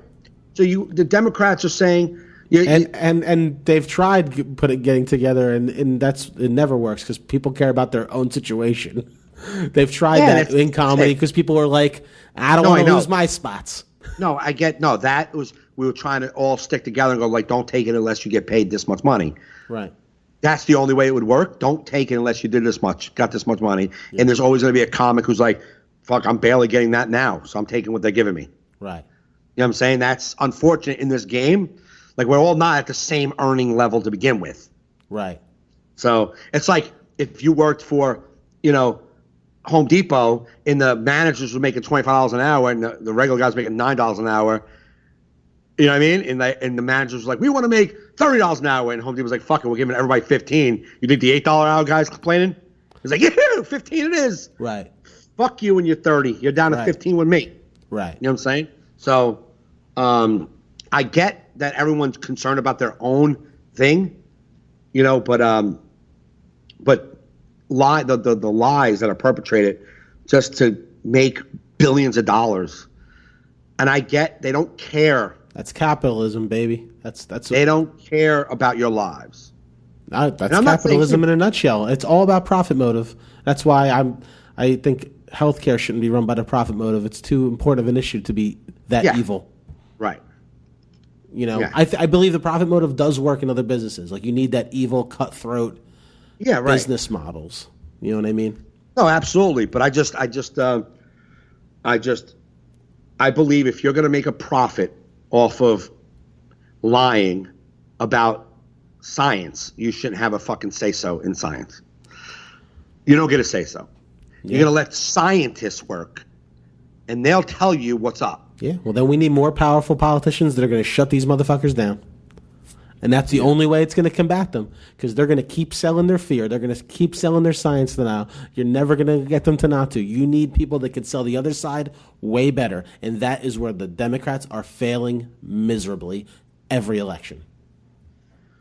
So the Democrats are saying... And they've tried getting together, and it never works because people care about their own situation. They've tried that in comedy because people are like, I don't want to lose my spots. No, that was, we were trying to all stick together and go don't take it unless you get paid this much money. Right. That's the only way it would work. Don't take it unless you did got this much money. Yeah. And there's always going to be a comic who's like, fuck, I'm barely getting that now, so I'm taking what they're giving me. Right. You know what I'm saying? That's unfortunate in this game. We're all not at the same earning level to begin with. Right. So it's like if you worked for, Home Depot and the managers were making $25 an hour and the regular guys making $9 an hour, You know what I mean? And the manager was like, we want to make $30 an hour. And Home Depot was like, fuck it, we're giving everybody 15. You think the $8 an hour guy's complaining? He's like, yeah, 15 it is. Right. Fuck you when you're 30. You're down to 15 with me. Right. You know what I'm saying? So I get that everyone's concerned about their own thing, you know, but the lies that are perpetrated just to make billions of dollars. And I get they don't care. That's capitalism, baby. They don't care about your lives. That's capitalism in a nutshell. It's all about profit motive. That's why I think healthcare shouldn't be run by the profit motive. It's too important of an issue to be that evil. Right. You know, I believe the profit motive does work in other businesses. Like you need that evil, cutthroat business models. You know what I mean? No, absolutely. But I believe if you're going to make a profit off of lying about science, you shouldn't have a fucking say-so in science. You don't get a say-so. Yeah. You're going to let scientists work, and they'll tell you what's up. Yeah, well, then we need more powerful politicians that are going to shut these motherfuckers down. And that's the only way it's going to combat them, because they're going to keep selling their fear. They're going to keep selling their science denial. You're never going to get them to not to. You need people that can sell the other side way better. And that is where the Democrats are failing miserably every election.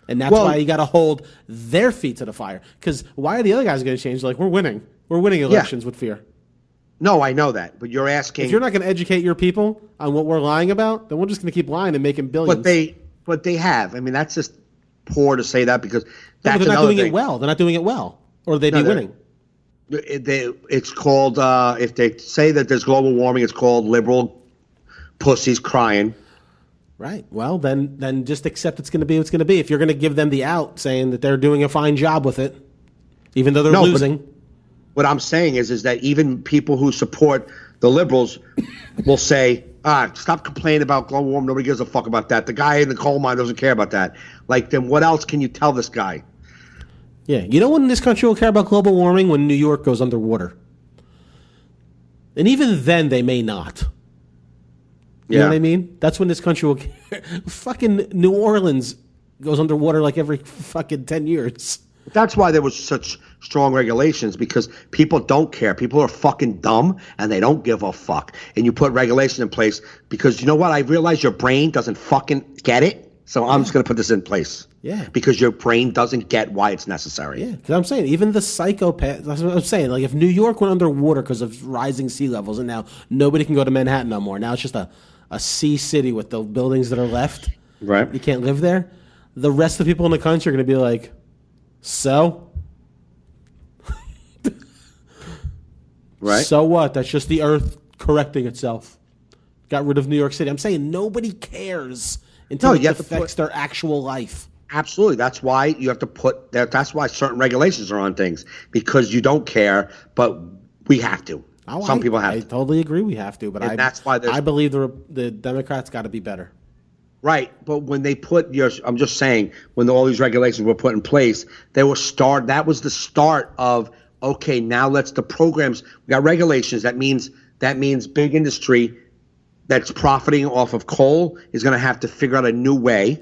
And that's why you got to hold their feet to the fire. Because why are the other guys going to change? Like, we're winning. We're winning elections with fear. No, I know that. But you're asking. If you're not going to educate your people on what we're lying about, then we're just going to keep lying and making billions. But they have. I mean, that's just poor to say that because that's they're not doing it well. They're not doing it well. Or they'd be winning. It's called, if they say that there's global warming, it's called liberal pussies crying. Right. Well, then just accept it's going to be what's going to be. If you're going to give them the out saying that they're doing a fine job with it, even though they're losing. What I'm saying is that even people who support the liberals will say, stop complaining about global warming. Nobody gives a fuck about that. The guy in the coal mine doesn't care about that. Like, then what else can you tell this guy? Yeah. You know when this country will care about global warming? When New York goes underwater. And even then, they may not. You know what I mean? That's when this country will care. Fucking New Orleans goes underwater like every fucking 10 years. That's why there was such strong regulations, because people don't care. People are fucking dumb and they don't give a fuck. And you put regulations in place because, you know what? I realize your brain doesn't fucking get it. So I'm just going to put this in place. Yeah. Because your brain doesn't get why it's necessary. Yeah. Because I'm saying, even the psychopath, that's what I'm saying. Like, if New York went underwater because of rising sea levels and now nobody can go to Manhattan no more. Now it's just a sea city with the buildings that are left. Right. You can't live there. The rest of the people in the country are going to be like, so? Right. So what? That's just the earth correcting itself. Got rid of New York City. I'm saying nobody cares until it affects their actual life. Absolutely. That's why you have to put that. That's why certain regulations are on things, because you don't care, but we have to. Some people have to. I totally agree we have to, but that's why I believe the Democrats got to be better. Right, but when they put I'm just saying, when all these regulations were put in place, that was the start of, okay, now the programs, we got regulations. That means big industry that's profiting off of coal is going to have to figure out a new way.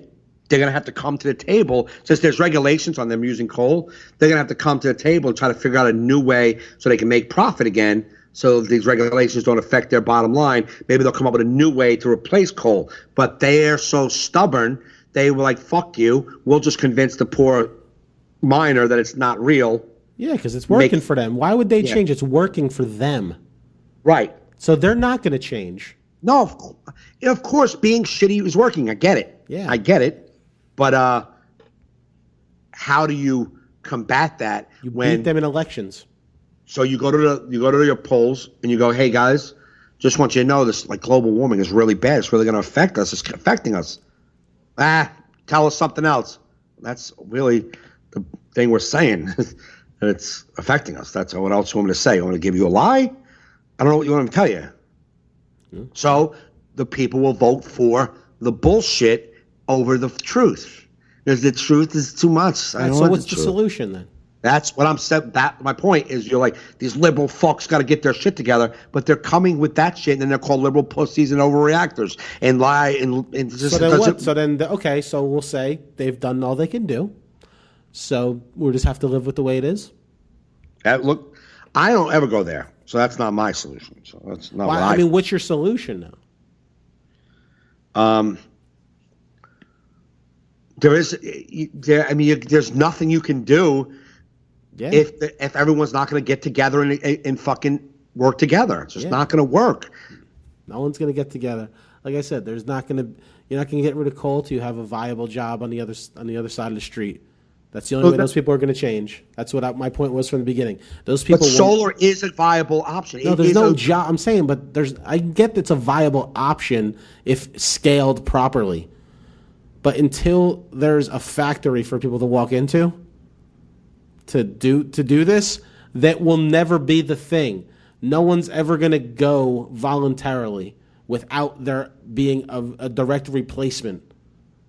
They're going to have to come to the table. Since there's regulations on them using coal, they're going to have to come to the table and try to figure out a new way so they can make profit again. So these regulations don't affect their bottom line. Maybe they'll come up with a new way to replace coal. But they're so stubborn, they were like, fuck you. We'll just convince the poor miner that it's not real. Yeah, because it's working for them. Why would they change? It's working for them. Right. So they're not going to change. No, of course, being shitty is working. I get it. Yeah. I get it. But how do you combat that? You beat them in elections. So you go to your polls and you go, hey guys, just want you to know this, like, global warming is really bad. It's really going to affect us. It's affecting us. Tell us something else. That's really the thing we're saying. And it's affecting us. That's what else you want me to say. I want to give you a lie? I don't know what you want me to tell you. So the people will vote for the bullshit over the truth. Because the truth is too much. So what's the solution then? That's what I'm saying. That my point is, you're like, these liberal fucks got to get their shit together, but they're coming with that shit, and then they're called liberal pussies and overreactors and lie and just. So then what? So then okay. So we'll say they've done all they can do. So we'll just have to live with the way it is. Look, I don't ever go there, so that's not my solution. So that's not. Well, I mean, what's your solution now? There's nothing you can do. Yeah. If everyone's not going to get together and fucking work together. It's just not going to work. No one's going to get together. Like I said, you're not going to get rid of coal till you have a viable job on the other side of the street. That's the only way those people are going to change. That's what my point was from the beginning. Those people. But solar is a viable option. No, there's no job. I'm saying, but I get it's a viable option if scaled properly. But until there's a factory for people to walk into to do this, that will never be the thing. No one's ever going to go voluntarily without there being a direct replacement.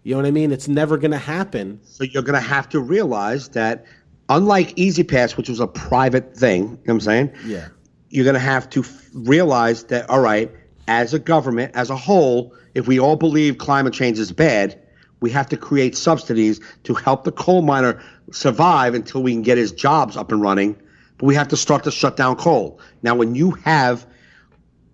You know what I mean? It's never going to happen. So you're going to have to realize that, unlike Easy Pass, which was a private thing, you know what I'm saying? Yeah. You're going to have to realize that, all right, as a government, as a whole, if we all believe climate change is bad, we have to create subsidies to help the coal miner survive until we can get his jobs up and running. But we have to start to shut down coal. Now, when you have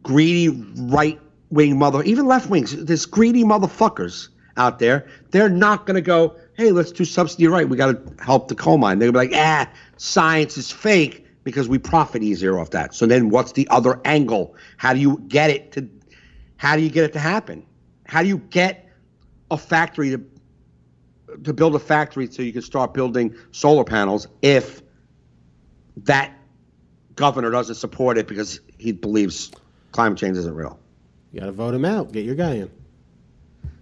greedy right-wing even left wings, there's greedy motherfuckers out there. They're not going to go, hey, let's do subsidy right. We got to help the coal mine. They're going to be like, science is fake because we profit easier off that. So then what's the other angle? How do you get it to happen? How do you get a factory to build a factory so you can start building solar panels if that governor doesn't support it because he believes climate change isn't real? You got to vote him out. Get your guy in.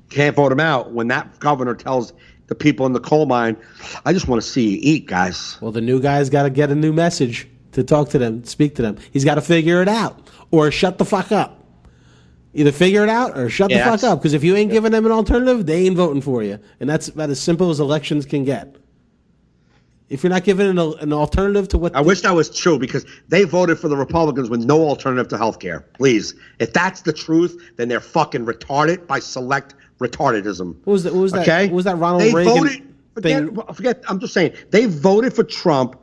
Can't vote him out when that governor tells the people in the coal mine, I just want to see you eat, guys. Well, the new guy's got to get a new message to talk to them, speak to them. He's got to figure it out or shut the fuck up. Either figure it out or shut the fuck up. Because if you ain't giving them an alternative, they ain't voting for you. And that's about as simple as elections can get. If you're not giving an alternative to what... I wish that was true, because they voted for the Republicans with no alternative to health care. Please. If that's the truth, then they're fucking retarded by select retardedism. What was that? Okay? What was that Ronald Reagan thing? Forget, I'm just saying, they voted for Trump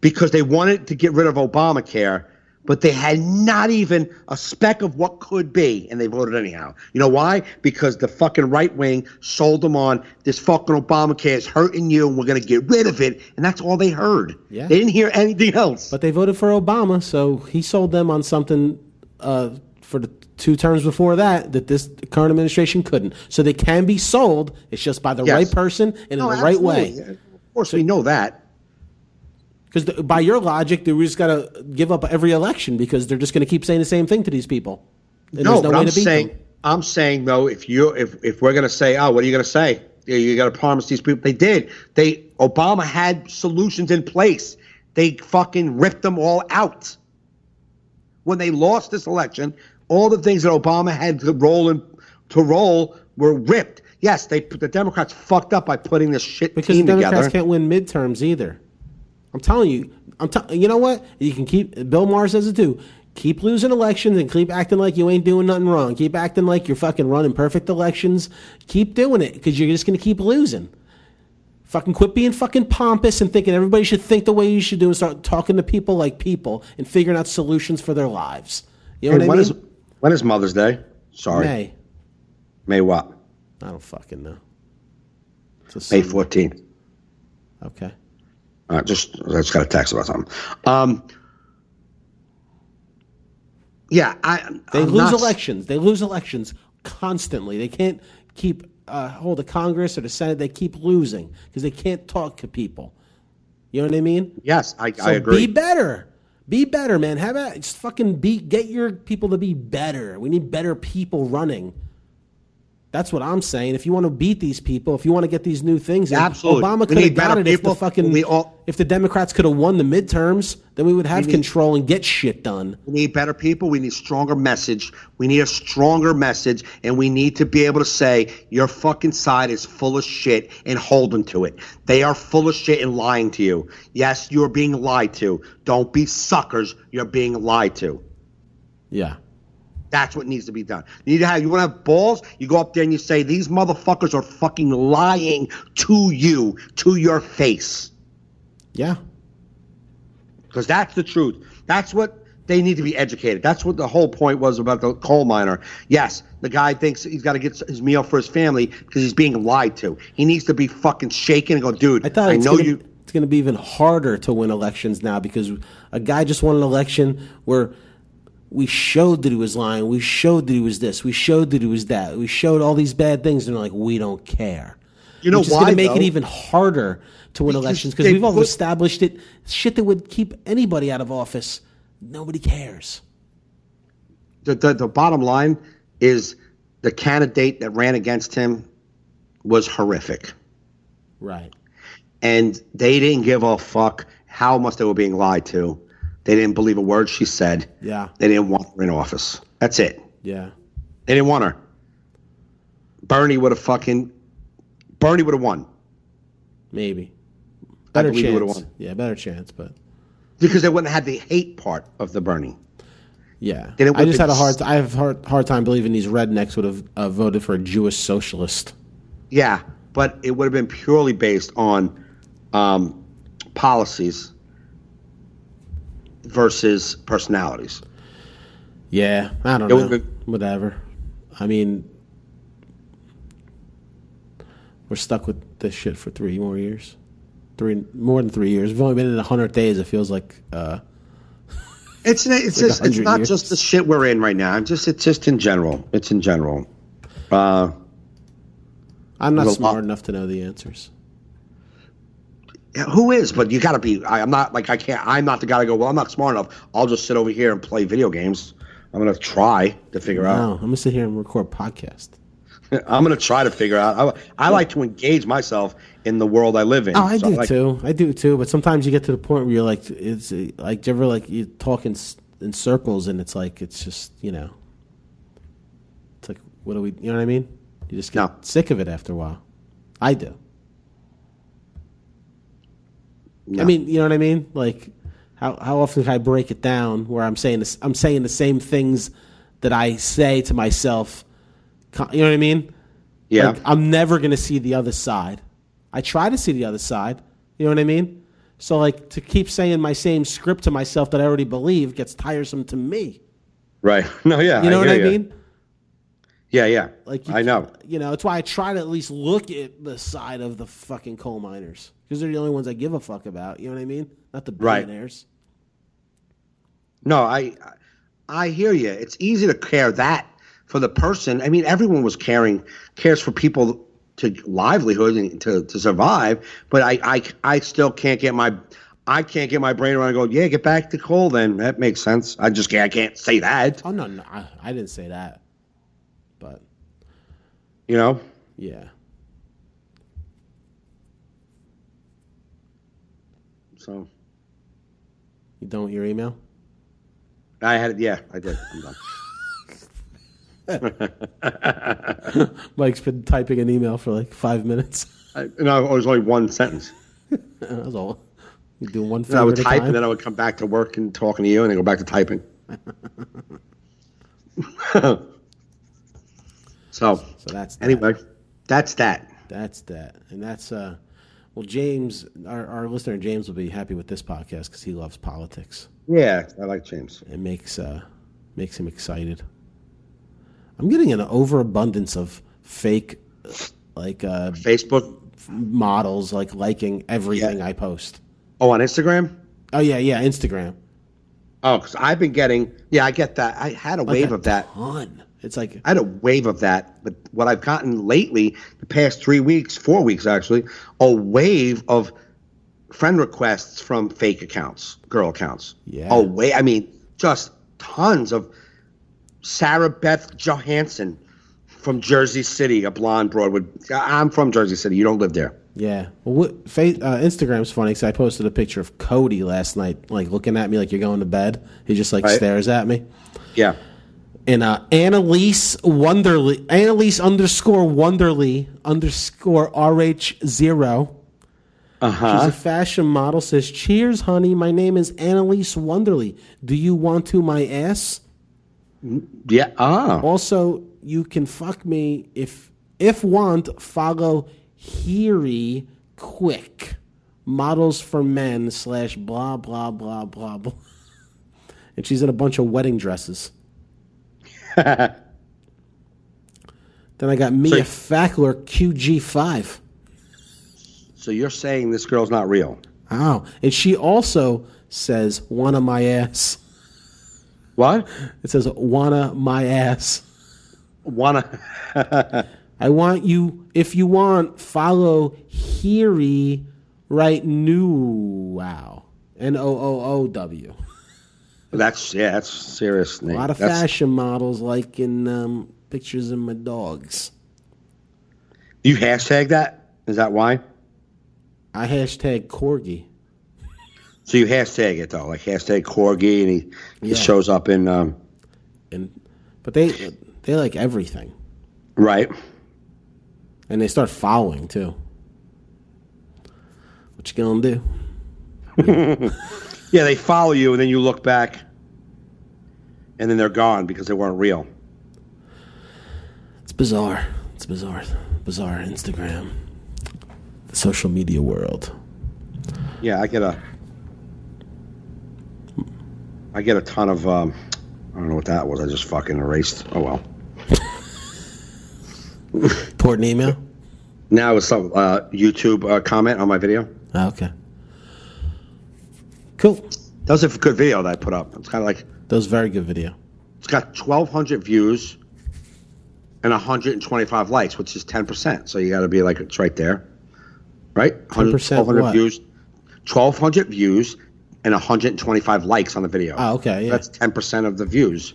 because they wanted to get rid of Obamacare, but they had not even a speck of what could be, and they voted anyhow. You know why? Because the fucking right wing sold them on this fucking Obamacare is hurting you, and we're going to get rid of it, and that's all they heard. Yeah. They didn't hear anything else. But they voted for Obama, so he sold them on something for the 2 terms before that this current administration couldn't. So they can be sold. It's just by the right person and in the right way. Of course, we know that. Because by your logic, we just got to give up every election because they're just going to keep saying the same thing to these people. And No, there's no but way to beat them. I'm saying though, if we're going to say, oh, what are you going to say? You got to promise these people. They did. Obama had solutions in place. They fucking ripped them all out. When they lost this election, all the things that Obama had to roll were ripped. Yes, the Democrats fucked up by putting this shit because team the together. Democrats can't win midterms either. I'm telling you. You know what? You can keep. Bill Maher says it too. Keep losing elections and keep acting like you ain't doing nothing wrong. Keep acting like you're fucking running perfect elections. Keep doing it because you're just going to keep losing. Fucking quit being fucking pompous and thinking everybody should think the way you should do and start talking to people like people and figuring out solutions for their lives. You know what I mean? When is Mother's Day? Sorry. May what? I don't fucking know. May 14th. Okay. I just got a text about something. They lose elections. They lose elections constantly. They can't keep hold of Congress or the Senate. They keep losing because they can't talk to people. You know what I mean? Yes, I agree. Be better. Be better, man. How about just fucking get your people to be better? We need better people running. That's what I'm saying. If you want to beat these people, if you want to get these new things, Absolutely. Obama could have got it if if the Democrats could have won the midterms, then we would have control and get shit done. We need better people. We need stronger message. We need a stronger message, and we need to be able to say your fucking side is full of shit and hold them to it. They are full of shit and lying to you. Yes, you're being lied to. Don't be suckers. You're being lied to. Yeah. That's what needs to be done. You want to have balls? You go up there and you say, these motherfuckers are fucking lying to you, to your face. Yeah. Because that's the truth. That's what they need to be educated. That's what the whole point was about the coal miner. Yes, the guy thinks he's got to get his meal for his family because he's being lied to. He needs to be fucking shaken and go, dude, it's going to be even harder to win elections now because a guy just won an election where we showed that he was lying. We showed that he was this. We showed that he was that. We showed all these bad things, and they're like, we don't care. You know why? It's going to make it even harder to win elections because we've all established it. Shit that would keep anybody out of office. Nobody cares. The bottom line is the candidate that ran against him was horrific. Right. And they didn't give a fuck how much they were being lied to. They didn't believe a word she said. Yeah. They didn't want her in office. That's it. Yeah. They didn't want her. Bernie would have won. Maybe. Better chance. He would have won. Yeah, better chance, but because they wouldn't have had the hate part of the Bernie. Yeah. I just had I have a hard time believing these rednecks would have voted for a Jewish socialist. Yeah, but it would have been purely based on policies versus personalities. Yeah, I don't know. Whatever. I mean, we're stuck with this shit for 3 more years. More than 3 years. We've only been in 100 days. It feels like it's not just the shit we're in right now. It's just in general. It's in general. I'm not smart enough to know the answers. Who is? But you got to be. I'm not like I can't. I'm not the guy to go. Well, I'm not smart enough. I'll just sit over here and play video games. I'm gonna try to figure out. No, I'm gonna sit here and record a podcast. I'm gonna try to figure out. I like to engage myself in the world I live in. Oh, I do too. But sometimes you get to the point where you're like, it's like, do you ever like you talk in circles and it's like it's just it's like what do we? You know what I mean? You just get sick of it after a while. I do. No. I mean, you know what I mean? Like, how often can I break it down where I'm saying the same things that I say to myself? You know what I mean? Yeah. Like, I'm never going to see the other side. I try to see the other side. You know what I mean? So, like, to keep saying my same script to myself that I already believe gets tiresome to me. Right. No, yeah. You know what I mean? Yeah, yeah. Like I know. It's why I try to at least look at the side of the fucking coal miners. Because they're the only ones I give a fuck about. You know what I mean? Not the billionaires. Right. No, I hear you. It's easy to care that for the person. I mean, everyone cares for people to livelihood and to survive. But I still can't get my brain around and go, yeah, get back to coal then. That makes sense. I can't say that. Oh, no, I didn't say that. But. Yeah. So. You done with your email? I did. I'm done. Mike's been typing an email for like 5 minutes. No, it was only one sentence. That was all. You do one finger I would at a type, time? and then I would come back to work and talking to you, and then go back to typing. So that's that. Anyway, that's that. That's that, and that's well, James, our listener James will be happy with this podcast because he loves politics. Yeah, I like James. It makes him excited. I'm getting an overabundance of fake, like Facebook models, like liking everything I post. Oh, on Instagram? Oh yeah, Instagram. Oh, because I've been getting. Yeah, I get that. I had a wave of that. It's like I had a wave of that, but what I've gotten lately, the past 4 weeks actually, a wave of friend requests from fake accounts, girl accounts. Yeah. Oh, just tons of Sarah Beth Johansson, from Jersey City, a blonde broad. I'm from Jersey City. You don't live there. Yeah. Well, Instagram's funny because I posted a picture of Cody last night, like looking at me like you're going to bed. He just like stares at me. Yeah. And Annalise _Wonderly _RH0. She's a fashion model. Says, "Cheers, honey. My name is Annalise Wonderly. Do you want to my ass? Yeah. Also, you can fuck me if want. Follow Hiri Quick. Models for men / blah blah blah blah blah." And she's in a bunch of wedding dresses. Then I got Mia Fackler QG5. So you're saying this girl's not real? Oh, and she also says, "Wanna my ass." What? It says, "Wanna my ass." Wanna? I want you. If you want, follow Hiri right new. Wow. NOOOW. That's serious. Nate. A lot of fashion models liking pictures of my dogs. You hashtag that? Is that why? I hashtag Corgi. So you hashtag it though, like hashtag Corgi, and he shows up in. But they like everything, right? And they start following too. What you gonna do? Yeah, they follow you, and then you look back, and then they're gone because they weren't real. It's bizarre. Bizarre Instagram, the social media world. Yeah, I get a ton of I don't know what that was. I just fucking erased. Oh well. Important email. Now it's some YouTube comment on my video. Oh, okay. Cool. That was a good video that I put up. It's kind of like. That was a very good video. It's got 1,200 views and 125 likes, which is 10%. So you got to be like, it's right there, right? 1,200 views, 1,200 views, and 125 likes on the video. Oh, okay. Yeah. That's 10% of the views.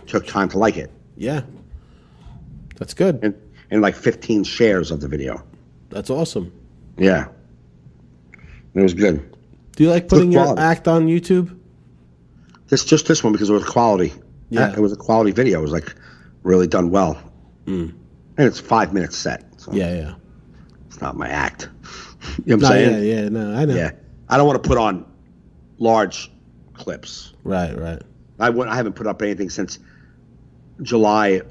Took time to like it. Yeah. That's good. And like 15 shares of the video. That's awesome. Yeah. It was good. Do you like putting your act on YouTube? Just this one because it was quality. Yeah. It was a quality video. It was like really done well. And it's 5 minutes set. So Yeah. It's not my act. You know what I'm saying? Yeah, no, I know. Yeah. I don't want to put on large clips. Right. I haven't put up anything since July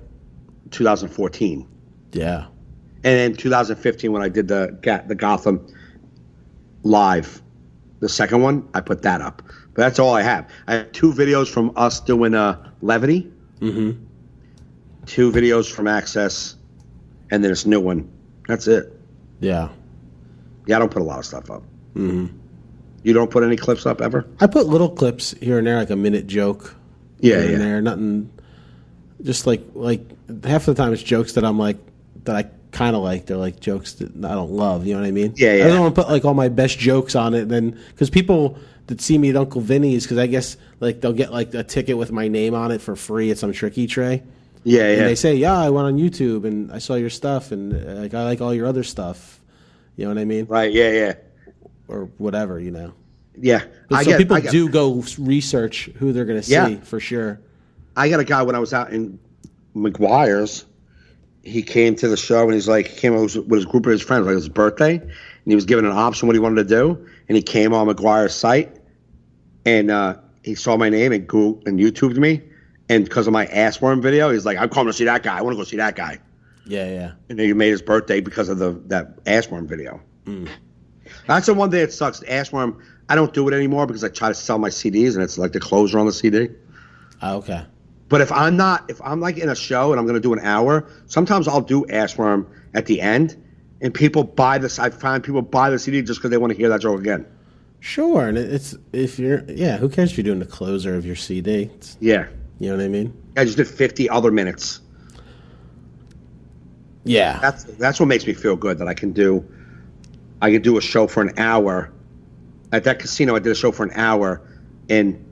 2014. Yeah. And in 2015 when I did the Gotham live, the second one, I put that up. But that's all I have. I have 2 videos from us doing Levity. 2 videos from Access, and then this new one. That's it. Yeah. Yeah, I don't put a lot of stuff up. You don't put any clips up ever? I put little clips here and there, like a minute joke. Yeah. There, nothing. Just like half of the time it's jokes that I'm like that I kind of like. They're like jokes that I don't love. You know what I mean? Yeah. I don't want to put like all my best jokes on it. Then because people that see me at Uncle Vinny's, because I guess like they'll get like a ticket with my name on it for free at some tricky tray. Yeah. And they say, "Yeah, I went on YouTube and I saw your stuff, and like I like all your other stuff." You know what I mean? Right. Yeah. Or whatever, you know. Yeah. People do go research who they're going to see for sure. I got a guy when I was out in McGuire's. He came to the show and he came with his group of his friends. Like it was his birthday, and he was given an option what he wanted to do. And he came on McGuire's site, and he saw my name and YouTubed me. And because of my ass worm video, he's like, "I'm coming to see that guy. I want to go see that guy." Yeah. And he made his birthday because of that ass worm video. That's the one thing that sucks. The ass worm. I don't do it anymore because I try to sell my CDs, and it's like the closer on the CD. Okay. But if I'm like in a show and I'm going to do an hour, sometimes I'll do Ashworm at the end, and people buy this. I find people buy the CD just because they want to hear that joke again. Sure, and it's who cares if you're doing the closer of your CD? Yeah, you know what I mean. I just did 50 other minutes. Yeah, that's what makes me feel good that I can do a show for an hour. At that casino, I did a show for an hour, and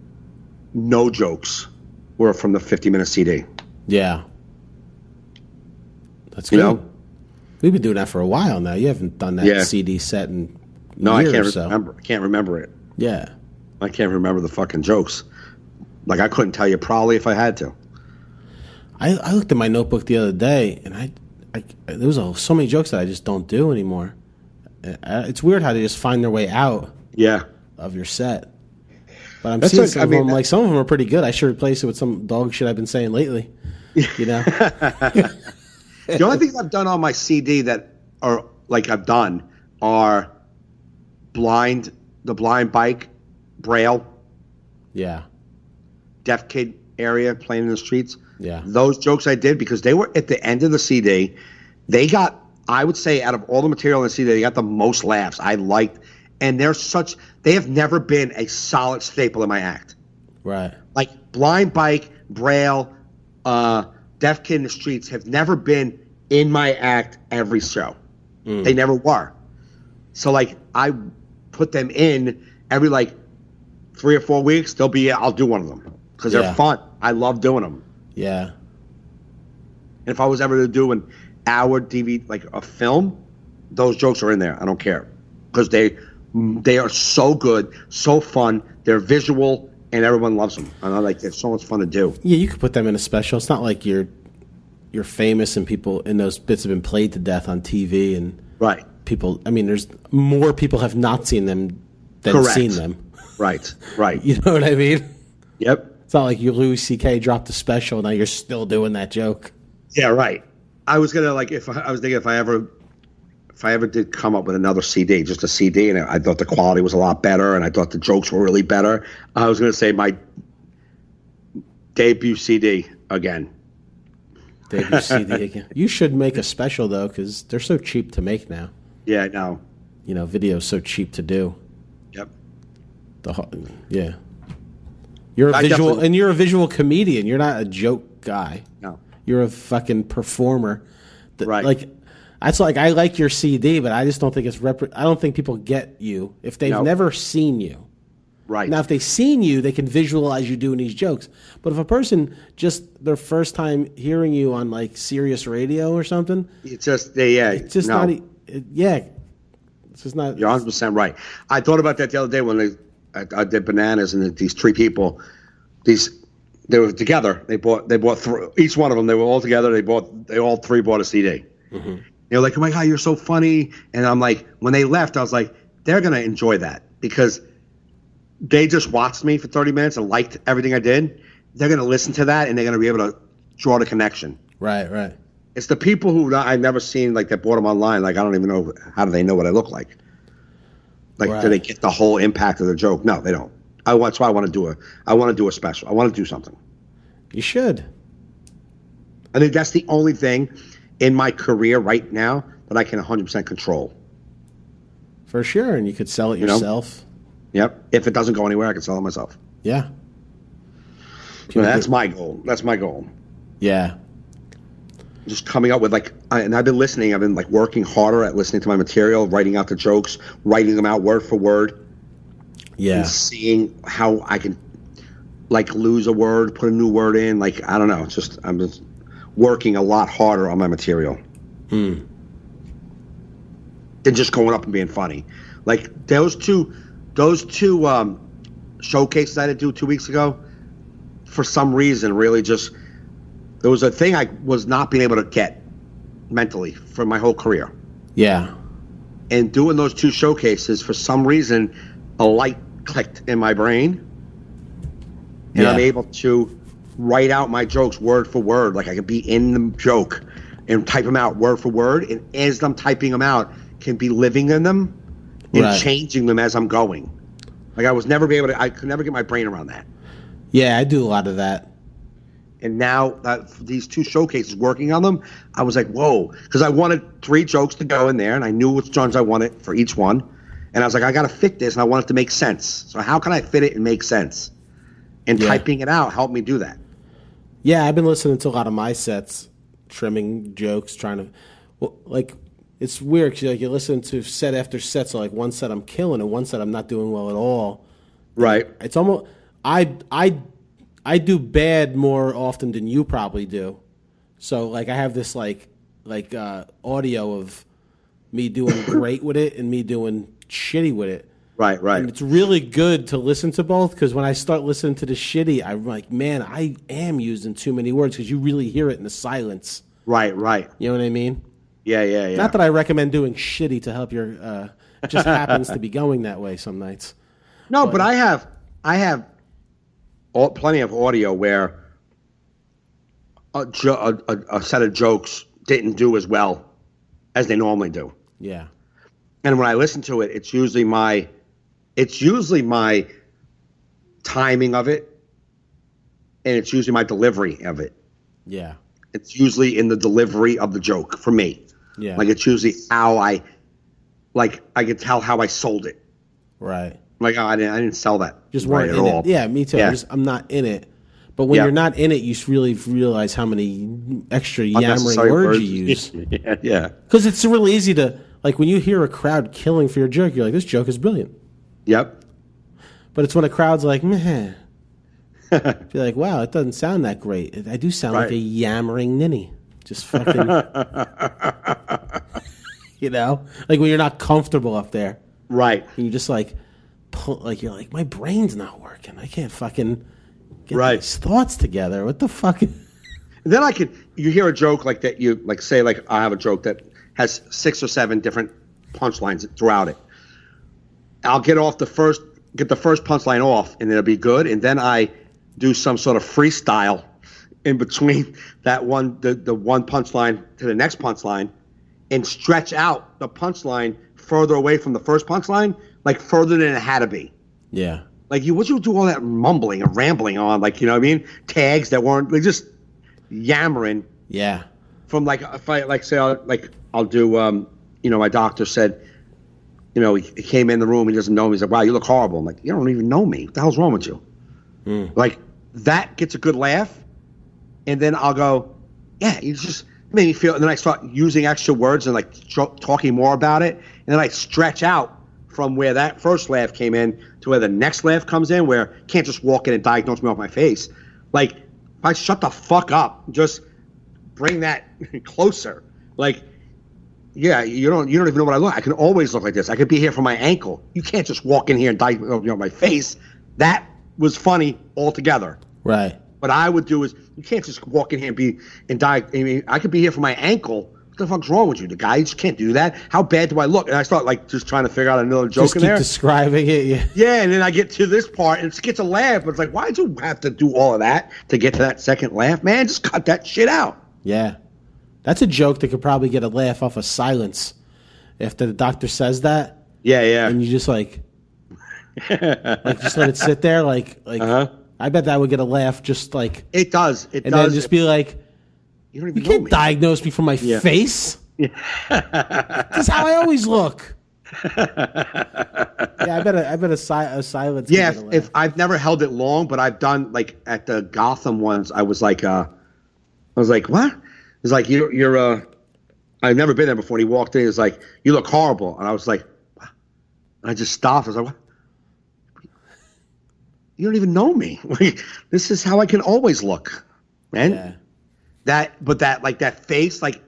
no jokes were from the 50-minute CD. Yeah. That's good. We've been doing that for a while now. You haven't done that CD set in I years can't or so. remember. I can't remember it. Yeah. I can't remember the fucking jokes. Like, I couldn't tell you probably if I had to. I looked at my notebook the other day, and there was so many jokes that I just don't do anymore. It's weird how they just find their way out of your set. But I'm seeing some of them, like some of them are pretty good. I should replace it with some dog shit I've been saying lately. You know? The only things I've done on my CD that are, like, I've done are the blind bike, Braille. Yeah. Deaf kid area playing in the streets. Yeah. Those jokes I did because they were at the end of the CD. They got, I would say, out of all the material in the CD, they got the most laughs. I liked, and they have never been a solid staple in my act. Right. Like blind bike, Braille, deaf kid in the streets have never been in my act every show. They never were. So like I put them in every like 3 or 4 weeks. I'll do one of them because they're fun. I love doing them. Yeah. And if I was ever to do an hour DVD, like a film, those jokes are in there. I don't care because they are so good, so fun. They're visual, and everyone loves them. And I like they're so much fun to do. Yeah, you could put them in a special. It's not like you're famous and people and those bits have been played to death on TV and right. People. I mean, there's more people have not seen them than seen them. Right. You know what I mean? Yep. It's not like you Louis C.K. dropped a special now you're still doing that joke. Yeah, right. I was gonna like I was thinking if I ever did come up with another CD, just a CD, and I thought the quality was a lot better, and I thought the jokes were really better. I was gonna say my debut CD again. Debut CD again. You should make a special though, because they're so cheap to make now. Yeah, I know. You know, video's so cheap to do. Yep. Yeah. You're a visual comedian. You're not a joke guy. No. You're a fucking performer. Right. Like, that's like I like your CD, but I just don't think it's I don't think people get you if they've never seen you. Right. Now, if they've seen you, they can visualize you doing these jokes. But if a person just their first time hearing you on like Sirius Radio or something, it's just it's just not. It's just not. You're 100% right. I thought about that the other day when I did Bananas, and these 3 people, they were together. They bought each one of them. They were all together. They all 3 bought a CD. Mm-hmm. They were like, "Oh my God, you're so funny!" And I'm like, when they left, I was like, they're gonna enjoy that because they just watched me for 30 minutes and liked everything I did. They're gonna listen to that and they're gonna be able to draw the connection. Right. It's the people who I've never seen, like that bought them online. Like I don't even know how do they know what I look like. Like, do they get the whole impact of the joke? No, they don't. That's why I want to do a special. I want to do something. You should. I think that's the only thing in my career right now that I can 100% control. For sure, and you could sell it yourself. Yep. If it doesn't go anywhere, I can sell it myself. Yeah. So that's my goal. That's my goal. Yeah. Just coming up with and I've been listening. I've been like working harder at listening to my material, writing out the jokes, writing them out word for word. Yeah. And seeing how I can like lose a word, put a new word in. Like, I don't know. I'm just working a lot harder on my material. Than just going up and being funny. Like those two showcases I did do 2 weeks ago, for some reason, really just there was a thing I was not being able to get mentally for my whole career. Yeah. And doing those 2 showcases, for some reason, a light clicked in my brain. And I'm able to write out my jokes word for word. Like I could be in the joke and type them out word for word. And as I'm typing them out, can be living in them and changing them as I'm going. Like I could never get my brain around that. Yeah, I do a lot of that. And now that these 2 showcases, working on them, I was like, whoa. Because I wanted 3 jokes to go in there, and I knew which ones I wanted for each one. And I was like, I got to fit this, and I want it to make sense. So how can I fit it and make sense? And typing it out helped me do that. Yeah, I've been listening to a lot of my sets, trimming jokes, it's weird because you listen to set after set. So like one set I'm killing and one set I'm not doing well at all. Right. It's almost I do bad more often than you probably do. So like I have this like like audio of me doing great with it and me doing shitty with it. Right. And it's really good to listen to both, because when I start listening to the shitty, I'm like, man, I am using too many words, because you really hear it in the silence. Right. You know what I mean? Yeah. Not that I recommend doing shitty to help your. It just happens to be going that way some nights. No, but I have plenty of audio where a set of jokes didn't do as well as they normally do. Yeah. And when I listen to it, it's usually my timing of it, and it's usually my delivery of it. Yeah. It's usually in the delivery of the joke for me. Yeah. Like it's usually how I could tell how I sold it. Right. Like, oh, I didn't sell that Just right weren't at in all. it. Yeah, me too. Yeah. I'm not in it. But when you're not in it, you really realize how many extra yammering Unnecessary words you use. Yeah. Because it's really easy to, like, when you hear a crowd killing for your joke, you're like, this joke is brilliant. Yep. But it's when a crowd's like, meh. You're like, wow, it doesn't sound that great. I do sound like a yammering ninny. Just fucking, you know? Like when you're not comfortable up there. Right. And you just like, you're like, my brain's not working. I can't fucking get these thoughts together. What the fuck? And then you hear a joke like that, you like say like I have a joke that has 6 or 7 different punchlines throughout it. I'll get the first punchline off, and it'll be good, and then I do some sort of freestyle in between that one, the one punchline to the next punchline, and stretch out the punchline further away from the first punchline, like further than it had to be. Yeah. Like what you do all that mumbling and rambling on, like, you know what I mean? Tags that weren't, like, just yammering. Yeah. From like, if I like say, I'll do, you know, my doctor said, you know, he came in the room, he doesn't know me. He's like, wow, you look horrible. I'm like, you don't even know me. What the hell's wrong with you? Like, that gets a good laugh. And then I'll go, yeah, you just made me feel. And then I start using extra words and like talking more about it. And then I stretch out from where that first laugh came in to where the next laugh comes in, where you can't just walk in and diagnose me off my face. Like, if I shut the fuck up, just bring that closer. Like, yeah, you don't even know what I look. I can always look like this. I could be here for my ankle. You can't just walk in here and diagnose me off my face. That was funny altogether. Right. What I would do is, you can't just walk in here and I mean, I could be here for my ankle. What the fuck's wrong with you? The guy, you just can't do that. How bad do I look? And I start like just trying to figure out another joke Just in keep there. describing it. Yeah. Yeah, and then I get to this part and it gets a laugh. But it's like, why'd you have to do all of that to get to that second laugh? Man, just cut that shit out. Yeah. That's a joke that could probably get a laugh off of silence. After the doctor says that. Yeah. And you just like just let it sit there. I bet that would get a laugh just like. It does. And then just be like, you don't even you know can't me. diagnose me from my face. That's how I always look. Yeah, I bet a silence. Yeah, if I've never held it long, but I've done like at the Gotham ones. I was like, what? He's like, you're. I've never been there before. And he walked in. He was like, you look horrible. And I was like, what? And I just stopped. I was like, what? You don't even know me. Like, this is how I can always look, man. Yeah. That face, like,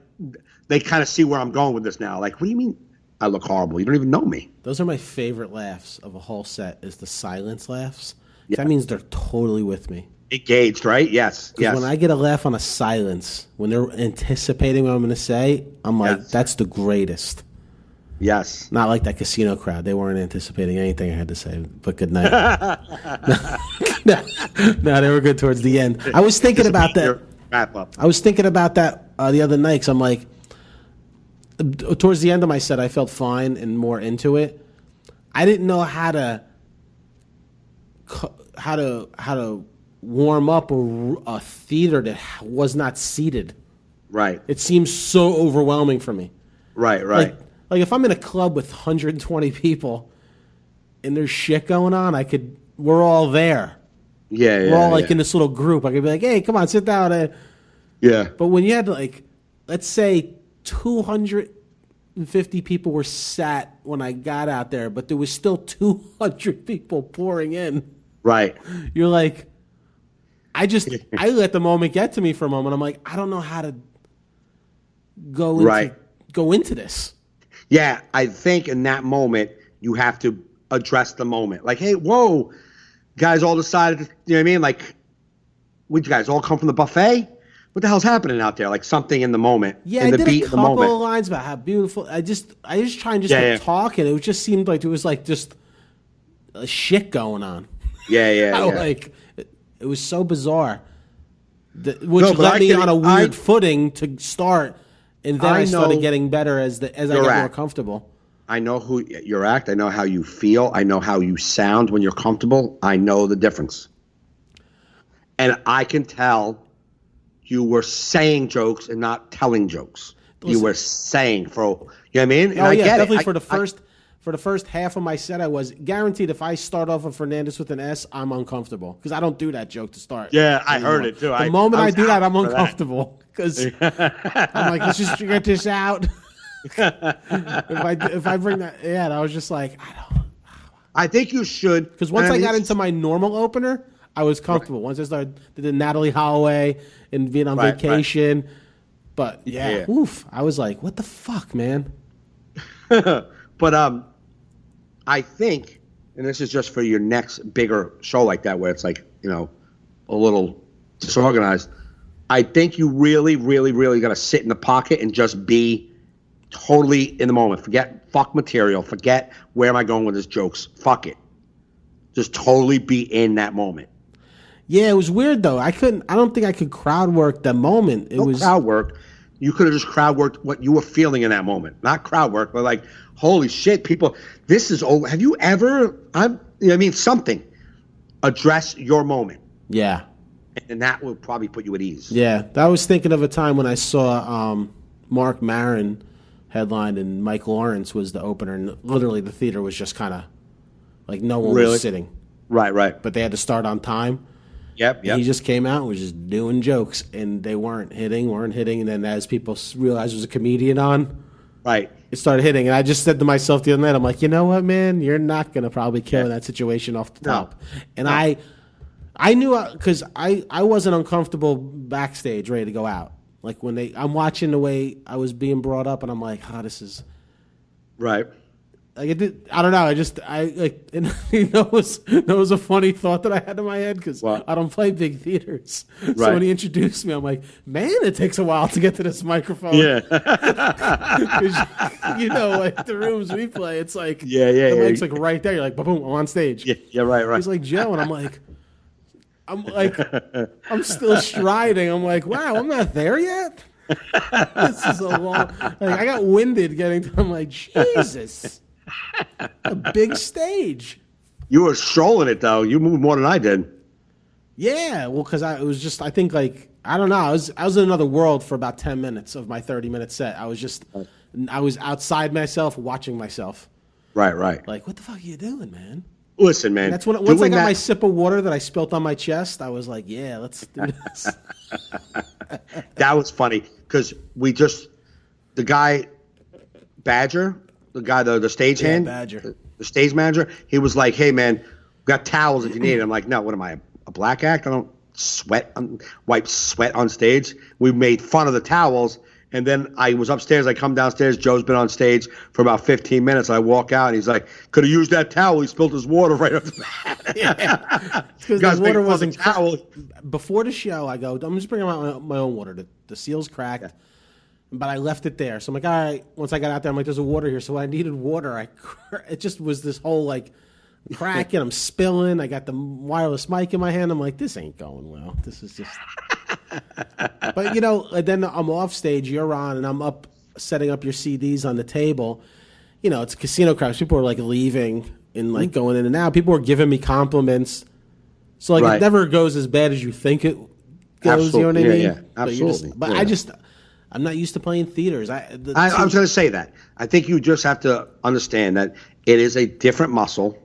they kind of see where I'm going with this now. Like, what do you mean I look horrible? You don't even know me. Those are my favorite laughs of a whole set. Is the silence laughs. Yeah. That means they're totally with me. Engaged, right? Yes. When I get a laugh on a silence, when they're anticipating what I'm going to say, I'm like, that's the greatest. Yes. Not like that casino crowd. They weren't anticipating anything I had to say, but good night. No, they were good towards the end. I was thinking about that. Wrap up. I was thinking about that the other night, because I'm like, towards the end of my set, I felt fine and more into it. I didn't know how to warm up a theater that was not seated. Right. It seems so overwhelming for me. Right. Like if I'm in a club with 120 people and there's shit going on, we're all there. Yeah. We're all like in this little group. I could be like, hey, come on, sit down. Yeah. But when you had like, let's say 250 people were sat when I got out there, but there was still 200 people pouring in. Right. You're like, I let the moment get to me for a moment. I'm like, I don't know how to go into this. Yeah, I think in that moment you have to address the moment. Like, hey, whoa, guys all decided, you know what I mean? Like, we guys all come from the buffet? What the hell's happening out there? Like something in the moment. Yeah, I did a couple of lines about how beautiful. I just trying to talk, and it just seemed like it was like just a shit going on. Yeah. Like it was so bizarre, which led me on a weird footing to start, and then I started getting better as I got more comfortable. I know who your act. I know how you feel. I know how you sound when you're comfortable. I know the difference, and I can tell. You were saying jokes and not telling jokes. Listen, you were saying you know what I mean? And I get definitely. It. For the first half of my set, I was guaranteed if I start off with Fernandez with an S, I'm uncomfortable because I don't do that joke to start. Yeah, I heard it too. The moment I do that, I'm uncomfortable because I'm like, let's just get this out. if I bring that, I was just like, I think you should because once I got into my normal opener, I was comfortable. Once I started did the Natalie Holloway in Vietnam Vacation. Right. But oof, I was like, what the fuck, man? But I think, and this is just for your next bigger show like that where it's like, you know, a little disorganized. I think you really, really, really got to sit in the pocket and just be totally in the moment. Forget fuck material. Forget where am I going with this jokes. Fuck it. Just totally be in that moment. Yeah, it was weird though. I don't think I could crowd work that moment. It was crowd work. You could have just crowd worked what you were feeling in that moment. Not crowd work, but like, holy shit, people, this is old. Have you ever, something. Address your moment. Yeah. And that will probably put you at ease. Yeah. I was thinking of a time when I saw Mark Maron headline and Mike Lawrence was the opener, and literally the theater was just kind of like no one was sitting. Right. But they had to start on time. Yep. He just came out and was just doing jokes, and they weren't hitting. And then as people realized there was a comedian on, right, it started hitting. And I just said to myself the other night, I'm like, you know what, man? You're not going to probably kill that situation off the top. And I knew because I wasn't uncomfortable backstage ready to go out. Like when I'm watching the way I was being brought up, and I'm like, this is. Right. Like it did, I don't know. That was a funny thought that I had in my head because I don't play big theaters. Right. So when he introduced me, I'm like, man, it takes a while to get to this microphone. Yeah. Like the rooms we play, it's like the mic's like right there. You're like, boom, I'm on stage. Yeah, right. He's like, Joe, and I'm still striding. I'm like, wow, I'm not there yet. This is a long. I got winded getting to. I'm like, Jesus. A big stage. You were strolling it though. You moved more than I did. Yeah, well, because I don't know. I was in another world for about 10 minutes of my 30-minute set. I was outside myself, watching myself. Right. Like, what the fuck are you doing, man? Listen, man. That's once I got my sip of water that I spilt on my chest, I was like, yeah, let's do this. That was funny because the guy Badger. The guy, the stagehand, Badger, the stage manager, he was like, "Hey, man, we got towels if you need it." I'm like, "No, what am I, a black act? I don't wipe sweat on stage." We made fun of the towels, and then I was upstairs. I come downstairs. Joe's been on stage for about 15 minutes. I walk out, and he's like, "Could have used that towel. He spilled his water right off the bat." Because the water wasn't towel. Before the show, I go, "I'm just bringing out my own water. The seal's cracked." Yeah. But I left it there. So I'm like, all right. Once I got out there, I'm like, there's a water here. So when I needed water, it just was this whole like crack, and I'm spilling. I got the wireless mic in my hand. I'm like, this ain't going well. This is just. But then I'm off stage. You're on, and I'm up setting up your CDs on the table. It's a casino crowd. People are like leaving and like going in and out. People are giving me compliments. So like it never goes as bad as you think it goes. Absolutely. You know what I mean? Yeah, absolutely. I'm not used to playing theaters. I was going to say that. I think you just have to understand that it is a different muscle,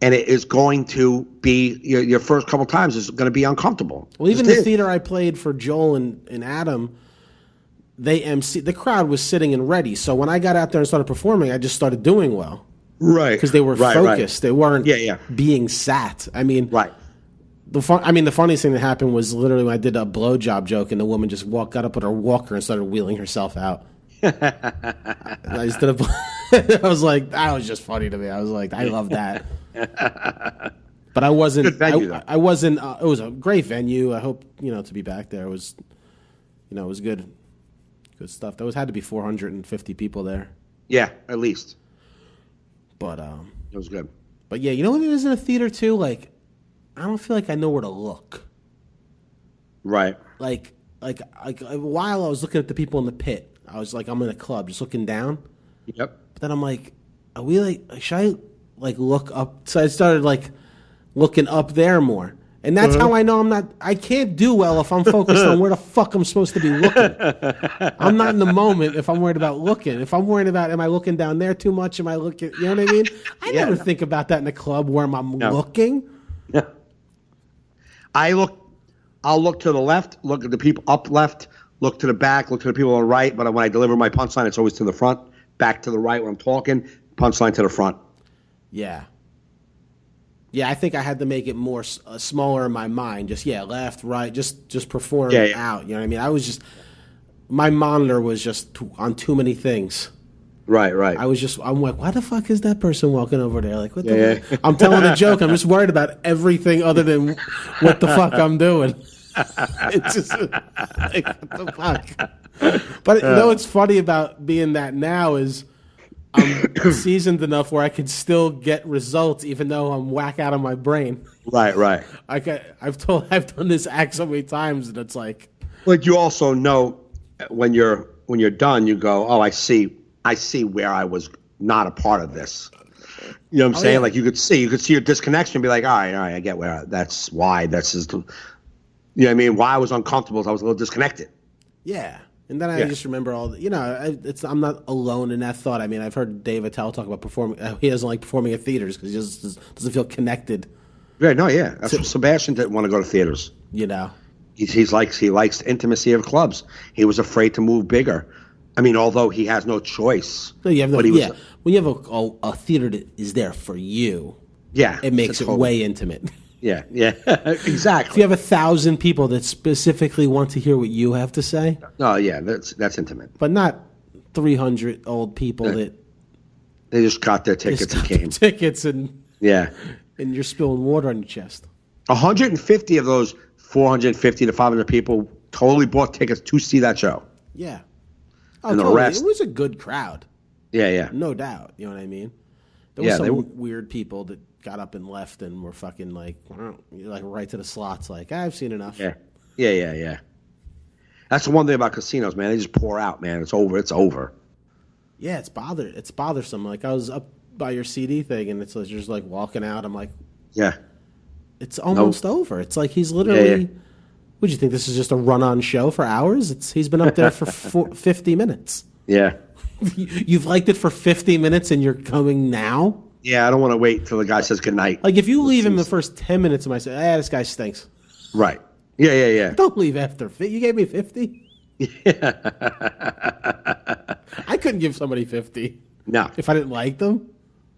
and it is going to be your first couple times is going to be uncomfortable. Well, even the theater I played for Joel and Adam, the crowd was sitting and ready. So when I got out there and started performing, I just started doing well. Right. Because they were focused. They weren't Yeah. being sat. I mean, right. The funniest thing that happened was literally when I did a blowjob joke, and the woman just got up with her walker and started wheeling herself out. I just did I was like, that was just funny to me. I was like, I love that. But I wasn't. Good venue, I wasn't. It was a great venue. I hope to be back there. It was, it was good, good stuff. There had to be 450 people there. Yeah, at least. But it was good. But yeah, you know what it is in a theater too? Like, I don't feel like I know where to look. Like a while I was looking at the people in the pit. I was like, I'm in a club, just looking down. Yep. But then I'm like, are we should I look up? So I started looking up there more. And that's how I know I can't do well if I'm focused on where the fuck I'm supposed to be looking. I'm not in the moment if I'm worried about looking. If I'm worried about, am I looking down there too much? Am I looking, you know what I mean? I never think about that in the club where I'm looking. Yeah. I'll look to the left, look at the people up left, look to the back, look to the people on the right. But when I deliver my punchline, it's always to the front, back to the right when I'm talking, punchline to the front. Yeah. Yeah, I think I had to make it more smaller in my mind. Just left, right, just perform out. You know what I mean? I was just my monitor was just on too many things. Right. I'm like, why the fuck is that person walking over there? Like, what the fuck? I'm telling a joke. I'm just worried about everything other than what the fuck I'm doing. It's just like, what the fuck? But what's funny about being that now is I'm seasoned enough where I can still get results even though I'm whack out of my brain. Right. I've done this act so many times that it's like. But you also know when you're done, you go, oh, I see where I was not a part of this. You know what I'm saying? Yeah. Like you could see your disconnection and be like, all right, I get that's why that's just, you know what I mean? Why I was uncomfortable is I was a little disconnected. Yeah. And then I just remember all the, I'm not alone in that thought. I mean, I've heard Dave Attell talk about performing. He doesn't like performing at theaters because he just doesn't feel connected. Yeah, no, yeah. That's what Sebastian didn't want to go to theaters. You know, he likes the intimacy of clubs. He was afraid to move bigger. I mean, although he has no choice. No, you have when you have a theater that is there for you, it makes it way intimate. Yeah, exactly. If you have 1,000 people that specifically want to hear what you have to say. Oh, yeah, that's intimate. But not 300 old people that they just got their tickets and came. And you're spilling water on your chest. 150 of those 450 to 500 people totally bought tickets to see that show. Yeah. Oh, and the rest, it was a good crowd. Yeah. No doubt. You know what I mean? There were some weird people that got up and left and were fucking like right to the slots. Like, I've seen enough. Yeah. That's the one thing about casinos, man. They just pour out, man. It's over. Yeah, it's bothersome. Like, I was up by your CD thing, and it's just like walking out. I'm like, yeah, it's almost over. It's like he's literally. Would you think this is just a run-on show for hours? He's been up there for 50 minutes. Yeah. You've liked it for 50 minutes, and you're coming now. Yeah, I don't want to wait till the guy says goodnight. Like, if you leave him the first 10 minutes, I say, this guy stinks. Right. Yeah. Don't leave after 50. You gave me 50? Yeah. I couldn't give somebody 50. No. If I didn't like them?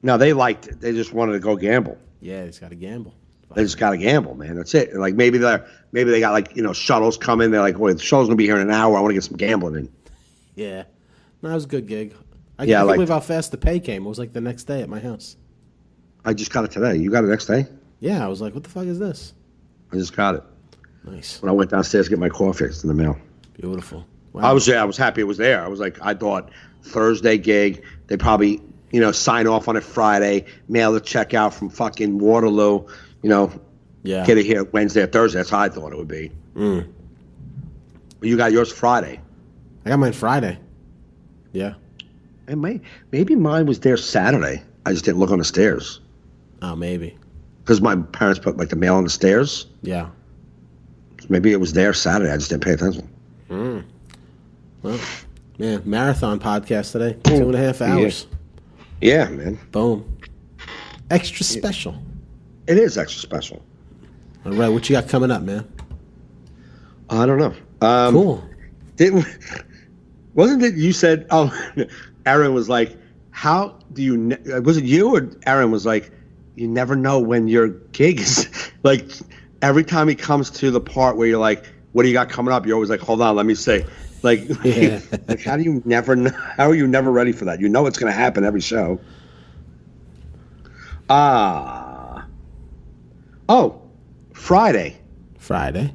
No, they liked it. They just wanted to go gamble. Yeah, they just got to gamble. They just got to gamble, man. That's it. Like, maybe they got, like, shuttles coming. They're like, the show's going to be here in an hour. I want to get some gambling in. Yeah. No, it was a good gig. I can't believe how fast the pay came. It was like the next day at my house. I just got it today. You got it next day? Yeah, I was like, what the fuck is this? I just got it. Nice. When I went downstairs to get my coffee, it's in the mail. Beautiful. Wow. I was happy it was there. I was like, I thought Thursday gig, they probably, sign off on it Friday, mail the check out from fucking Waterloo, get it here Wednesday or Thursday. That's how I thought it would be. But you got yours Friday. I got mine Friday. Yeah. And maybe mine was there Saturday. I just didn't look on the stairs. Oh, maybe. Because my parents put the mail on the stairs. Yeah. So maybe it was there Saturday. I just didn't pay attention. Well, man, marathon podcast today. 2.5 hours. Yeah, man. Boom. Extra special. It is extra special. All right, what you got coming up, man? I don't know. Cool. Wasn't it you said, Aaron was like, how do you, was it you or Aaron was like, you never know when your gig is, like, every time he comes to the part where you're like, what do you got coming up? You're always like, hold on, let me say. Like, Yeah. like how are you never ready for that? You know it's going to happen every show. Friday. Friday.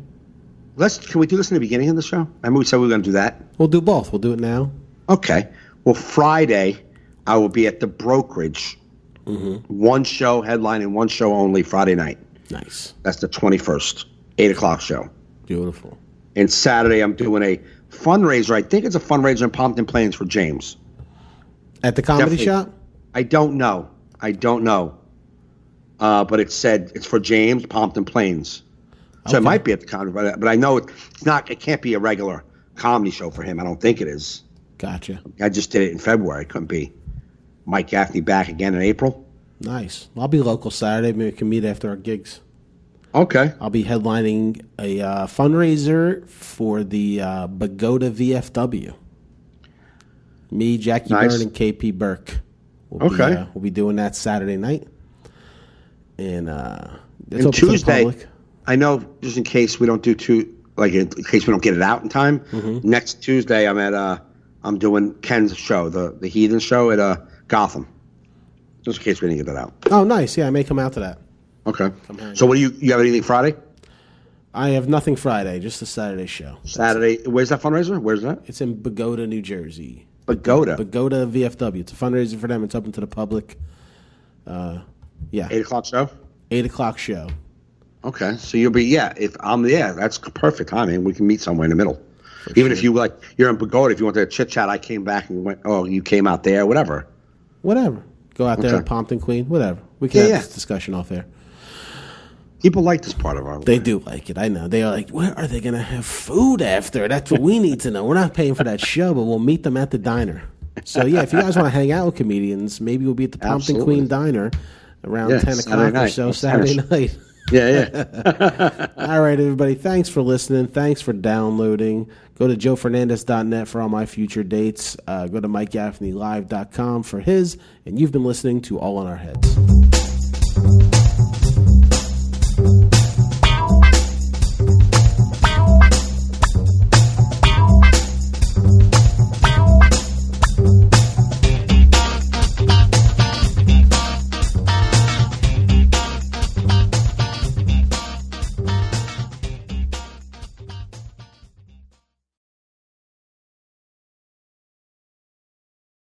Can we do this in the beginning of the show? Remember we said we were going to do that? We'll do both. We'll do it now. Okay. Well, Friday, I will be at the Brokerage. One show headline and one show only Friday night. Nice. That's the 21st, 8 o'clock show. Beautiful. And Saturday, I'm doing a fundraiser. I think it's a fundraiser in Pompton Plains for James. At the comedy Definitely. shop? I don't know. But it said it's for James, Pompton Plains. So it might be at the comedy, but I know it's not. It can't be a regular comedy show for him. I don't think it is. Gotcha. I just did it in February. It couldn't be. Mike Gaffney back again in April. Nice. I'll be local Saturday. Maybe we can meet after our gigs. Okay. I'll be headlining a fundraiser for the Pagoda VFW. Me, Jackie Nice. Byrne, and KP Burke. Okay. We'll be doing that Saturday night. And it's And open to the Tuesday, public. I know just in case we don't do in case we don't get it out in time. Next Tuesday, I'm doing Ken's show, the Heathen show at Gotham. Just in case we didn't get that out. Oh, nice. Yeah, I may come out to that. Okay. hang So what do you have anything Friday? I have nothing Friday, just a Saturday show. Saturday. Where's that fundraiser? Where's that? It's in Pagoda, New Jersey. Pagoda. Pagoda VFW. It's a fundraiser for them. It's open to the public. Yeah. 8 o'clock show? 8 o'clock show. Okay. So you'll be, if I'm there, that's perfect timing. We can meet somewhere in the middle. Even if you're in Pagoda, if you want to chit chat, I came back and went, oh, you came out there, whatever. Whatever. Go out there Okay. at Pompton Queen, whatever. We can have this discussion off air. People like this part of our life. They do like it. I know. They are like, where are they going to have food after? That's what we need to know. We're not paying for that show, but we'll meet them at the diner. So, yeah, if you guys want to hang out with comedians, maybe we'll be at the Pompton Absolutely. Queen Diner around 10 Saturday o'clock or night. so That's Saturday nice. night. Yeah. All right, everybody. Thanks for listening. Thanks for downloading. Go to joefernandez.net for all my future dates. Go to MikeGaffneyLive.com for his. And you've been listening to All on Our Heads.